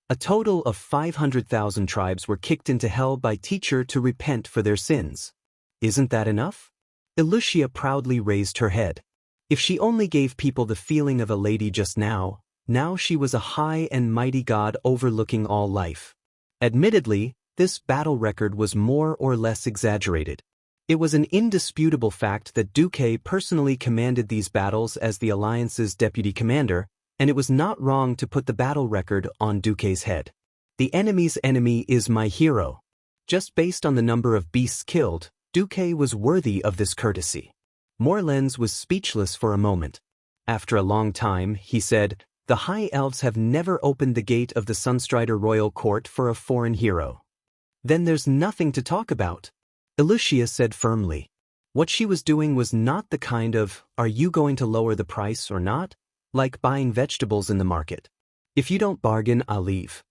A total of 500,000 tribes were kicked into hell by teacher to repent for their sins. Isn't that enough?" Elusia proudly raised her head. If she only gave people the feeling of a lady just now she was a high and mighty god overlooking all life. Admittedly, this battle record was more or less exaggerated. It was an indisputable fact that Duque personally commanded these battles as the Alliance's deputy commander, and it was not wrong to put the battle record on Duque's head. The enemy's enemy is my hero. Just based on the number of beasts killed, Duque was worthy of this courtesy. Morlens was speechless for a moment. After a long time, he said, "The High Elves have never opened the gate of the Sunstrider Royal Court for a foreign hero." "Then there's nothing to talk about," Elusia said firmly. What she was doing was not the kind of, "Are you going to lower the price or not?" like buying vegetables in the market. "If you don't bargain, I'll leave."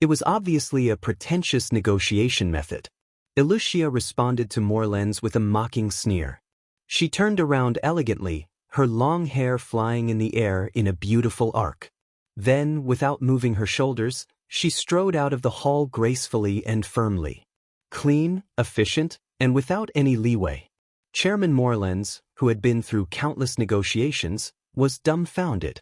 It was obviously a pretentious negotiation method. Elusia responded to Morlens with a mocking sneer. She turned around elegantly, her long hair flying in the air in a beautiful arc. Then, without moving her shoulders, she strode out of the hall gracefully and firmly. Clean, efficient, and without any leeway. Chairman Morlens, who had been through countless negotiations, was dumbfounded.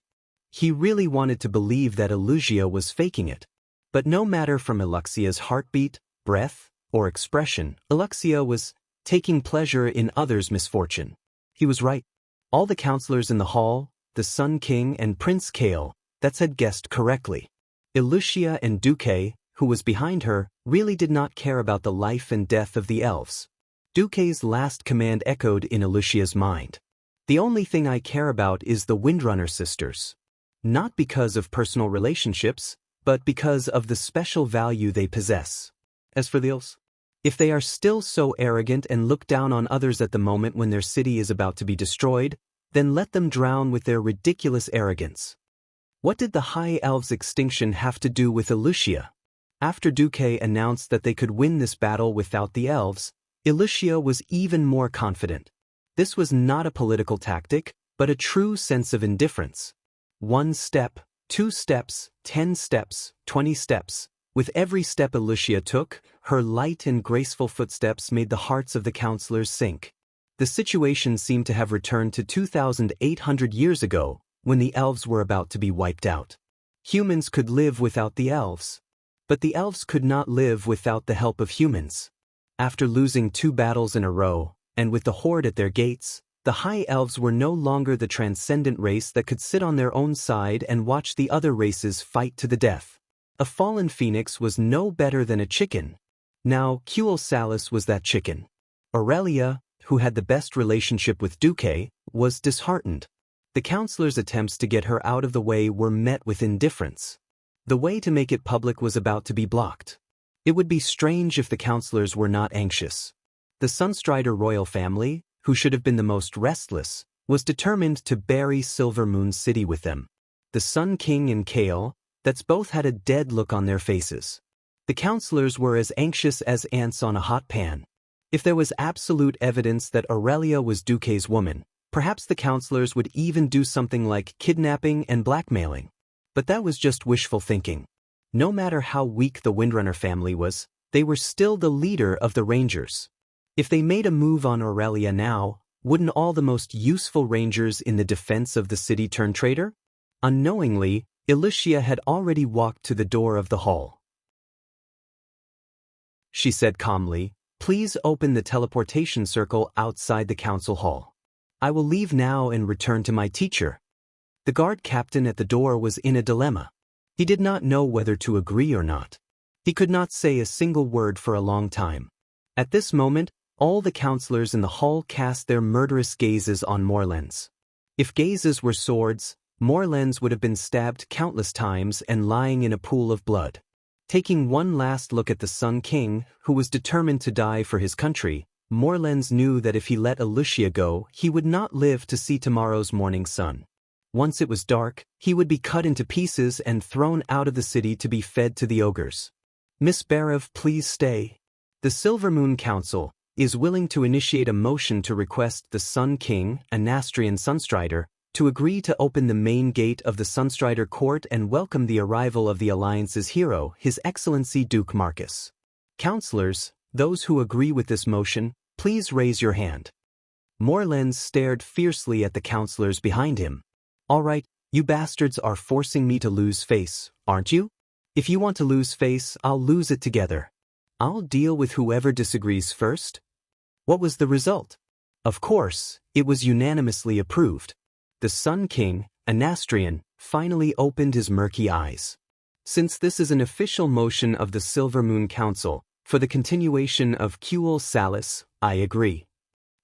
He really wanted to believe that Elusia was faking it. But no matter from Eluxia's heartbeat, breath, or expression, Eluxia was taking pleasure in others' misfortune. He was right. All the counselors in the hall, the Sun King and Prince Kale, had guessed correctly. Elusia and Duque, who was behind her, really did not care about the life and death of the elves. Duque's last command echoed in Elusia's mind. "The only thing I care about is the Windrunner sisters. Not because of personal relationships, but because of the special value they possess. As for the elves, if they are still so arrogant and look down on others at the moment when their city is about to be destroyed, then let them drown with their ridiculous arrogance." What did the High Elves' extinction have to do with Elusia? After Duque announced that they could win this battle without the elves, Elusia was even more confident. This was not a political tactic, but a true sense of indifference. 1 step, 2 steps, 10 steps, 20 steps. With every step Xianxia took, her light and graceful footsteps made the hearts of the counselors sink. The situation seemed to have returned to 2,800 years ago, when the elves were about to be wiped out. Humans could live without the elves. But the elves could not live without the help of humans. After losing 2 battles in a row, and with the horde at their gates, the high elves were no longer the transcendent race that could sit on their own side and watch the other races fight to the death. A fallen phoenix was no better than a chicken. Now, Cultivation was that chicken. Aurelia, who had the best relationship with Duque, was disheartened. The counselors' attempts to get her out of the way were met with indifference. The way to make it public was about to be blocked. It would be strange if the counselors were not anxious. The Sunstrider royal family, who should have been the most restless, was determined to bury Silver Moon City with them. The Sun King and Kale, that's both had a dead look on their faces. The counselors were as anxious as ants on a hot pan. If there was absolute evidence that Aurelia was Duque's woman, perhaps the counselors would even do something like kidnapping and blackmailing. But that was just wishful thinking. No matter how weak the Windrunner family was, they were still the leader of the Rangers. If they made a move on Aurelia now, wouldn't all the most useful Rangers in the defense of the city turn traitor? Unknowingly, Xianxia had already walked to the door of the hall. She said calmly, "Please open the teleportation circle outside the council hall. I will leave now and return to my teacher." The guard captain at the door was in a dilemma. He did not know whether to agree or not. He could not say a single word for a long time. At this moment, all the counselors in the hall cast their murderous gazes on Morlens. If gazes were swords, Morlens would have been stabbed countless times and lying in a pool of blood. Taking one last look at the Sun King, who was determined to die for his country, Morlens knew that if he let Xianxia go, he would not live to see tomorrow's morning sun. Once it was dark, he would be cut into pieces and thrown out of the city to be fed to the ogres. "Miss Barev, please stay. The Silver Moon Council is willing to initiate a motion to request the Sun King, a Nastrian Sunstrider, to agree to open the main gate of the Sunstrider court and welcome the arrival of the Alliance's hero, His Excellency Duke Marcus. Counselors, those who agree with this motion, please raise your hand." Morlens stared fiercely at the counselors behind him. "All right, you bastards are forcing me to lose face, aren't you? If you want to lose face, I'll lose it together. I'll deal with whoever disagrees first." What was the result? Of course, it was unanimously approved. The Sun King, a Nastrian, finally opened his murky eyes. "Since this is an official motion of the Silver Moon Council for the continuation of Cultivation, I agree."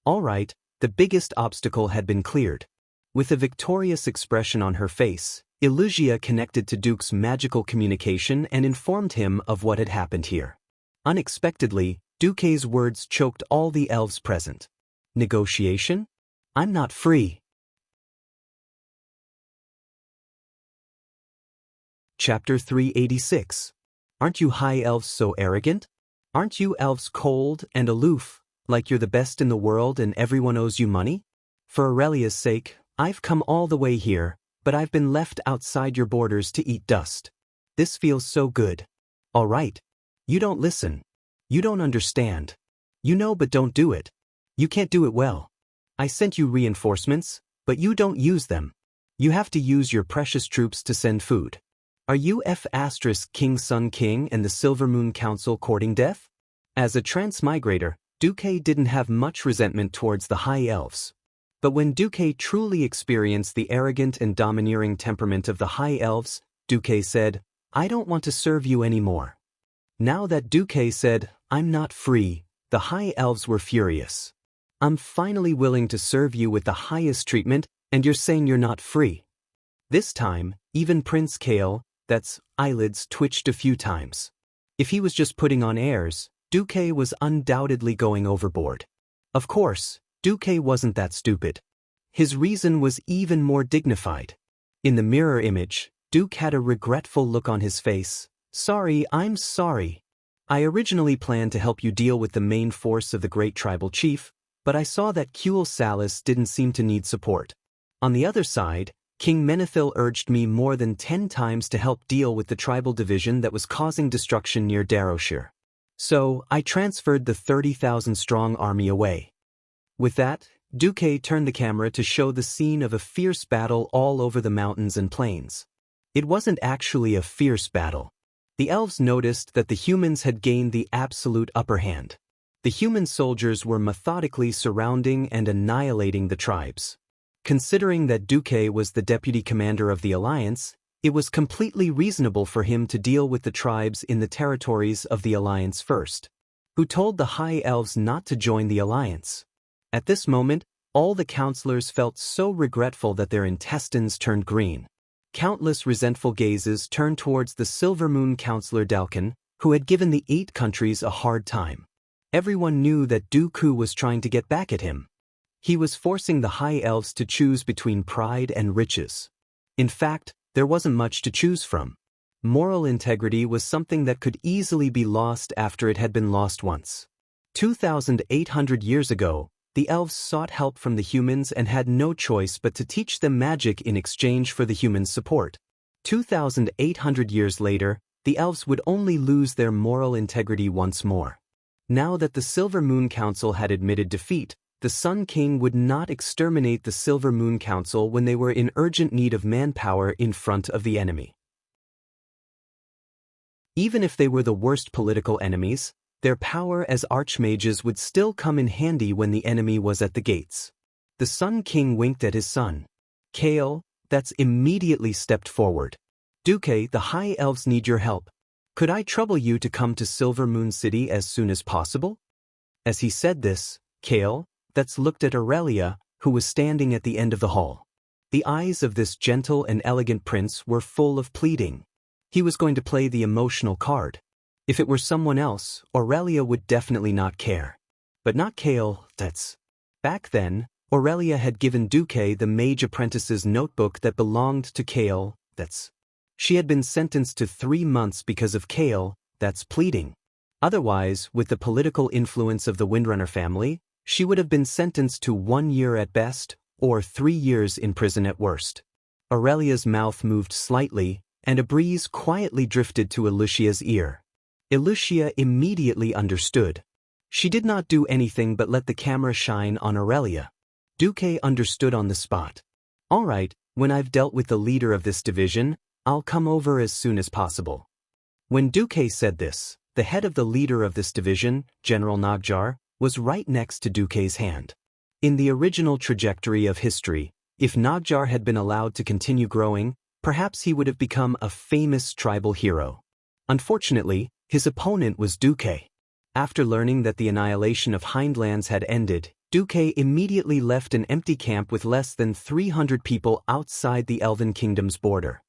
All right, the biggest obstacle had been cleared. With a victorious expression on her face, Xianxia connected to Duke's magical communication and informed him of what had happened here. Unexpectedly, Duque's words choked all the elves present. "Negotiation? I'm not free." Chapter 386. Aren't you high elves so arrogant? Aren't you elves cold and aloof, like you're the best in the world and everyone owes you money? For Aurelia's sake, I've come all the way here, but I've been left outside your borders to eat dust. This feels so good. All right. You don't listen. You don't understand. You know but don't do it. You can't do it well. I sent you reinforcements, but you don't use them. You have to use your precious troops to send food. Are you King Sun King and the Silver Moon Council courting death? As a transmigrator, Duque didn't have much resentment towards the high elves. But when Duque truly experienced the arrogant and domineering temperament of the high elves, Duque said, "I don't want to serve you anymore." Now that Duque said, "I'm not free," the high elves were furious. "I'm finally willing to serve you with the highest treatment, and you're saying you're not free." This time, even Prince Kale, that's eyelids twitched a few times. If he was just putting on airs, Duque was undoubtedly going overboard. Of course, Duque wasn't that stupid. His reason was even more dignified. In the mirror image, Duque had a regretful look on his face. "Sorry, I'm sorry. I originally planned to help you deal with the main force of the great tribal chief, but I saw that Kuel Salis didn't seem to need support. On the other side, King Menethil urged me more than 10 times to help deal with the tribal division that was causing destruction near Darrowshire. So, I transferred the 30,000-strong army away. With that, Duque turned the camera to show the scene of a fierce battle all over the mountains and plains. It wasn't actually a fierce battle. The elves noticed that the humans had gained the absolute upper hand. The human soldiers were methodically surrounding and annihilating the tribes. Considering that Duque was the deputy commander of the alliance, it was completely reasonable for him to deal with the tribes in the territories of the alliance first. Who told the high elves not to join the alliance? At this moment, all the counselors felt so regretful that their intestines turned green. Countless resentful gazes turned towards the Silver Moon counselor Dalkin, who had given the 8 countries a hard time. Everyone knew that Dooku was trying to get back at him. He was forcing the high elves to choose between pride and riches. In fact, there wasn't much to choose from. Moral integrity was something that could easily be lost after it had been lost once. 2,800 years ago, the elves sought help from the humans and had no choice but to teach them magic in exchange for the humans' support. 2,800 years later, the elves would only lose their moral integrity once more. Now that the Silver Moon Council had admitted defeat, the Sun King would not exterminate the Silver Moon Council when they were in urgent need of manpower in front of the enemy. Even if they were the worst political enemies, their power as archmages would still come in handy when the enemy was at the gates. The Sun King winked at his son. Kale, that's immediately stepped forward. Duque, the high elves need your help. Could I trouble you to come to Silver Moon City as soon as possible? As he said this, Kale, that's looked at Aurelia, who was standing at the end of the hall. The eyes of this gentle and elegant prince were full of pleading. He was going to play the emotional card. If it were someone else, Aurelia would definitely not care. But not Kale, that's... Back then, Aurelia had given Duque the mage apprentice's notebook that belonged to Kale, that's... She had been sentenced to 3 months because of Kale, that's pleading. Otherwise, with the political influence of the Windrunner family, she would have been sentenced to 1 year at best, or 3 years in prison at worst. Aurelia's mouth moved slightly, and a breeze quietly drifted to Elucia's ear. Elucia immediately understood. She did not do anything but let the camera shine on Aurelia. Duque understood on the spot. All right, when I've dealt with the leader of this division, I'll come over as soon as possible. When Duque said this, the head of the leader of this division, General Nagjar, was right next to Duque's hand. In the original trajectory of history, if Nagjar had been allowed to continue growing, perhaps he would have become a famous tribal hero. Unfortunately, his opponent was Duque. After learning that the annihilation of Hindlands had ended, Duque immediately left an empty camp with less than 300 people outside the Elven Kingdom's border.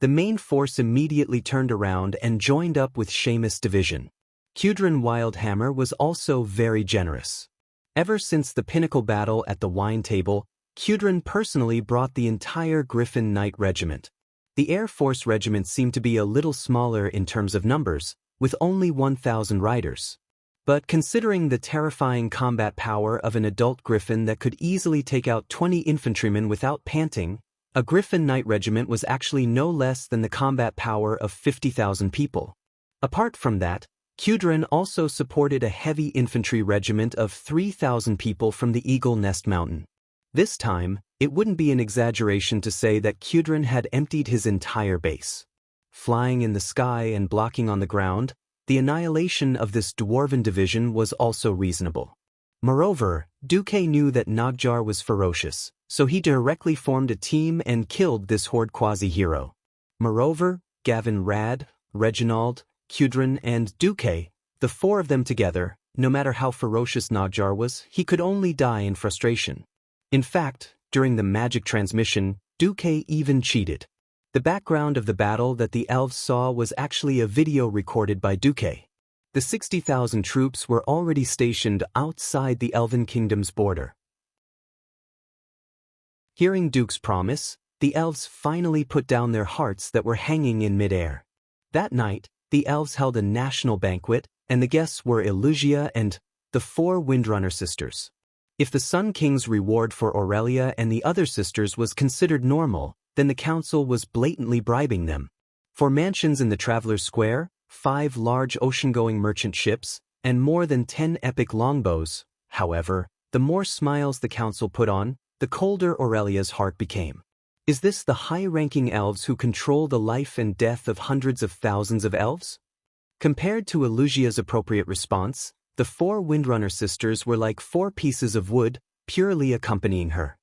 The main force immediately turned around and joined up with Seamus' division. Cudrin Wildhammer was also very generous. Ever since the pinnacle battle at the wine table, Cudrin personally brought the entire Griffin Knight Regiment. The Air Force Regiment seemed to be a little smaller in terms of numbers, with only 1,000 riders. But considering the terrifying combat power of an adult Griffin that could easily take out 20 infantrymen without panting, a Griffin Knight Regiment was actually no less than the combat power of 50,000 people. Apart from that, Cudrin also supported a heavy infantry regiment of 3,000 people from the Eagle Nest Mountain. This time, it wouldn't be an exaggeration to say that Cudrin had emptied his entire base. Flying in the sky and blocking on the ground, the annihilation of this dwarven division was also reasonable. Moreover, Duque knew that Nagjar was ferocious, so he directly formed a team and killed this horde quasi-hero. Moreover, Gavin Rad, Reginald, Cudrin, and Duque, the 4 of them together, no matter how ferocious Nagjar was, he could only die in frustration. In fact, during the magic transmission, Duque even cheated. The background of the battle that the elves saw was actually a video recorded by Duque. The 60,000 troops were already stationed outside the Elven Kingdom's border. Hearing Duke's promise, the elves finally put down their hearts that were hanging in midair. That night, the elves held a national banquet, and the guests were Elucia and the 4 Windrunner sisters. If the Sun King's reward for Aurelia and the other sisters was considered normal, then the council was blatantly bribing them. For mansions in the Traveler's Square, 5 large ocean-going merchant ships, and more than 10 epic longbows, however, the more smiles the council put on, the colder Aurelia's heart became. Is this the high-ranking elves who control the life and death of hundreds of thousands of elves? Compared to Elusia's appropriate response, the 4 Windrunner sisters were like 4 pieces of wood, purely accompanying her.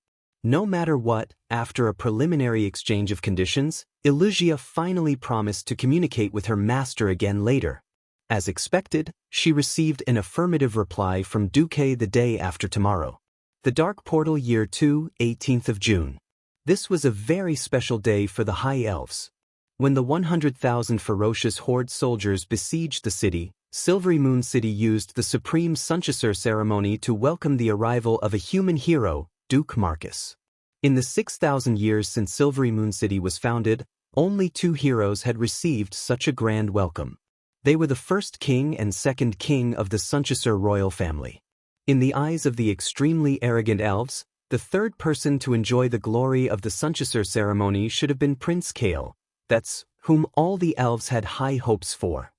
No matter what, after a preliminary exchange of conditions, Elusia finally promised to communicate with her master again later. As expected, she received an affirmative reply from Duque the day after tomorrow. The Dark Portal Year 2, 18th of June. This was a very special day for the High Elves. When the 100,000 ferocious Horde soldiers besieged the city, Silvery Moon City used the Supreme Sunchaser ceremony to welcome the arrival of a human hero, Duke Marcus. In the 6,000 years since Silvery Moon City was founded, only 2 heroes had received such a grand welcome. They were the first king and second king of the Sunchaser royal family. In the eyes of the extremely arrogant elves, the third person to enjoy the glory of the Sunchaser ceremony should have been Prince Kael, that's whom all the elves had high hopes for.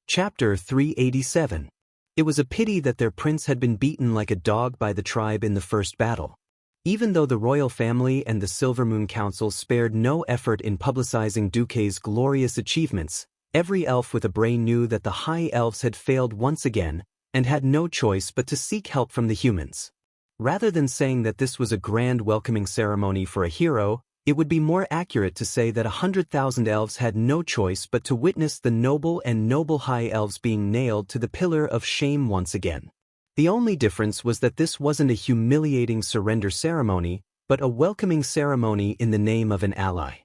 Chapter 387. It was a pity that their prince had been beaten like a dog by the tribe in the first battle. Even though the royal family and the Silvermoon Council spared no effort in publicizing Duque's glorious achievements, every elf with a brain knew that the High Elves had failed once again and had no choice but to seek help from the humans. Rather than saying that this was a grand welcoming ceremony for a hero, it would be more accurate to say that 100,000 elves had no choice but to witness the noble and noble High Elves being nailed to the pillar of shame once again. The only difference was that this wasn't a humiliating surrender ceremony, but a welcoming ceremony in the name of an ally.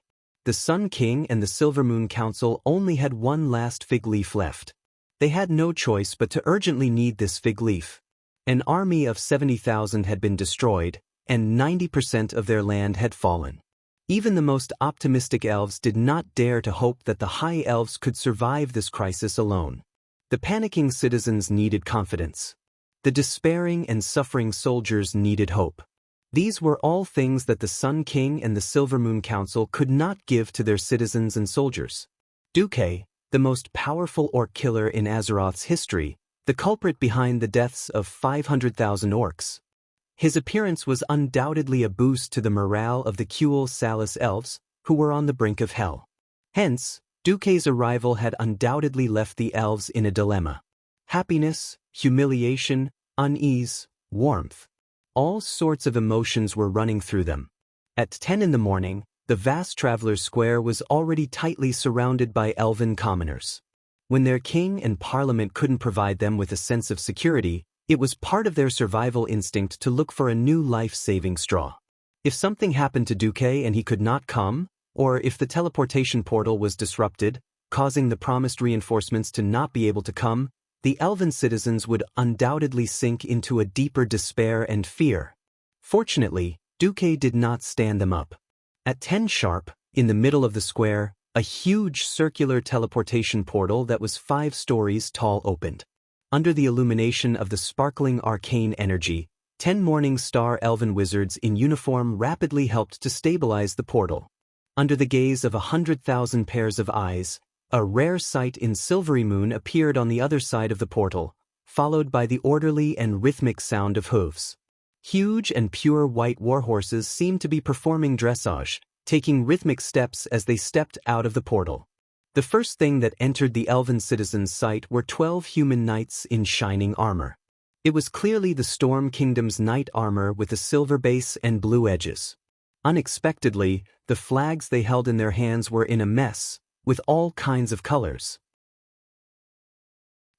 The Sun King and the Silvermoon Council only had one last fig leaf left. They had no choice but to urgently need this fig leaf. An army of 70,000 had been destroyed, and 90% of their land had fallen. Even the most optimistic elves did not dare to hope that the High Elves could survive this crisis alone. The panicking citizens needed confidence. The despairing and suffering soldiers needed hope. These were all things that the Sun King and the Silvermoon Council could not give to their citizens and soldiers. Duque, the most powerful orc killer in Azeroth's history, the culprit behind the deaths of 500,000 orcs. His appearance was undoubtedly a boost to the morale of the Kuel Salis elves, who were on the brink of hell. Hence, Duque's arrival had undoubtedly left the elves in a dilemma. Happiness, humiliation, unease, warmth. All sorts of emotions were running through them. At 10 in the morning, the vast Traveler's Square was already tightly surrounded by elven commoners. When their king and parliament couldn't provide them with a sense of security, it was part of their survival instinct to look for a new life-saving straw. If something happened to Duque and he could not come, or if the teleportation portal was disrupted, causing the promised reinforcements to not be able to come, the elven citizens would undoubtedly sink into a deeper despair and fear. Fortunately, Duque did not stand them up. At 10 sharp, in the middle of the square, a huge circular teleportation portal that was 5 stories tall opened. Under the illumination of the sparkling arcane energy, 10 Morning Star elven wizards in uniform rapidly helped to stabilize the portal. Under the gaze of 100,000 pairs of eyes, a rare sight in Silvery Moon appeared on the other side of the portal, followed by the orderly and rhythmic sound of hooves. Huge and pure white warhorses seemed to be performing dressage, taking rhythmic steps as they stepped out of the portal. The first thing that entered the elven citizens' sight were 12 human knights in shining armor. It was clearly the Storm Kingdom's knight armor with a silver base and blue edges. Unexpectedly, the flags they held in their hands were in a mess, with all kinds of colors.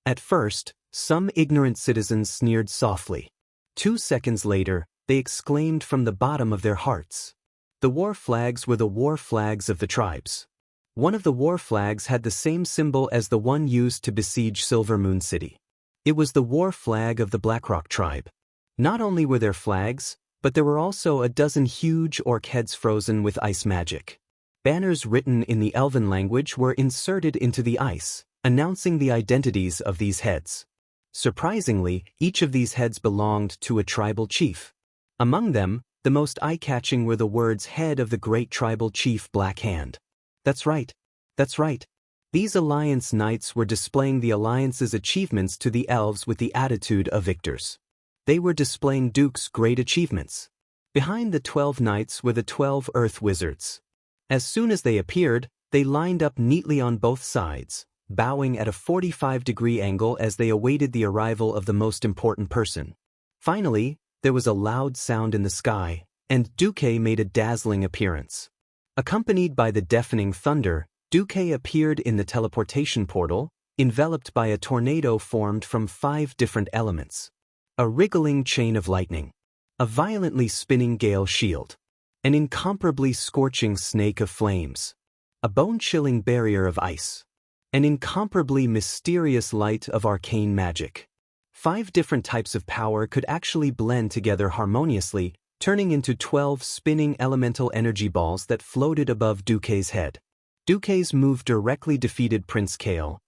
At first, some ignorant citizens sneered softly. 2 seconds later, they exclaimed from the bottom of their hearts. The war flags were the war flags of the tribes. One of the war flags had the same symbol as the one used to besiege Silver Moon City. It was the war flag of the Blackrock tribe. Not only were there flags, but there were also a dozen huge orc heads frozen with ice magic. Banners written in the elven language were inserted into the ice, announcing the identities of these heads. Surprisingly, each of these heads belonged to a tribal chief. Among them, the most eye-catching were the words "Head of the Great Tribal Chief Black Hand." That's right. That's right. These Alliance Knights were displaying the Alliance's achievements to the elves with the attitude of victors. They were displaying Duke's great achievements. Behind the 12 knights were the 12 Earth Wizards. As soon as they appeared, they lined up neatly on both sides, bowing at a 45-degree angle as they awaited the arrival of the most important person. Finally, there was a loud sound in the sky, and Duke made a dazzling appearance. Accompanied by the deafening thunder, Duke appeared in the teleportation portal, enveloped by a tornado formed from 5 different elements. A wriggling chain of lightning, a violently spinning gale shield, an incomparably scorching snake of flames, a bone-chilling barrier of ice, an incomparably mysterious light of arcane magic. 5 different types of power could actually blend together harmoniously, turning into 12 spinning elemental energy balls that floated above Duke's head. Duke's move directly defeated Prince Kale,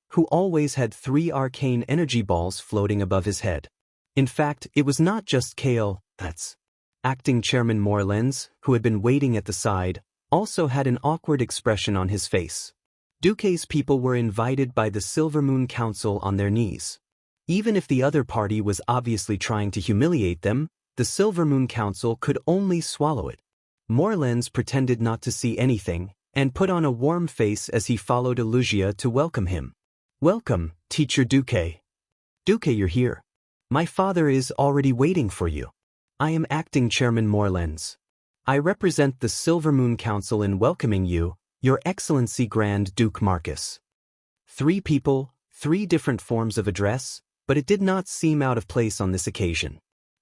who always had 3 arcane energy balls floating above his head. In fact, it was not just Kale, acting Chairman Morlands, who had been waiting at the side, also had an awkward expression on his face. Duke's people were invited by the Silvermoon Council on their knees. Even if the other party was obviously trying to humiliate them, the Silvermoon Council could only swallow it. Morlands pretended not to see anything, and put on a warm face as he followed Elugia to welcome him. "Welcome, Teacher Duke. Duke, you're here. My father is already waiting for you. I am acting Chairman Morlands. I represent the Silvermoon Council in welcoming you, Your Excellency Grand Duke Marcus." 3 people, 3 different forms of address, but it did not seem out of place on this occasion.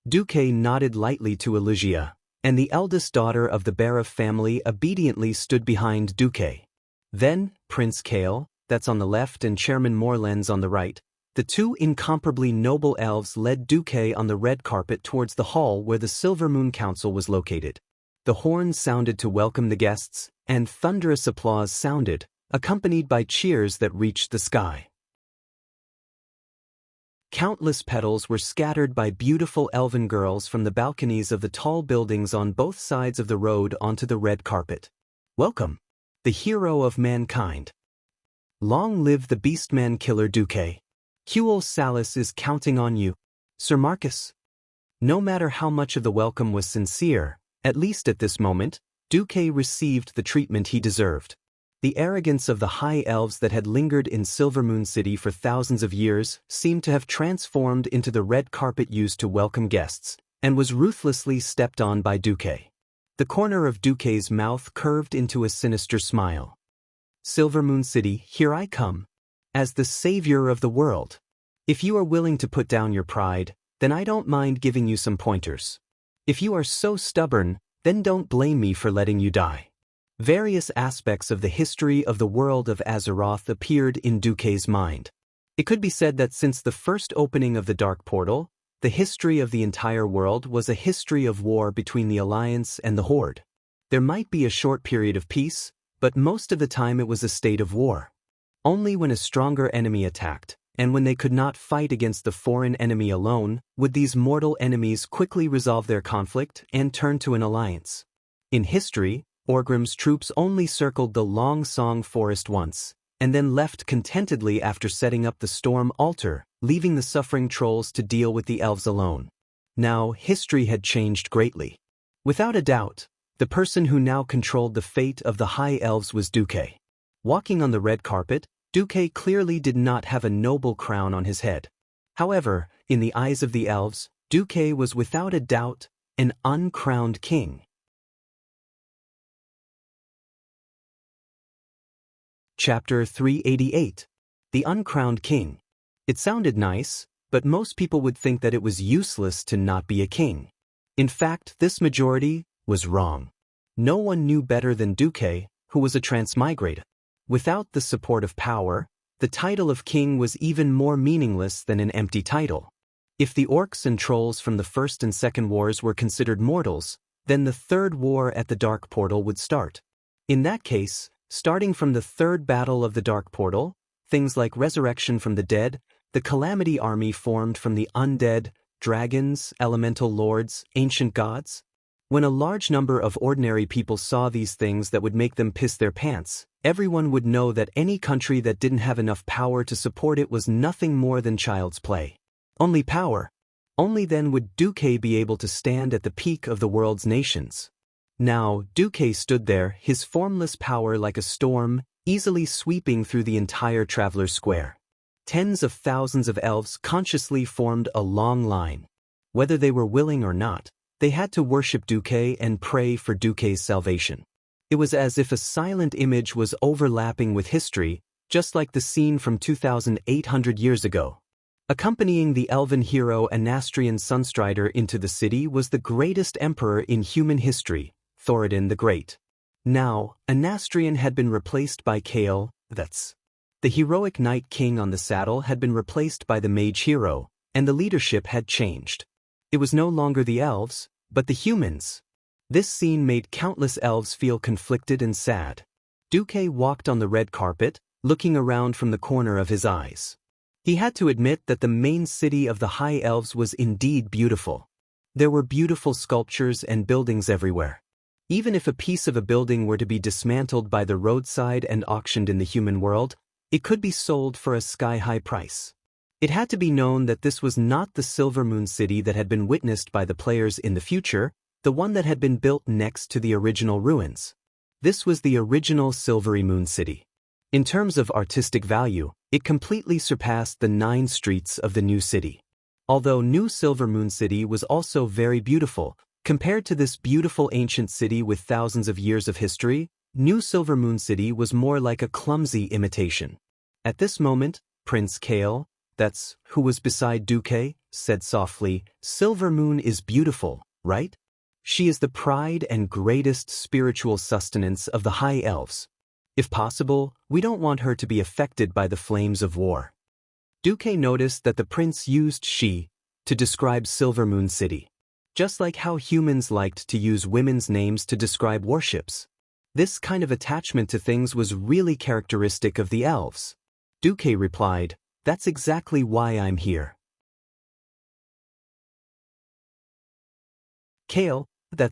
Duke nodded lightly to Elugia, and the eldest daughter of the Barra family obediently stood behind Duke. Then, Prince Kale, that's on the left, and Chairman Morlands on the right, the 2 incomparably noble elves led Duke on the red carpet towards the hall where the Silvermoon Council was located. The horns sounded to welcome the guests, and thunderous applause sounded, accompanied by cheers that reached the sky. Countless petals were scattered by beautiful elven girls from the balconies of the tall buildings on both sides of the road onto the red carpet. "Welcome, the hero of mankind. Long live the Beastman Killer Duke. Huel Salis is counting on you, Sir Marcus." No matter how much of the welcome was sincere, at least at this moment, Duke received the treatment he deserved. The arrogance of the high elves that had lingered in Silvermoon City for thousands of years seemed to have transformed into the red carpet used to welcome guests, and was ruthlessly stepped on by Duke. The corner of Duke's mouth curved into a sinister smile. "Silvermoon City, here I come, as the savior of the world. If you are willing to put down your pride, then I don't mind giving you some pointers. If you are so stubborn, then don't blame me for letting you die." Various aspects of the history of the world of Azeroth appeared in Duke's mind. It could be said that since the first opening of the Dark Portal, the history of the entire world was a history of war between the Alliance and the Horde. There might be a short period of peace, but most of the time it was a state of war. Only when a stronger enemy attacked, and when they could not fight against the foreign enemy alone, would these mortal enemies quickly resolve their conflict and turn to an alliance. In history, Orgrim's troops only circled the Long Song Forest once, and then left contentedly after setting up the Storm Altar, leaving the suffering trolls to deal with the elves alone. Now, history had changed greatly. Without a doubt, the person who now controlled the fate of the High Elves was Duke. Walking on the red carpet, Duke clearly did not have a noble crown on his head. However, in the eyes of the elves, Duke was without a doubt an uncrowned king. Chapter 388. The Uncrowned King. It sounded nice, but most people would think that it was useless to not be a king. In fact, this majority was wrong. No one knew better than Duke, who was a transmigrator. Without the support of power, the title of king was even more meaningless than an empty title. If the orcs and trolls from the First and Second Wars were considered mortals, then the Third War at the Dark Portal would start. In that case, starting from the Third Battle of the Dark Portal, things like resurrection from the dead, the calamity army formed from the undead, dragons, elemental lords, ancient gods. When a large number of ordinary people saw these things that would make them piss their pants, everyone would know that any country that didn't have enough power to support it was nothing more than child's play. Only power. Only then would Duque be able to stand at the peak of the world's nations. Now, Duque stood there, his formless power like a storm, easily sweeping through the entire Traveler's Square. Tens of thousands of elves consciously formed a long line. Whether they were willing or not, they had to worship Duque and pray for Duque's salvation. It was as if a silent image was overlapping with history, just like the scene from 2,800 years ago. Accompanying the elven hero Anastrian Sunstrider into the city was the greatest emperor in human history, Thoradin the Great. Now, Anastrian had been replaced by Kale, the heroic knight king on the saddle had been replaced by the mage hero, and the leadership had changed. It was no longer the elves, but the humans. This scene made countless elves feel conflicted and sad. Duque walked on the red carpet, looking around from the corner of his eyes. He had to admit that the main city of the High Elves was indeed beautiful. There were beautiful sculptures and buildings everywhere. Even if a piece of a building were to be dismantled by the roadside and auctioned in the human world, it could be sold for a sky-high price. It had to be known that this was not the Silver Moon City that had been witnessed by the players in the future, the one that had been built next to the original ruins. This was the original Silvery Moon City. In terms of artistic value, it completely surpassed the 9 streets of the new city. Although New Silver Moon City was also very beautiful, compared to this beautiful ancient city with thousands of years of history, New Silver Moon City was more like a clumsy imitation. At this moment, Prince Kale, who was beside Duque, said softly, "Silver Moon is beautiful, right? She is the pride and greatest spiritual sustenance of the High Elves. If possible, we don't want her to be affected by the flames of war." Duque noticed that the prince used she to describe Silver Moon City, just like how humans liked to use women's names to describe warships. This kind of attachment to things was really characteristic of the elves. Duque replied, "That's exactly why I'm here." Kale,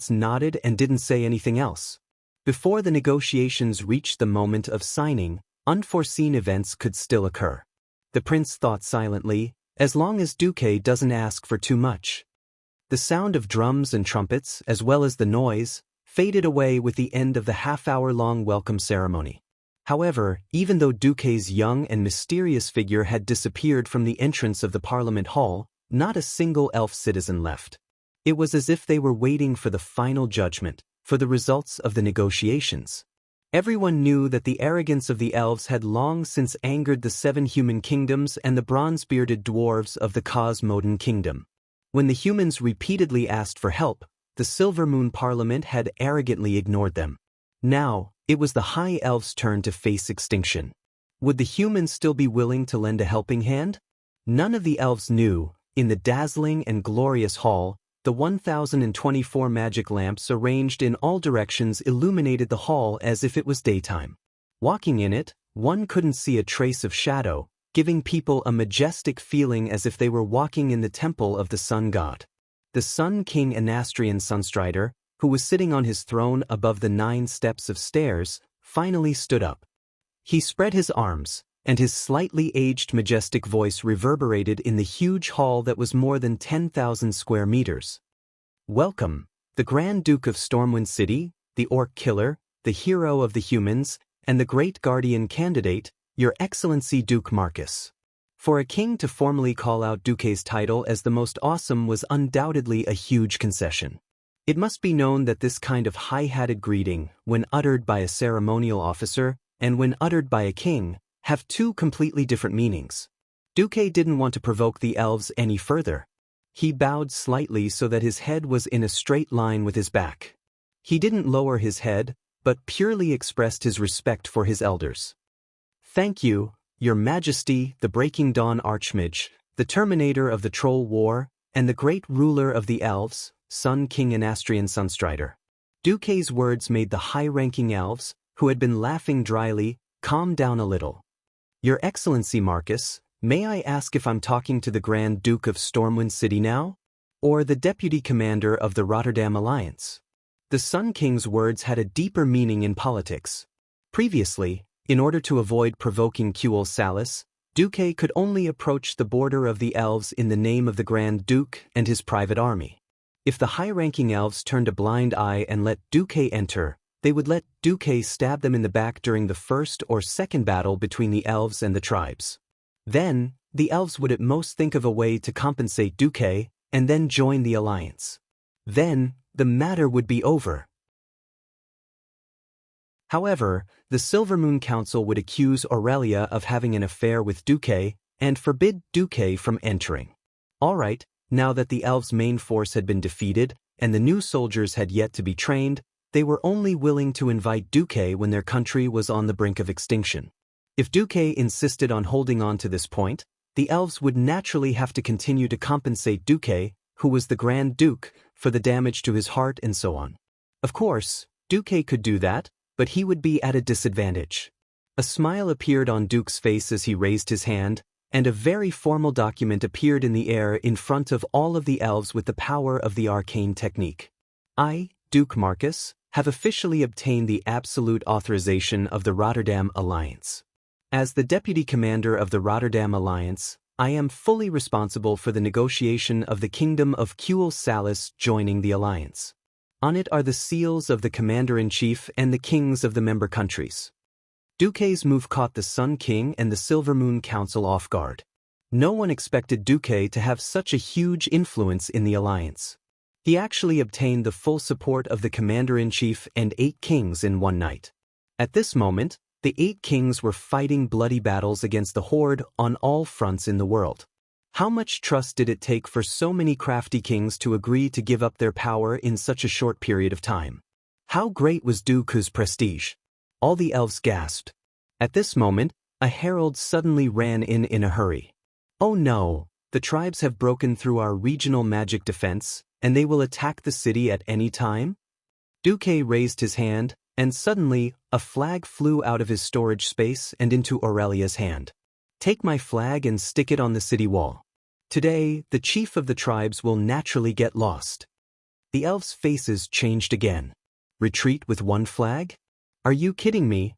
nodded and didn't say anything else. Before the negotiations reached the moment of signing, unforeseen events could still occur. The prince thought silently, as long as Duque doesn't ask for too much. The sound of drums and trumpets, as well as the noise, faded away with the end of the half-hour-long welcome ceremony. However, even though Duque's young and mysterious figure had disappeared from the entrance of the Parliament Hall, not a single elf citizen left. It was as if they were waiting for the final judgment, for the results of the negotiations. Everyone knew that the arrogance of the elves had long since angered the 7 human kingdoms and the bronze-bearded dwarves of the Cosmodan Kingdom. When the humans repeatedly asked for help, the Silver Moon Parliament had arrogantly ignored them. Now, it was the High Elves' turn to face extinction. Would the humans still be willing to lend a helping hand? None of the elves knew. In the dazzling and glorious hall, the 1,024 magic lamps arranged in all directions illuminated the hall as if it was daytime. Walking in it, one couldn't see a trace of shadow, giving people a majestic feeling as if they were walking in the temple of the sun god. The Sun King Anastrian Sunstrider, who was sitting on his throne above the 9 steps of stairs, finally stood up. He spread his arms, and his slightly aged majestic voice reverberated in the huge hall that was more than 10,000 square meters. "Welcome, the Grand Duke of Stormwind City, the Orc Killer, the hero of the humans, and the great guardian candidate, Your Excellency Duke Marcus." For a king to formally call out Duque's title as the most awesome was undoubtedly a huge concession. It must be known that this kind of high-hatted greeting, when uttered by a ceremonial officer, and when uttered by a king, have 2 completely different meanings. Duque didn't want to provoke the elves any further. He bowed slightly so that his head was in a straight line with his back. He didn't lower his head, but purely expressed his respect for his elders. "Thank you, Your Majesty, the Breaking Dawn Archmage, the Terminator of the Troll War, and the great ruler of the elves, Sun King Anastrian Sunstrider." Duque's words made the high-ranking elves, who had been laughing dryly, calm down a little. Your Excellency Marcus, may I ask if I'm talking to the Grand Duke of Stormwind City now? Or the Deputy Commander of the Rotterdam Alliance? The Sun King's words had a deeper meaning in politics. Previously, in order to avoid provoking Quel Salis, Duque could only approach the border of the elves in the name of the Grand Duke and his private army. If the high-ranking elves turned a blind eye and let Duque enter, they would let Duque stab them in the back during the first or second battle between the elves and the tribes. Then, the elves would at most think of a way to compensate Duque and then join the alliance. Then, the matter would be over. However, the Silvermoon Council would accuse Aurelia of having an affair with Duque and forbid Duque from entering. Alright, now that the elves' main force had been defeated and the new soldiers had yet to be trained, they were only willing to invite Duque when their country was on the brink of extinction. If Duque insisted on holding on to this point, the elves would naturally have to continue to compensate Duque, who was the Grand Duke, for the damage to his heart and so on. Of course, Duque could do that, but he would be at a disadvantage. A smile appeared on Duke's face as he raised his hand, and a very formal document appeared in the air in front of all of the elves with the power of the arcane technique. I, Duke Marcus, have officially obtained the absolute authorization of the Rotterdam Alliance. As the Deputy Commander of the Rotterdam Alliance, I am fully responsible for the negotiation of the Kingdom of Quel Salis joining the Alliance. On it are the seals of the Commander-in-Chief and the kings of the member countries. Duque's move caught the Sun King and the Silvermoon Council off guard. No one expected Duque to have such a huge influence in the alliance. He actually obtained the full support of the Commander-in-Chief and 8 kings in one night. At this moment, the 8 kings were fighting bloody battles against the Horde on all fronts in the world. How much trust did it take for so many crafty kings to agree to give up their power in such a short period of time? How great was Duque's prestige? All the elves gasped. At this moment, a herald suddenly ran in a hurry. Oh no, the tribes have broken through our regional magic defense, and they will attack the city at any time? Duque raised his hand, and suddenly, a flag flew out of his storage space and into Aurelia's hand. Take my flag and stick it on the city wall. Today, the chief of the tribes will naturally get lost. The elves' faces changed again. Retreat with one flag? Are you kidding me?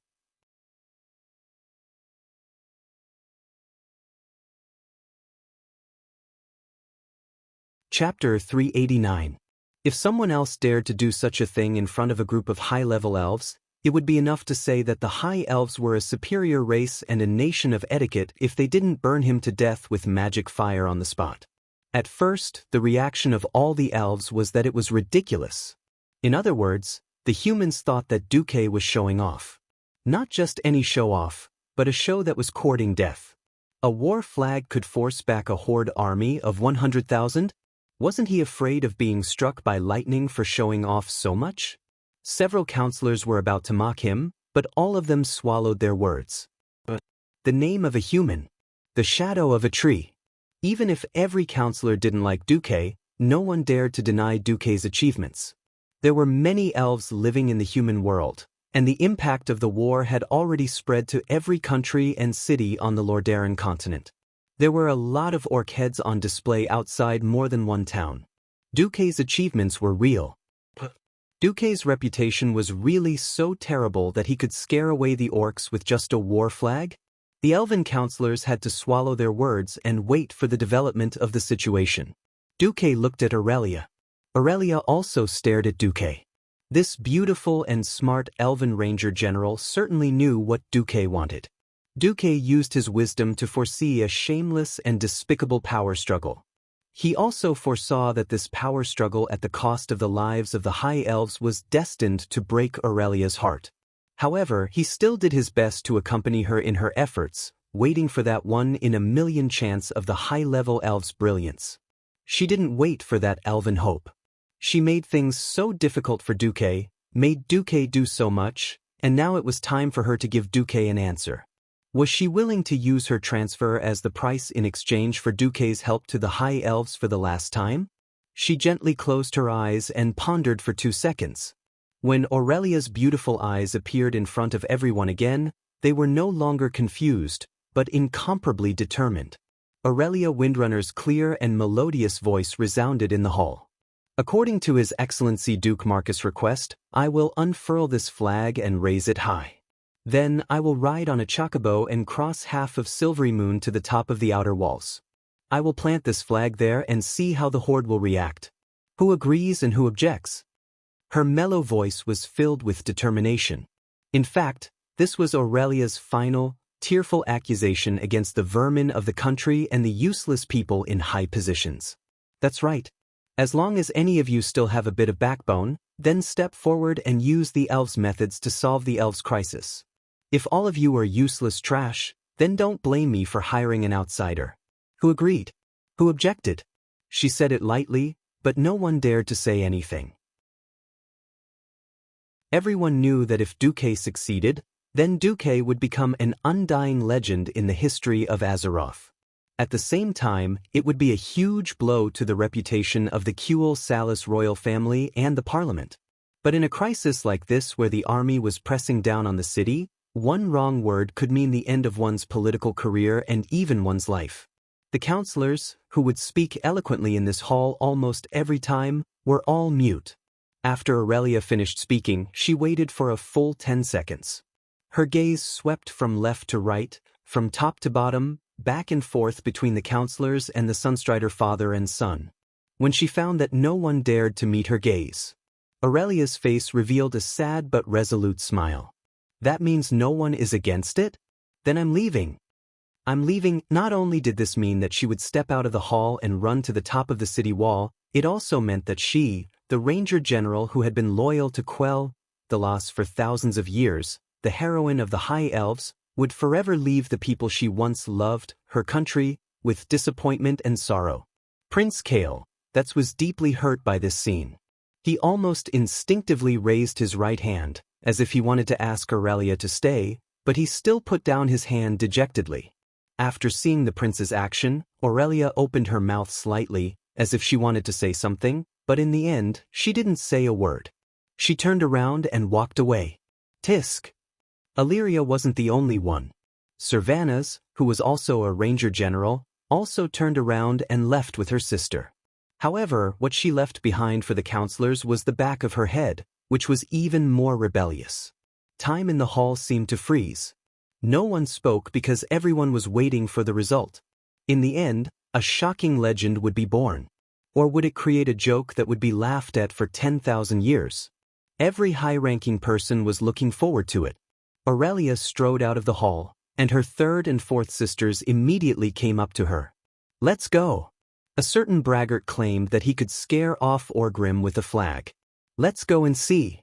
Chapter 389. If someone else dared to do such a thing in front of a group of high-level elves, it would be enough to say that the high elves were a superior race and a nation of etiquette if they didn't burn him to death with magic fire on the spot. At first, the reaction of all the elves was that it was ridiculous. In other words, the humans thought that Duque was showing off. Not just any show-off, but a show that was courting death. A war flag could force back a horde army of 100,000? Wasn't he afraid of being struck by lightning for showing off so much? Several counselors were about to mock him, but all of them swallowed their words. The name of a human. The shadow of a tree. Even if every counselor didn't like Duque, no one dared to deny Duque's achievements. There were many elves living in the human world, and the impact of the war had already spread to every country and city on the Lordaeron continent. There were a lot of orc heads on display outside more than one town. Duque's achievements were real. Duque's reputation was really so terrible that he could scare away the orcs with just a war flag? The elven counselors had to swallow their words and wait for the development of the situation. Duque looked at Aurelia. Aurelia also stared at Duque. This beautiful and smart elven ranger general certainly knew what Duque wanted. Duque used his wisdom to foresee a shameless and despicable power struggle. He also foresaw that this power struggle at the cost of the lives of the High Elves was destined to break Aurelia's heart. However, he still did his best to accompany her in her efforts, waiting for that 1 in a million chance of the high-level elf's brilliance. She didn't wait for that elven hope. She made things so difficult for Duque, made Duque do so much, and now it was time for her to give Duque an answer. Was she willing to use her transfer as the price in exchange for Duque's help to the High Elves for the last time? She gently closed her eyes and pondered for 2 seconds. When Aurelia's beautiful eyes appeared in front of everyone again, they were no longer confused, but incomparably determined. Aurelia Windrunner's clear and melodious voice resounded in the hall. According to His Excellency Duke Marcus' request, I will unfurl this flag and raise it high. Then I will ride on a chocobo and cross half of Silvery Moon to the top of the outer walls. I will plant this flag there and see how the horde will react. Who agrees and who objects? Her mellow voice was filled with determination. In fact, this was Aurelia's final, tearful accusation against the vermin of the country and the useless people in high positions. That's right. As long as any of you still have a bit of backbone, then step forward and use the elves' methods to solve the elves' crisis. If all of you are useless trash, then don't blame me for hiring an outsider. Who agreed? Who objected? She said it lightly, but no one dared to say anything. Everyone knew that if Duque succeeded, then Duque would become an undying legend in the history of Azeroth. At the same time, it would be a huge blow to the reputation of the Kuel Salis royal family and the parliament. But in a crisis like this where the army was pressing down on the city, one wrong word could mean the end of one's political career and even one's life. The counselors, who would speak eloquently in this hall almost every time, were all mute. After Aurelia finished speaking, she waited for a full 10 seconds. Her gaze swept from left to right, from top to bottom, back and forth between the counselors and the Sunstrider father and son. When she found that no one dared to meet her gaze, Aurelia's face revealed a sad but resolute smile. That means no one is against it? Then I'm leaving. I'm leaving. Not only did this mean that she would step out of the hall and run to the top of the city wall, it also meant that she, the Ranger General who had been loyal to Quell, the loss for thousands of years, the heroine of the High Elves, would forever leave the people she once loved, her country, with disappointment and sorrow. Prince Kael, that was deeply hurt by this scene. He almost instinctively raised his right hand, as if he wanted to ask Aurelia to stay, but he still put down his hand dejectedly. After seeing the prince's action, Aurelia opened her mouth slightly, as if she wanted to say something, but in the end, she didn't say a word. She turned around and walked away. Tisk. Illyria wasn't the only one. Servanas, who was also a ranger general, also turned around and left with her sister. However, what she left behind for the counselors was the back of her head, which was even more rebellious. Time in the hall seemed to freeze. No one spoke because everyone was waiting for the result. In the end, a shocking legend would be born. Or would it create a joke that would be laughed at for 10,000 years? Every high-ranking person was looking forward to it. Aurelia strode out of the hall, and her third and fourth sisters immediately came up to her. Let's go. A certain braggart claimed that he could scare off Orgrim with a flag. Let's go and see.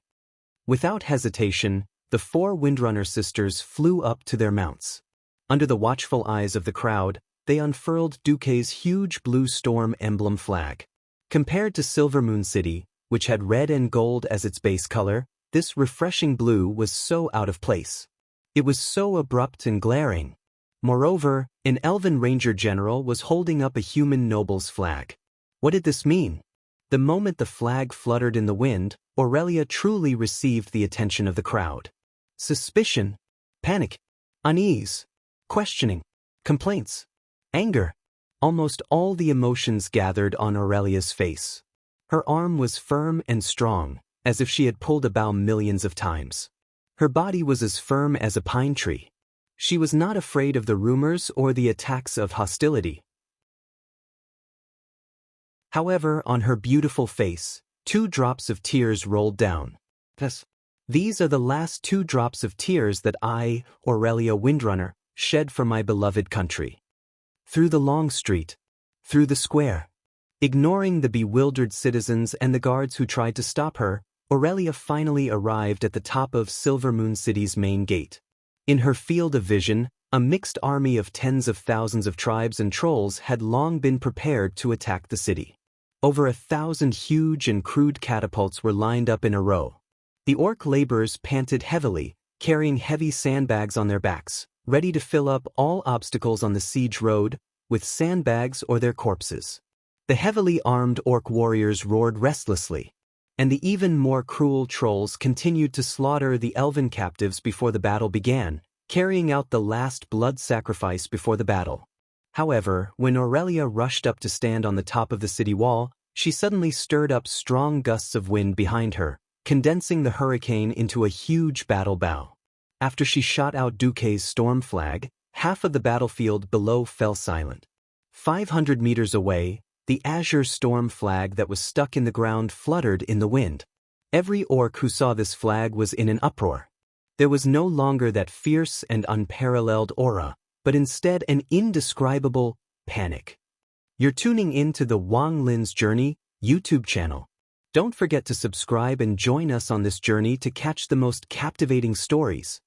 Without hesitation, the 4 Windrunner sisters flew up to their mounts. Under the watchful eyes of the crowd, they unfurled Duque's huge blue storm emblem flag. Compared to Silvermoon City, which had red and gold as its base color, this refreshing blue was so out of place. It was so abrupt and glaring. Moreover, an elven ranger general was holding up a human noble's flag. What did this mean? The moment the flag fluttered in the wind, Aurelia truly received the attention of the crowd. Suspicion, panic, unease, questioning, complaints, anger. Almost all the emotions gathered on Aurelia's face. Her arm was firm and strong, as if she had pulled a bow millions of times. Her body was as firm as a pine tree. She was not afraid of the rumors or the attacks of hostility. However, on her beautiful face, 2 drops of tears rolled down. These are the last 2 drops of tears that I, Aurelia Windrunner, shed for my beloved country. Through the long street, through the square. Ignoring the bewildered citizens and the guards who tried to stop her, Aurelia finally arrived at the top of Silvermoon City's main gate. In her field of vision, a mixed army of tens of thousands of tribes and trolls had long been prepared to attack the city. Over 1,000 huge and crude catapults were lined up in a row. The orc laborers panted heavily, carrying heavy sandbags on their backs, ready to fill up all obstacles on the siege road with sandbags or their corpses. The heavily armed orc warriors roared restlessly, and the even more cruel trolls continued to slaughter the elven captives before the battle began, carrying out the last blood sacrifice before the battle. However, when Aurelia rushed up to stand on the top of the city wall, she suddenly stirred up strong gusts of wind behind her, condensing the hurricane into a huge battle bow. After she shot out Duque's storm flag, half of the battlefield below fell silent. 500 meters away, the azure storm flag that was stuck in the ground fluttered in the wind. Every orc who saw this flag was in an uproar. There was no longer that fierce and unparalleled aura, but instead an indescribable panic. You're tuning in to the Wang Lin's Journey YouTube channel. Don't forget to subscribe and join us on this journey to catch the most captivating stories.